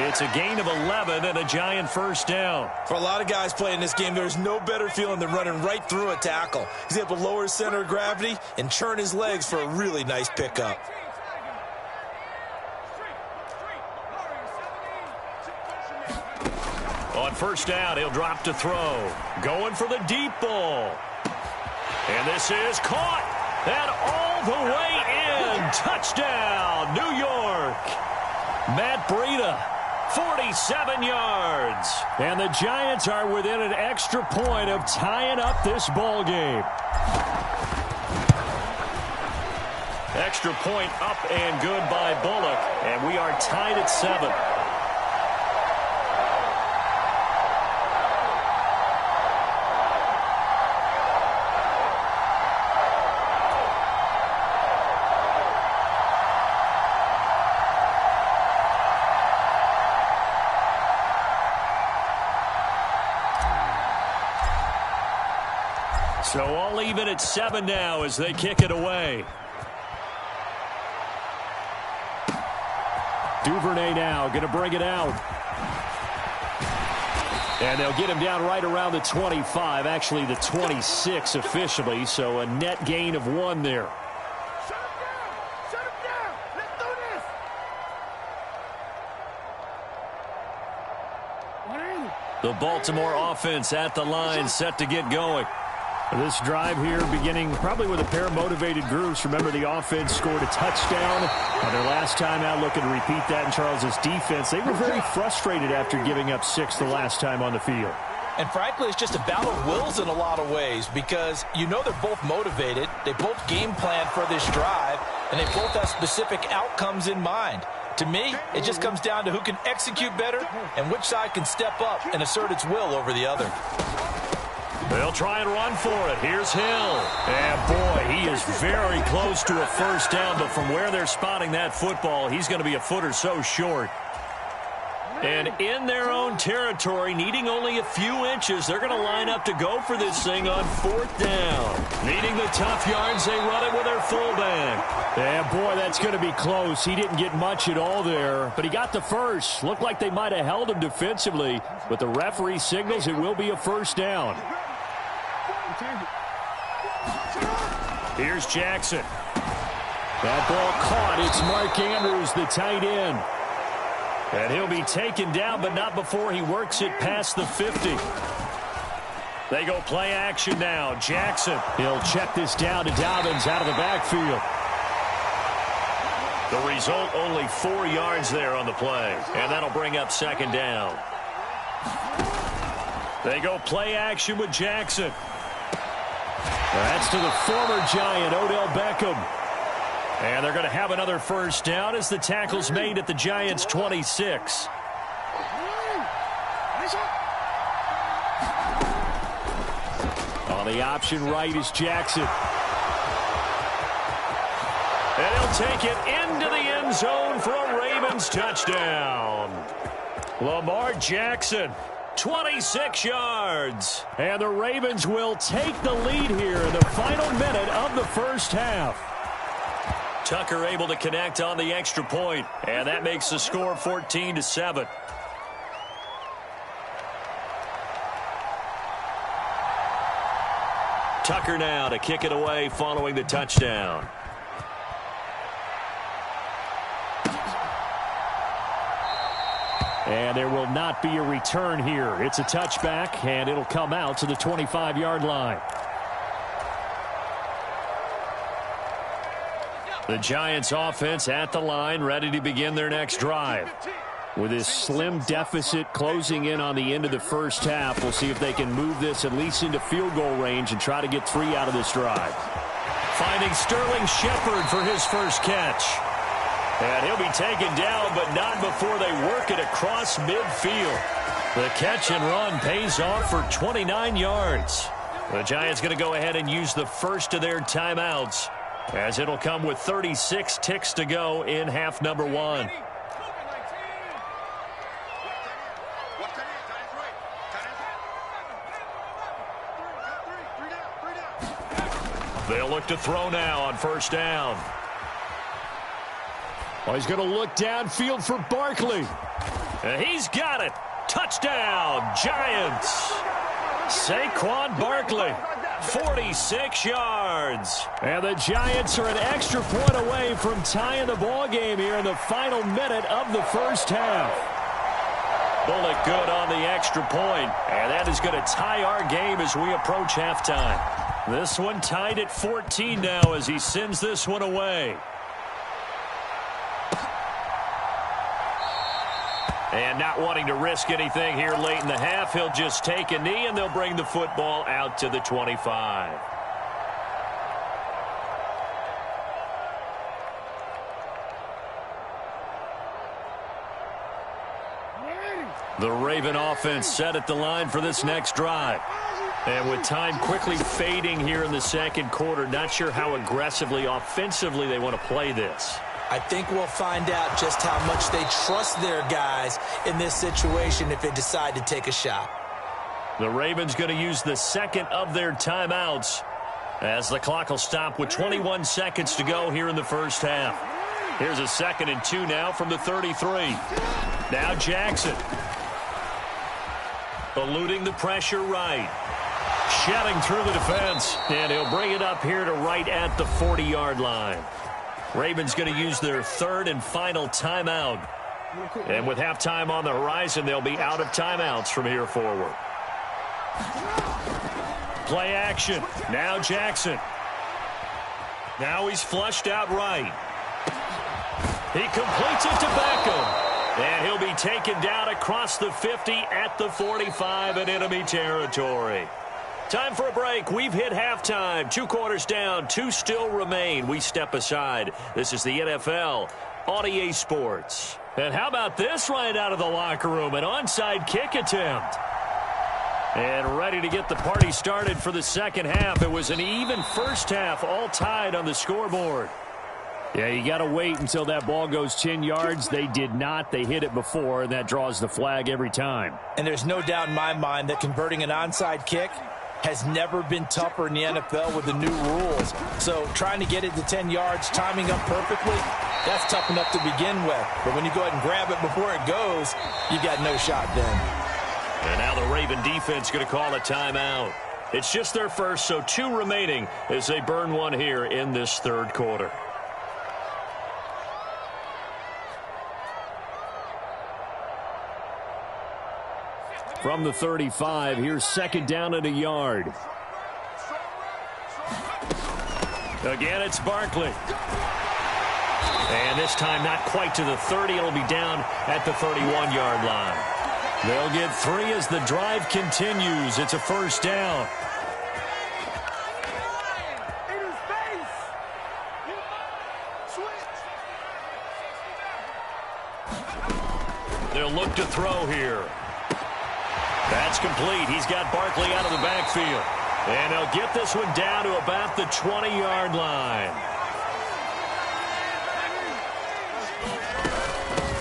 It's a gain of 11 and a Giant first down. For a lot of guys playing this game, there's no better feeling than running right through a tackle. He's able to lower his center of gravity and churn his legs for a really nice pickup. On first down, he'll drop to throw. Going for the deep ball. And this is caught. And all the way in. Touchdown, New York. Matt Breida, 47 yards. And the Giants are within an extra point of tying up this ball game. Extra point up and good by Bullock. And we are tied at 7. So all even at 7 now as they kick it away. Duvernay now going to bring it out. And they'll get him down right around the 25, actually the 26 officially, so a net gain of 1 there. Shut him down! Shut him down! Let's do this! The Baltimore offense at the line, set to get going. This drive here beginning probably with a pair of motivated groups. Remember, the offense scored a touchdown on their last time out. Looking to repeat that in Charles's defense. They were very frustrated after giving up 6 the last time on the field. And frankly, it's just a battle of wills in a lot of ways because you know they're both motivated. They both game plan for this drive, and they both have specific outcomes in mind. To me, it just comes down to who can execute better and which side can step up and assert its will over the other. They'll try and run for it. Here's Hill. And, boy, he is very close to a first down, but from where they're spotting that football, he's going to be a foot or so short. And in their own territory, needing only a few inches, they're going to line up to go for this thing on fourth down. Needing the tough yards, they run it with their fullback. Yeah, boy, that's going to be close. He didn't get much at all there, but he got the first. Looked like they might have held him defensively, but the referee signals it will be a first down. Here's Jackson. That ball caught. It's Mark Andrews, the tight end. And he'll be taken down, but not before he works it past the 50. They go play action now. Jackson. He'll check this down to Dobbins out of the backfield. The result, only 4 yards there on the play. And that'll bring up second down. They go play action with Jackson. That's to the former Giant, Odell Beckham. And they're going to have another first down as the tackle's made at the Giants' 26. On the option right is Jackson. And he'll take it into the end zone for a Ravens touchdown. Lamar Jackson, 26 yards. And the Ravens will take the lead here in the final minute of the first half. Tucker able to connect on the extra point, and that makes the score 14-7. Tucker now to kick it away following the touchdown. And there will not be a return here. It's a touchback, and it'll come out to the 25-yard line. The Giants offense at the line, ready to begin their next drive. With this slim deficit closing in on the end of the first half, we'll see if they can move this at least into field goal range and try to get 3 out of this drive. Finding Sterling Shepard for his first catch. And he'll be taken down, but not before they work it across midfield. The catch and run pays off for 29 yards. The Giants going to go ahead and use the first of their timeouts, as it'll come with 36 ticks to go in half number 1. They'll look to throw now on first down. Oh, he's going to look downfield for Barkley. And he's got it. Touchdown, Giants. Saquon Barkley. 46 yards. And the Giants are an extra point away from tying the ball game here in the final minute of the first half. Bullet good on the extra point, and that is going to tie our game as we approach halftime. This one tied at 14 now as he sends this one away. And not wanting to risk anything here late in the half, he'll just take a knee, and they'll bring the football out to the 25. The Raven offense set at the line for this next drive. And with time quickly fading here in the second quarter, not sure how aggressively, offensively they want to play this. I think we'll find out just how much they trust their guys in this situation if they decide to take a shot. The Ravens going to use the second of their timeouts as the clock will stop with 21 seconds to go here in the first half. Here's a 2nd and 2 now from the 33. Now Jackson. Eluding the pressure right. Shedding through the defense. And he'll bring it up here to right at the 40-yard line. Ravens going to use their 3rd and final timeout. And with halftime on the horizon, they'll be out of timeouts from here forward. Play action. Now Jackson. Now he's flushed out right. He completes it to Beckham. And he'll be taken down across the 50 at the 45 in enemy territory. Time for a break. We've hit halftime. 2 quarters down. 2 still remain. We step aside. This is the NFL on EA Sports. And how about this right out of the locker room? An onside kick attempt. And ready to get the party started for the second half. It was an even first half, all tied on the scoreboard. Yeah, you got to wait until that ball goes 10 yards. They did not. They hit it before, and that draws the flag every time. And there's no doubt in my mind that converting an onside kick has never been tougher in the NFL with the new rules. So trying to get it to 10 yards, timing up perfectly, that's tough enough to begin with. But when you go ahead and grab it before it goes, you've got no shot then. And now the Raven defense going to call a timeout. It's just their first, so 2 remaining as they burn one here in this third quarter. From the 35, here's second down and a yard. Again, it's Barkley. And this time not quite to the 30. It'll be down at the 31-yard line. They'll get 3 as the drive continues. It's a first down. They'll look to throw here. That's complete. He's got Barkley out of the backfield. And they'll get this one down to about the 20-yard line.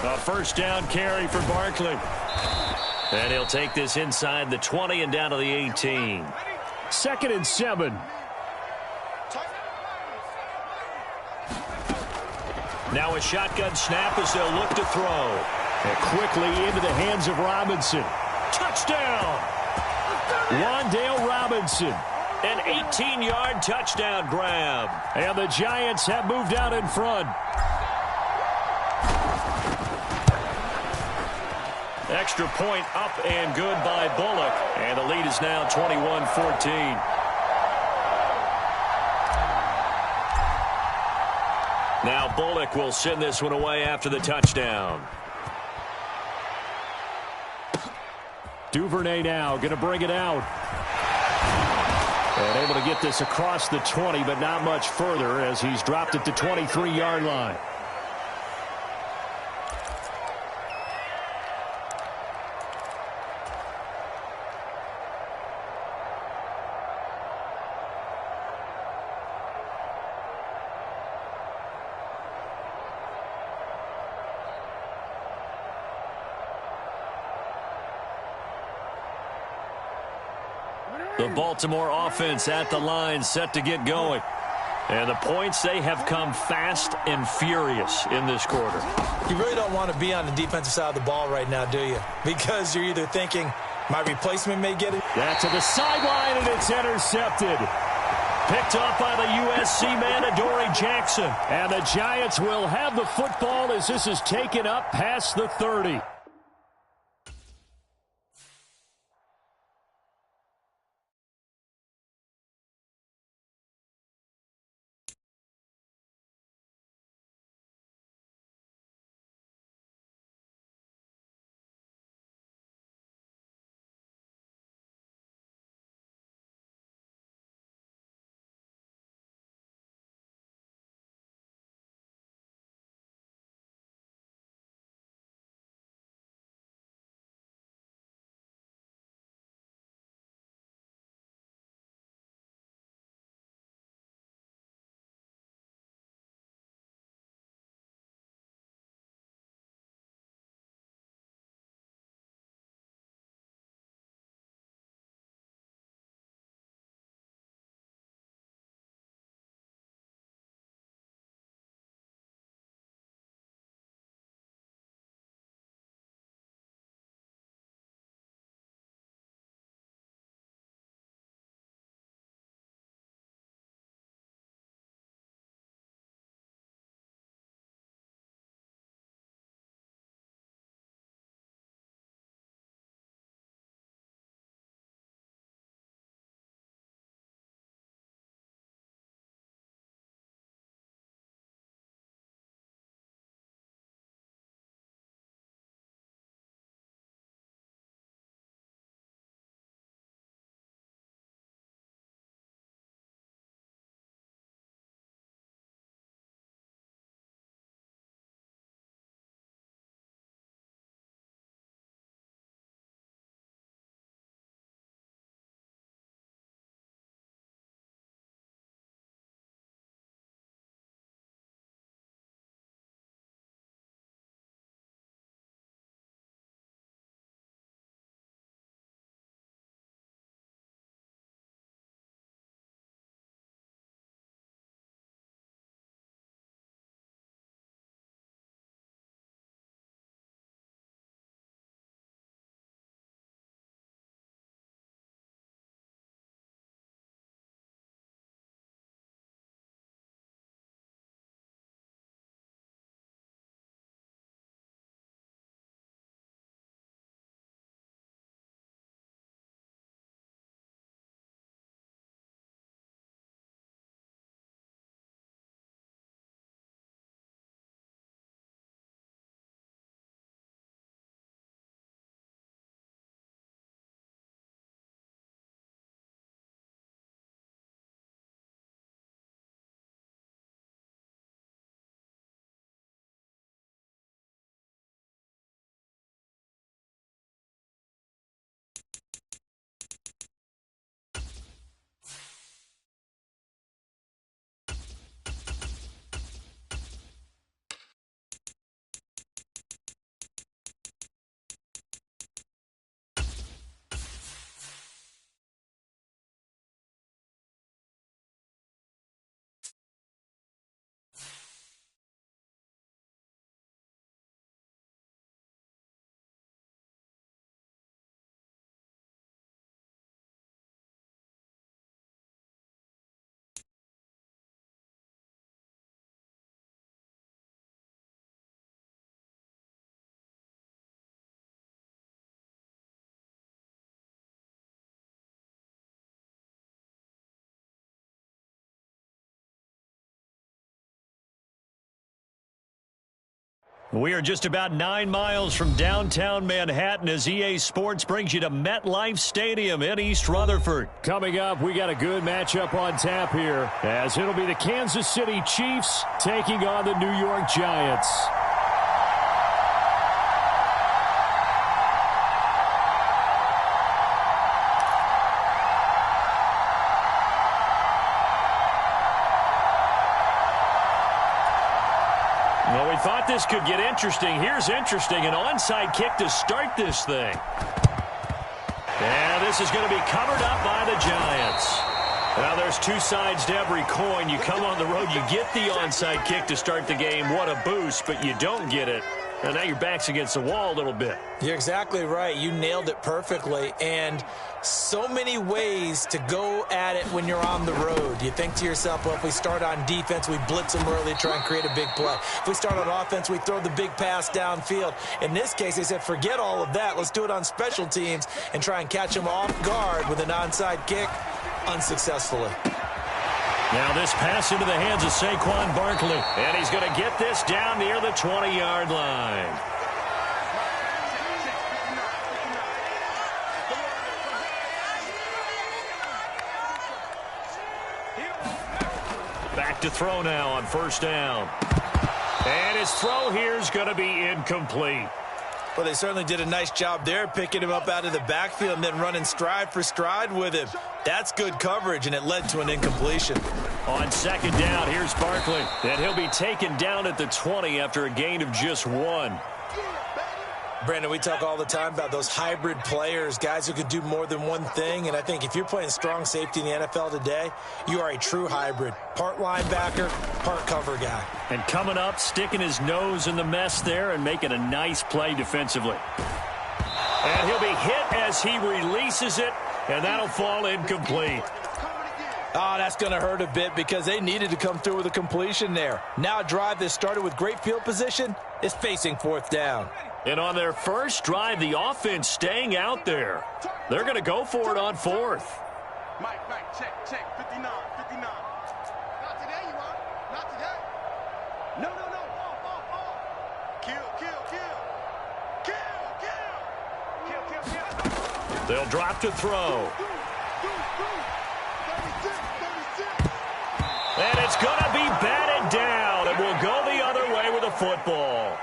A first down carry for Barkley. And he'll take this inside the 20 and down to the 18. 2nd and 7. Now a shotgun snap as they'll look to throw. And quickly into the hands of Robinson. Touchdown! Wan'Dale Robinson. An 18-yard touchdown grab. And the Giants have moved out in front. Extra point up and good by Bullock. And the lead is now 21-14. Now Bullock will send this one away after the touchdown. Duvernay now going to bring it out. And able to get this across the 20, but not much further as he's dropped it to 23-yard line. The Baltimore offense at the line, set to get going. And the points, they have come fast and furious in this quarter. You really don't want to be on the defensive side of the ball right now, do you? Because you're either thinking, my replacement may get it. That to the sideline, and it's intercepted. Picked off by the USC man, Adoree Jackson. And the Giants will have the football as this is taken up past the 30. We are just about 9 miles from downtown Manhattan as EA Sports brings you to MetLife Stadium in East Rutherford. Coming up, we got a good matchup on tap here, as it'll be the Kansas City Chiefs taking on the New York Giants. Well, we thought this could get interesting. Here's interesting, an onside kick to start this thing. And this is going to be covered up by the Giants. Now, there's two sides to every coin. You come on the road, you get the onside kick to start the game. What a boost, but you don't get it. And now your back's against the wall a little bit. You're exactly right. You nailed it perfectly. And so many ways to go at it when you're on the road. You think to yourself, well, if we start on defense, we blitz them early, try and create a big play. If we start on offense, we throw the big pass downfield. In this case, they said, forget all of that. Let's do it on special teams and try and catch them off guard with an onside kick unsuccessfully. Now this pass into the hands of Saquon Barkley. And he's going to get this down near the 20-yard line. Back to throw now on first down. And his throw here is going to be incomplete. Well, they certainly did a nice job there, picking him up out of the backfield and then running stride for stride with him. That's good coverage, and it led to an incompletion. On second down, here's Barkley. And he'll be taken down at the 20 after a gain of just 1. Brandon, we talk all the time about those hybrid players, guys who could do more than one thing. And I think if you're playing strong safety in the NFL today, you are a true hybrid. Part linebacker, part cover guy. And coming up, sticking his nose in the mess there and making a nice play defensively. And he'll be hit as he releases it, and that'll fall incomplete. Oh, that's going to hurt a bit because they needed to come through with a completion there. Now a drive that started with great field position is facing fourth down. And on their first drive, the offense staying out there. They're going to go for it on fourth. Mike, check, 59. Not today, you are. Not today. No. Kill. They'll drop to throw. And it's going to be batted down. It will go the other way with a football.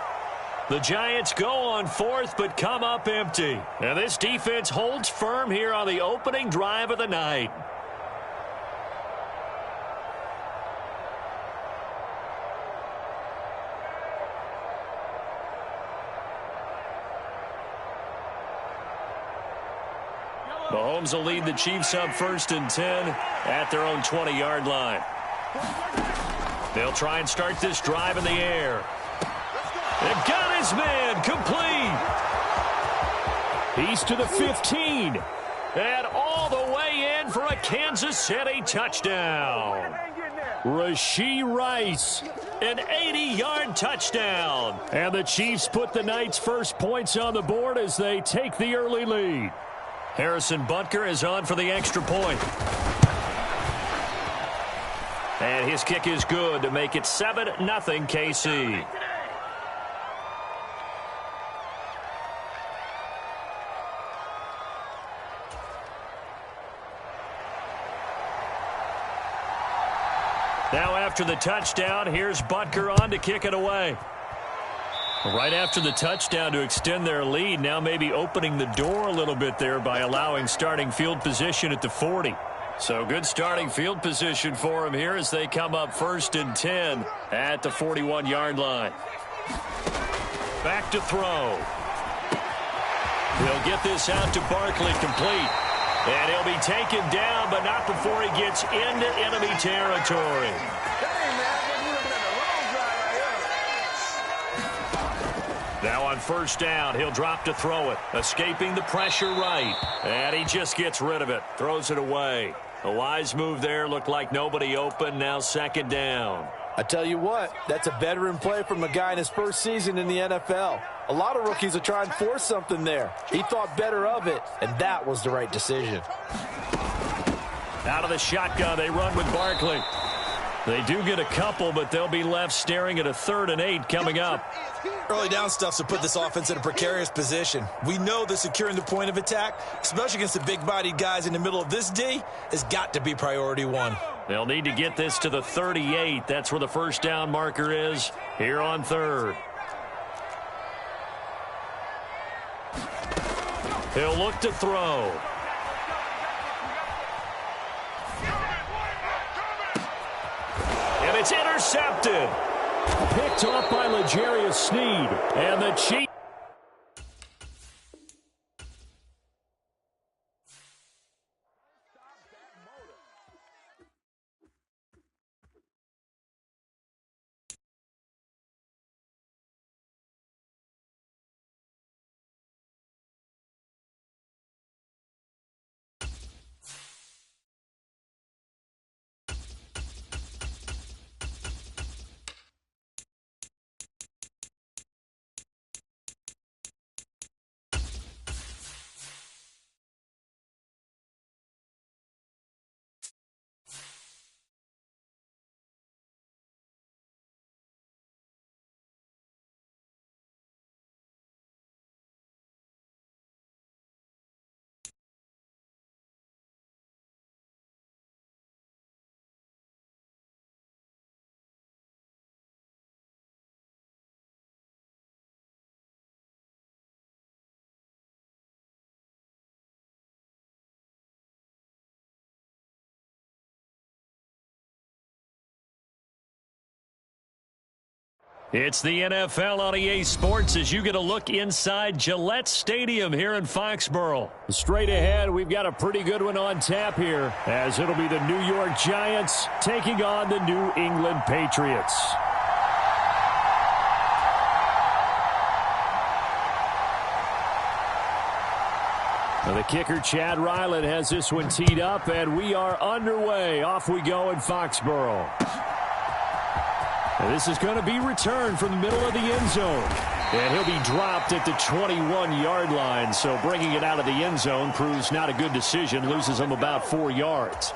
The Giants go on fourth, but come up empty. And this defense holds firm here on the opening drive of the night. Mahomes will lead the Chiefs up 1st and 10 at their own 20-yard line. They'll try and start this drive in the air. They got his man complete. He's to the 15. And all the way in for a Kansas City touchdown. Rashee Rice. An 80-yard touchdown. And the Chiefs put the Knights' first points on the board as they take the early lead. Harrison Butker is on for the extra point. And his kick is good to make it 7-0 KC. Now after the touchdown, here's Butker on to kick it away. Right after the touchdown to extend their lead, now maybe opening the door a little bit there by allowing starting field position at the 40. So good starting field position for him here as they come up 1st and 10 at the 41-yard line. Back to throw. He'll get this out to Barkley complete. And he'll be taken down, but not before he gets into enemy territory. Now on first down, he'll drop to throw it. Escaping the pressure right. And he just gets rid of it. Throws it away. A wise move there. Looked like nobody open. Now 2nd down. I tell you what, that's a veteran play from a guy in his first season in the NFL. A lot of rookies are trying to force something there. He thought better of it, and that was the right decision. Out of the shotgun, they run with Barkley. They do get a couple, but they'll be left staring at a 3rd and 8 coming up. Early down stuff's to put this offense in a precarious position. We know that securing the point of attack, especially against the big-bodied guys in the middle of this D, has got to be priority one. They'll need to get this to the 38. That's where the first down marker is here on 3rd. He'll look to throw. And it's intercepted. Picked off by L'Jarius Sneed. And the Chiefs. It's the NFL on EA Sports as you get a look inside Gillette Stadium here in Foxborough. Straight ahead, we've got a pretty good one on tap here, as it'll be the New York Giants taking on the New England Patriots. Now the kicker, Chad Ryland, has this one teed up, and we are underway. Off we go in Foxborough. And this is going to be returned from the middle of the end zone. And he'll be dropped at the 21-yard line. So bringing it out of the end zone proves not a good decision. Loses him about 4 yards.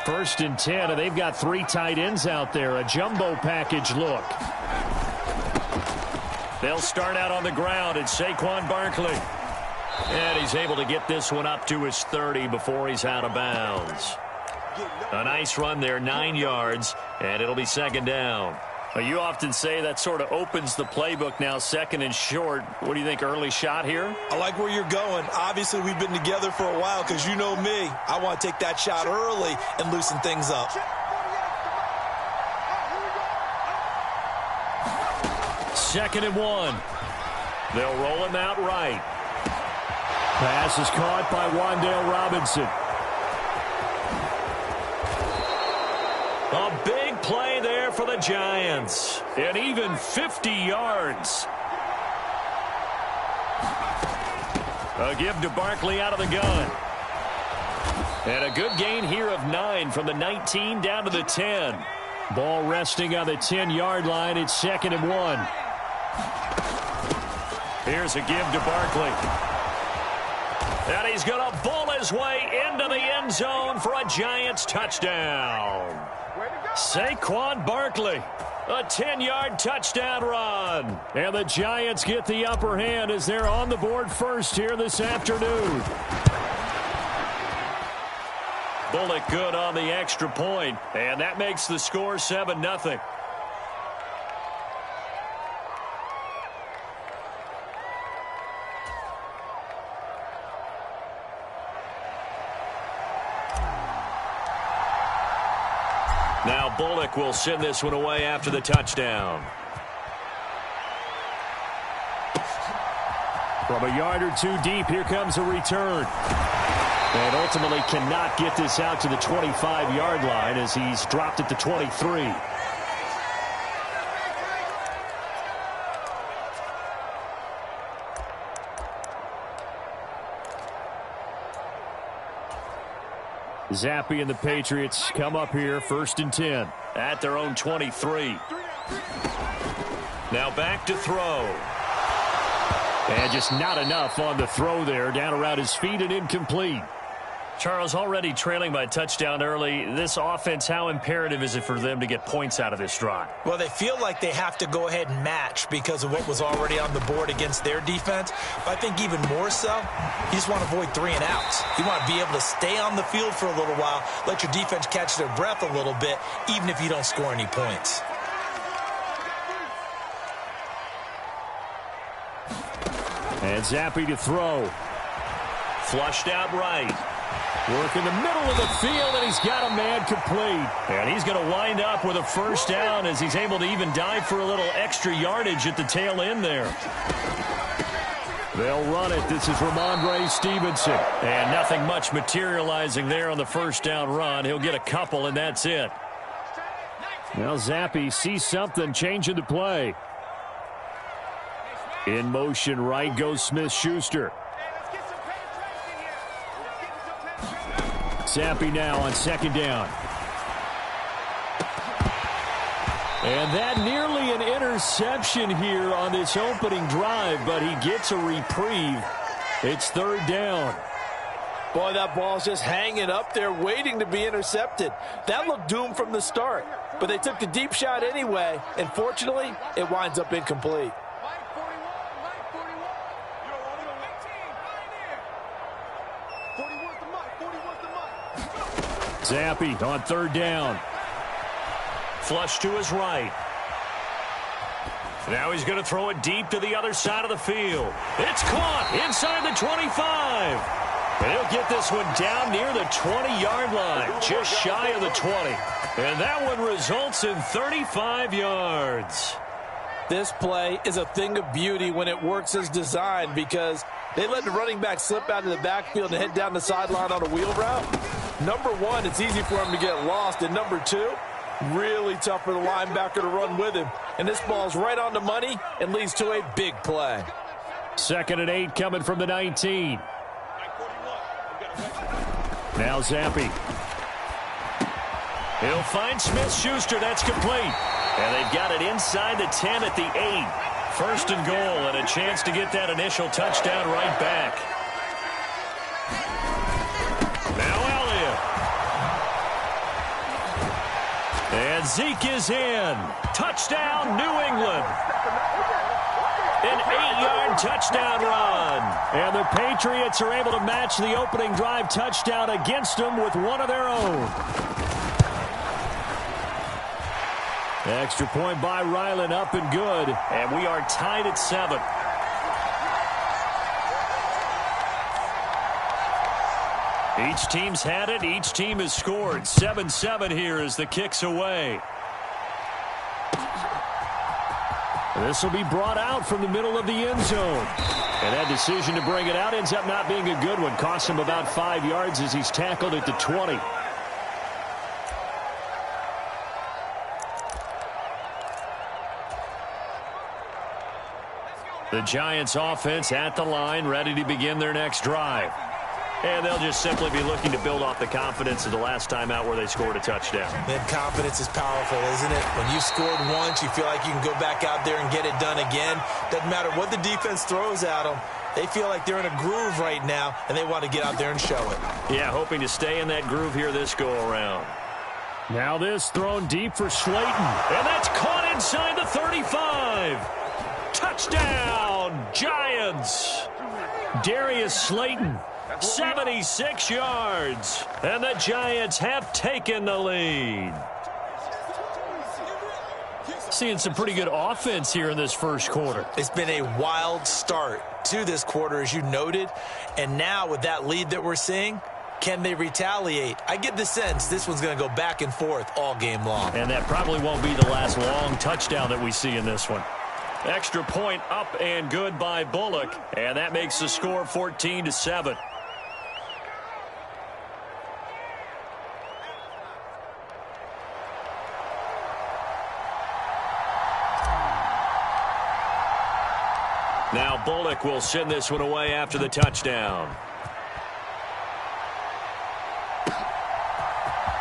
First and 10, and they've got 3 tight ends out there. A jumbo package look. They'll start out on the ground. It's Saquon Barkley. And he's able to get this one up to his 30 before he's out of bounds. A nice run there, 9 yards, and it'll be second down. You often say that sort of opens the playbook now, second and short. What do you think, early shot here? I like where you're going. Obviously, we've been together for a while because you know me. I want to take that shot early and loosen things up. Second and 1. They'll roll him out right. Pass is caught by Wan'Dale Robinson. A big play there for the Giants. And even 50 yards. A give to Barkley out of the gun. And a good gain here of 9 from the 19 down to the 10. Ball resting on the 10-yard line. It's second and 1. Here's a give to Barkley. And he's going to bull his way into the end zone for a Giants touchdown. Saquon Barkley, a 10-yard touchdown run. And the Giants get the upper hand as they're on the board first here this afternoon. Bullock good on the extra point, and that makes the score 7-0. Now Bullock will send this one away after the touchdown. From a yard or two deep, here comes a return. And ultimately cannot get this out to the 25-yard line as he's dropped at the 23. Zappi and the Patriots come up here, first and 10. At their own 23. Now back to throw. And just not enough on the throw there. Down around his feet and incomplete. Charles, already trailing by a touchdown early. This offense, how imperative is it for them to get points out of this drive? Well, they feel like they have to go ahead and match because of what was already on the board against their defense. But I think even more so, you just want to avoid 3 and outs. You want to be able to stay on the field for a little while, let your defense catch their breath a little bit, even if you don't score any points. And Zappi to throw. Flushed out right. Work in the middle of the field, and he's got a man complete. And he's going to wind up with a first down as he's able to even dive for a little extra yardage at the tail end there. They'll run it. This is Ramondre Stevenson. And nothing much materializing there on the first down run. He'll get a couple, and that's it. Well, Zappi sees something changing the play. In motion right goes Smith-Schuster. Zappi now on second down. And that nearly an interception here on this opening drive, but he gets a reprieve. It's third down. Boy, that ball's just hanging up there waiting to be intercepted. That looked doomed from the start, but they took the deep shot anyway, and fortunately, it winds up incomplete. Zappi on third down. Flush to his right. Now he's going to throw it deep to the other side of the field. It's caught inside the 25. And he'll get this one down near the 20-yard line, just shy of the 20. And that one results in 35 yards. This play is a thing of beauty when it works as designed because they let the running back slip out of the backfield and head down the sideline on a wheel route. Number one, it's easy for him to get lost. And number two, really tough for the linebacker to run with him. And this ball's right on the money and leads to a big play. 2nd and 8 coming from the 19. Now Zappi. He'll find Smith-Schuster. That's complete. And they've got it inside the 10 at the 8. 1st and goal and a chance to get that initial touchdown right back. Now Elliott. And Zeke is in. Touchdown, New England. An 8-yard touchdown run. And the Patriots are able to match the opening drive touchdown against them with one of their own. Extra point by Ryland, up and good. And we are tied at 7. Each team's had it. Each team has scored. 7-7 here as the kick's away. This will be brought out from the middle of the end zone. And that decision to bring it out ends up not being a good one. Costs him about 5 yards as he's tackled at the 20. The Giants offense at the line, ready to begin their next drive. And they'll just simply be looking to build off the confidence of the last time out where they scored a touchdown. Then confidence is powerful, isn't it? When you scored once, you feel like you can go back out there and get it done again. Doesn't matter what the defense throws at them. They feel like they're in a groove right now, and they want to get out there and show it. Yeah, hoping to stay in that groove here this go-around. Now this thrown deep for Slayton. And that's caught inside the 35. Touchdown, Giants. Darius Slayton, 76 yards. And the Giants have taken the lead. Seeing some pretty good offense here in this first quarter. It's been a wild start to this quarter, as you noted. And now with that lead that we're seeing, can they retaliate? I get the sense this one's going to go back and forth all game long. And that probably won't be the last long touchdown that we see in this one. Extra point up and good by Bullock. And that makes the score 14-7. Now Bullock will send this one away after the touchdown.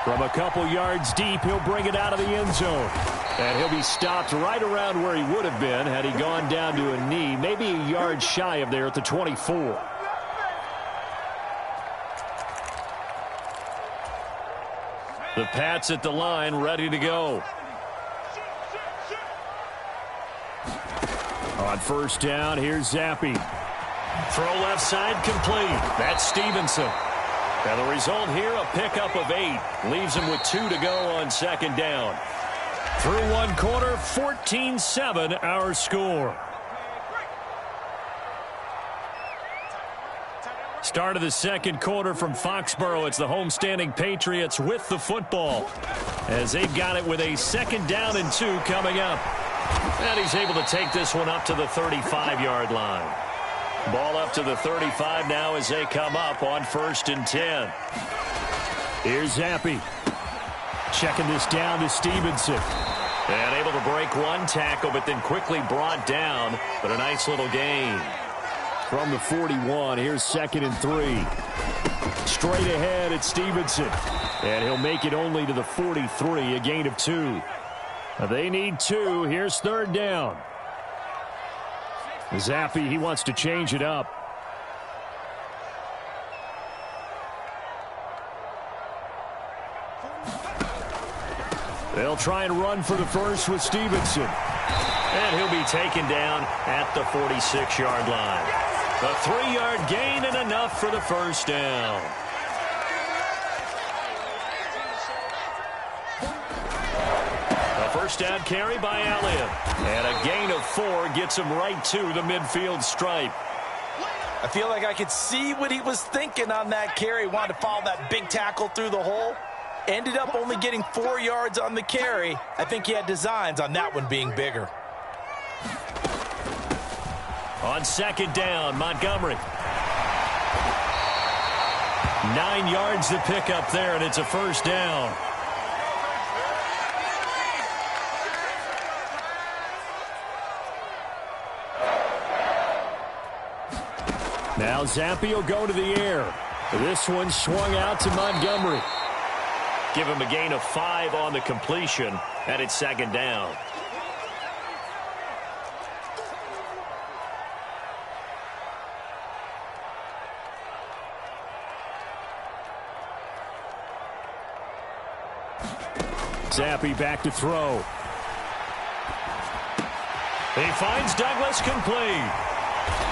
From a couple yards deep, he'll bring it out of the end zone. And he'll be stopped right around where he would have been had he gone down to a knee, maybe a yard shy of there at the 24. The Pats at the line, ready to go. On first down, here's Zappi. Throw left side complete. That's Stevenson. And the result here, a pickup of 8. Leaves him with 2 to go on second down. Through one quarter, 14-7 our score. Start of the second quarter from Foxborough. It's the homestanding Patriots with the football as they've got it with a 2nd down and 2 coming up. And he's able to take this one up to the 35-yard line. Ball up to the 35 now as they come up on 1st and 10. Here's Zappi. Checking this down to Stevenson. And able to break one tackle, but then quickly brought down. But a nice little gain. From the 41, here's 2nd and 3. Straight ahead at Stevenson. And he'll make it only to the 43, a gain of 2. They need 2. Here's 3rd down. Zappi, he wants to change it up. They'll try and run for the first with Stevenson. And he'll be taken down at the 46-yard line. A 3-yard gain and enough for the 1st down. A 1st down carry by Elliott. And a gain of 4 gets him right to the midfield stripe. I feel like I could see what he was thinking on that carry. Wanted to follow that big tackle through the hole. Ended up only getting 4 yards on the carry. I think he had designs on that one being bigger. On 2nd down, Montgomery. 9 yards to pick up there, and it's a 1st down. Now Zappi will go to the air. This one swung out to Montgomery. Give him a gain of 5 on the completion, and it's 2nd down. Zappi back to throw. He finds Douglas complete.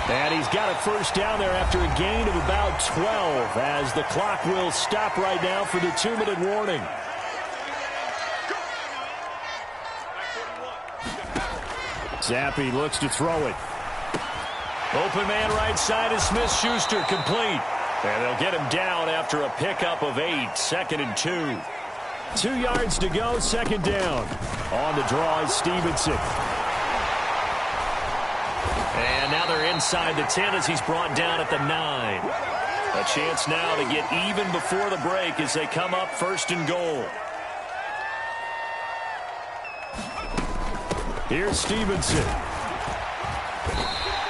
And he's got a 1st down there after a gain of about 12 as the clock will stop right now for the 2-minute warning. Zappi looks to throw it. Open man right side is Smith-Schuster complete. And they'll get him down after a pickup of 8. 2nd and 2. 2 yards to go, 2nd down. On the draw is Stevenson. And now they're inside the 10 as he's brought down at the 9. A chance now to get even before the break as they come up 1st and goal. Here's Stevenson.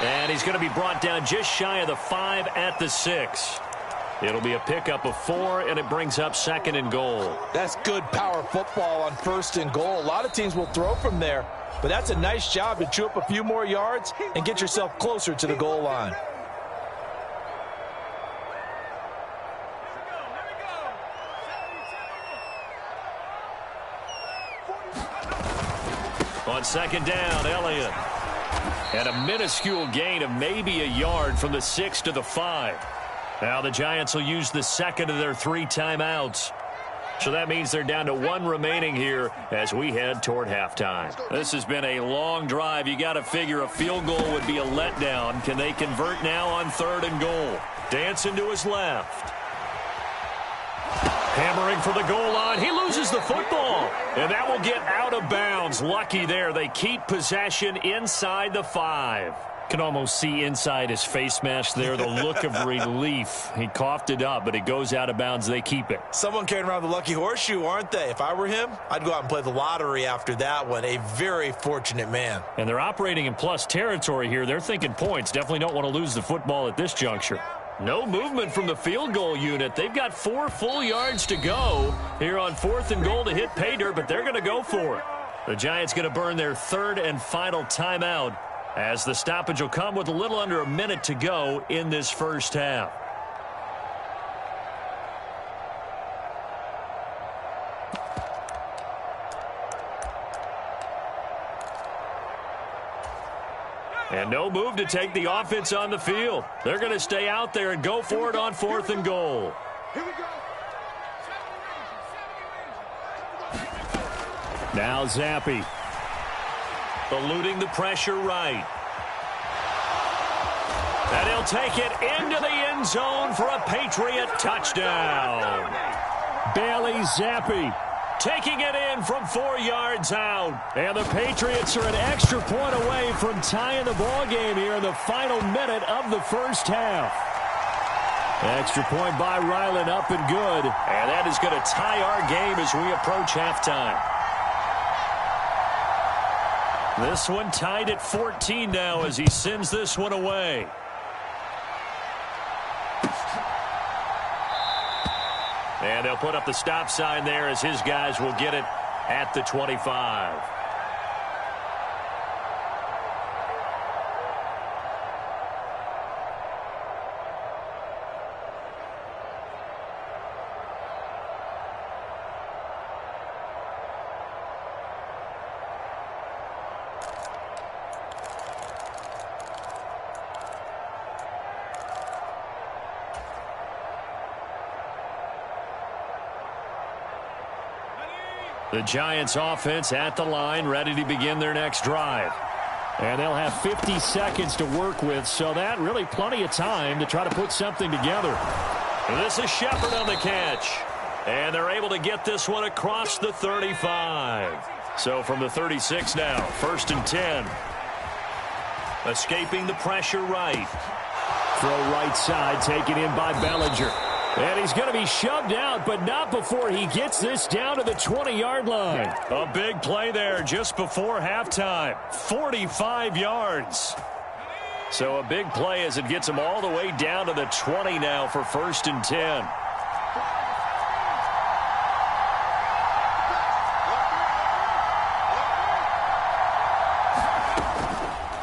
And he's going to be brought down just shy of the 5 at the 6. It'll be a pickup of 4, and it brings up 2nd and goal. That's good power football on 1st and goal. A lot of teams will throw from there, but that's a nice job to chew up a few more yards and get yourself closer to the goal line. On 2nd down, Elliott. And a minuscule gain of maybe a yard from the 6 to the 5. Now the Giants will use the 2nd of their 3 timeouts. So that means they're down to 1 remaining here as we head toward halftime. This has been a long drive. You got to figure a field goal would be a letdown. Can they convert now on 3rd and goal? Dancing to his left. Hammering for the goal line. He loses the football. And that will get out of bounds. Lucky there. They keep possession inside the 5. Can almost see inside his face mask there the look of relief. He coughed it up, but it goes out of bounds. They keep it. Someone carrying around the lucky horseshoe, aren't they? If I were him, I'd go out and play the lottery after that one. A very fortunate man. And they're operating in plus territory here. They're thinking points. Definitely don't want to lose the football at this juncture. No movement from the field goal unit. They've got 4 full yards to go here on 4th and goal to hit pay dirt, but they're going to go for it. The Giants going to burn their third and final timeout as the stoppage will come with a little under a minute to go in this first half. And no move to take the offense on the field. They're going to stay out there and go for it on 4th and goal. Here we go. Now Zappi. Eluding the pressure right. And he'll take it into the end zone for a Patriot touchdown. Bailey Zappi. Taking it in from 4 yards out. And the Patriots are an extra point away from tying the ball game here in the final minute of the first half. Extra point by Ryland, up and good. And that is going to tie our game as we approach halftime. This one tied at 14 now as he sends this one away. And they'll put up the stop sign there as his guys will get it at the 25. The Giants offense at the line, ready to begin their next drive. And they'll have 50 seconds to work with, so that really plenty of time to try to put something together. This is Shepard on the catch. And they're able to get this one across the 35. So from the 36 now, 1st and 10. Escaping the pressure right. Throw right side, taken in by Bellinger. And he's going to be shoved out, but not before he gets this down to the 20-yard line. A big play there just before halftime. 45 yards. So a big play as it gets him all the way down to the 20 now for 1st and 10.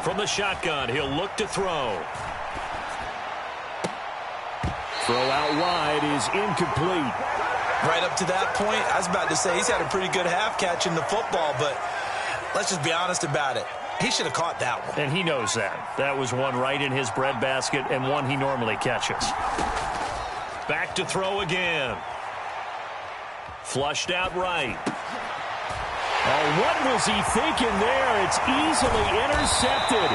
From the shotgun, he'll look to throw. Throw out wide is incomplete. Right up to that point, I was about to say he's had a pretty good half catching the football, but let's just be honest about it. He should have caught that one. And he knows that. That was one right in his breadbasket and one he normally catches. Back to throw again. Flushed out right. Oh, what was he thinking there? It's easily intercepted.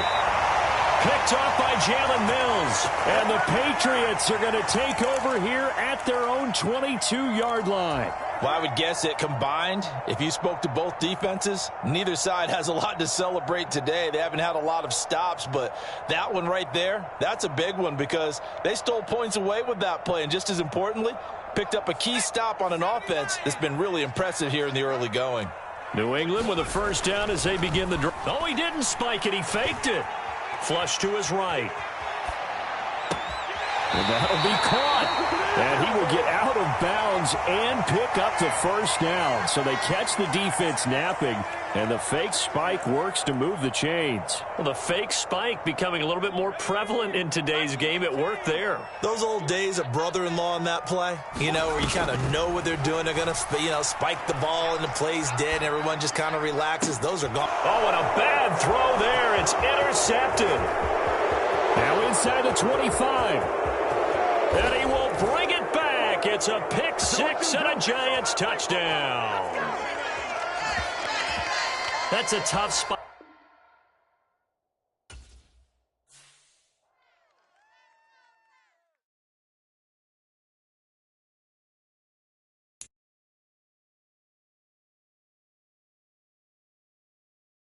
Picked off by Jalen Mills. And the Patriots are going to take over here at their own 22-yard line. Well, I would guess it combined, if you spoke to both defenses, neither side has a lot to celebrate today. They haven't had a lot of stops, but that one right there, that's a big one because they stole points away with that play. And just as importantly, picked up a key stop on an offense that's been really impressive here in the early going. New England with a first down as they begin the drive. Oh, he didn't spike it. He faked it. Flush to his right. And that'll be caught. And he will get out of bounds and pick up the first down. So they catch the defense napping, and the fake spike works to move the chains. Well, the fake spike becoming a little bit more prevalent in today's game. It worked there. Those old days of brother-in-law in that play, you know, where you kind of know what they're doing. They're going to, you know, spike the ball and the play's dead, and everyone just kind of relaxes. Those are gone. Oh, and a bad throw there. It's intercepted. Now inside the 25. And he will bring it back. It's a pick six and a Giants touchdown. That's a tough spot.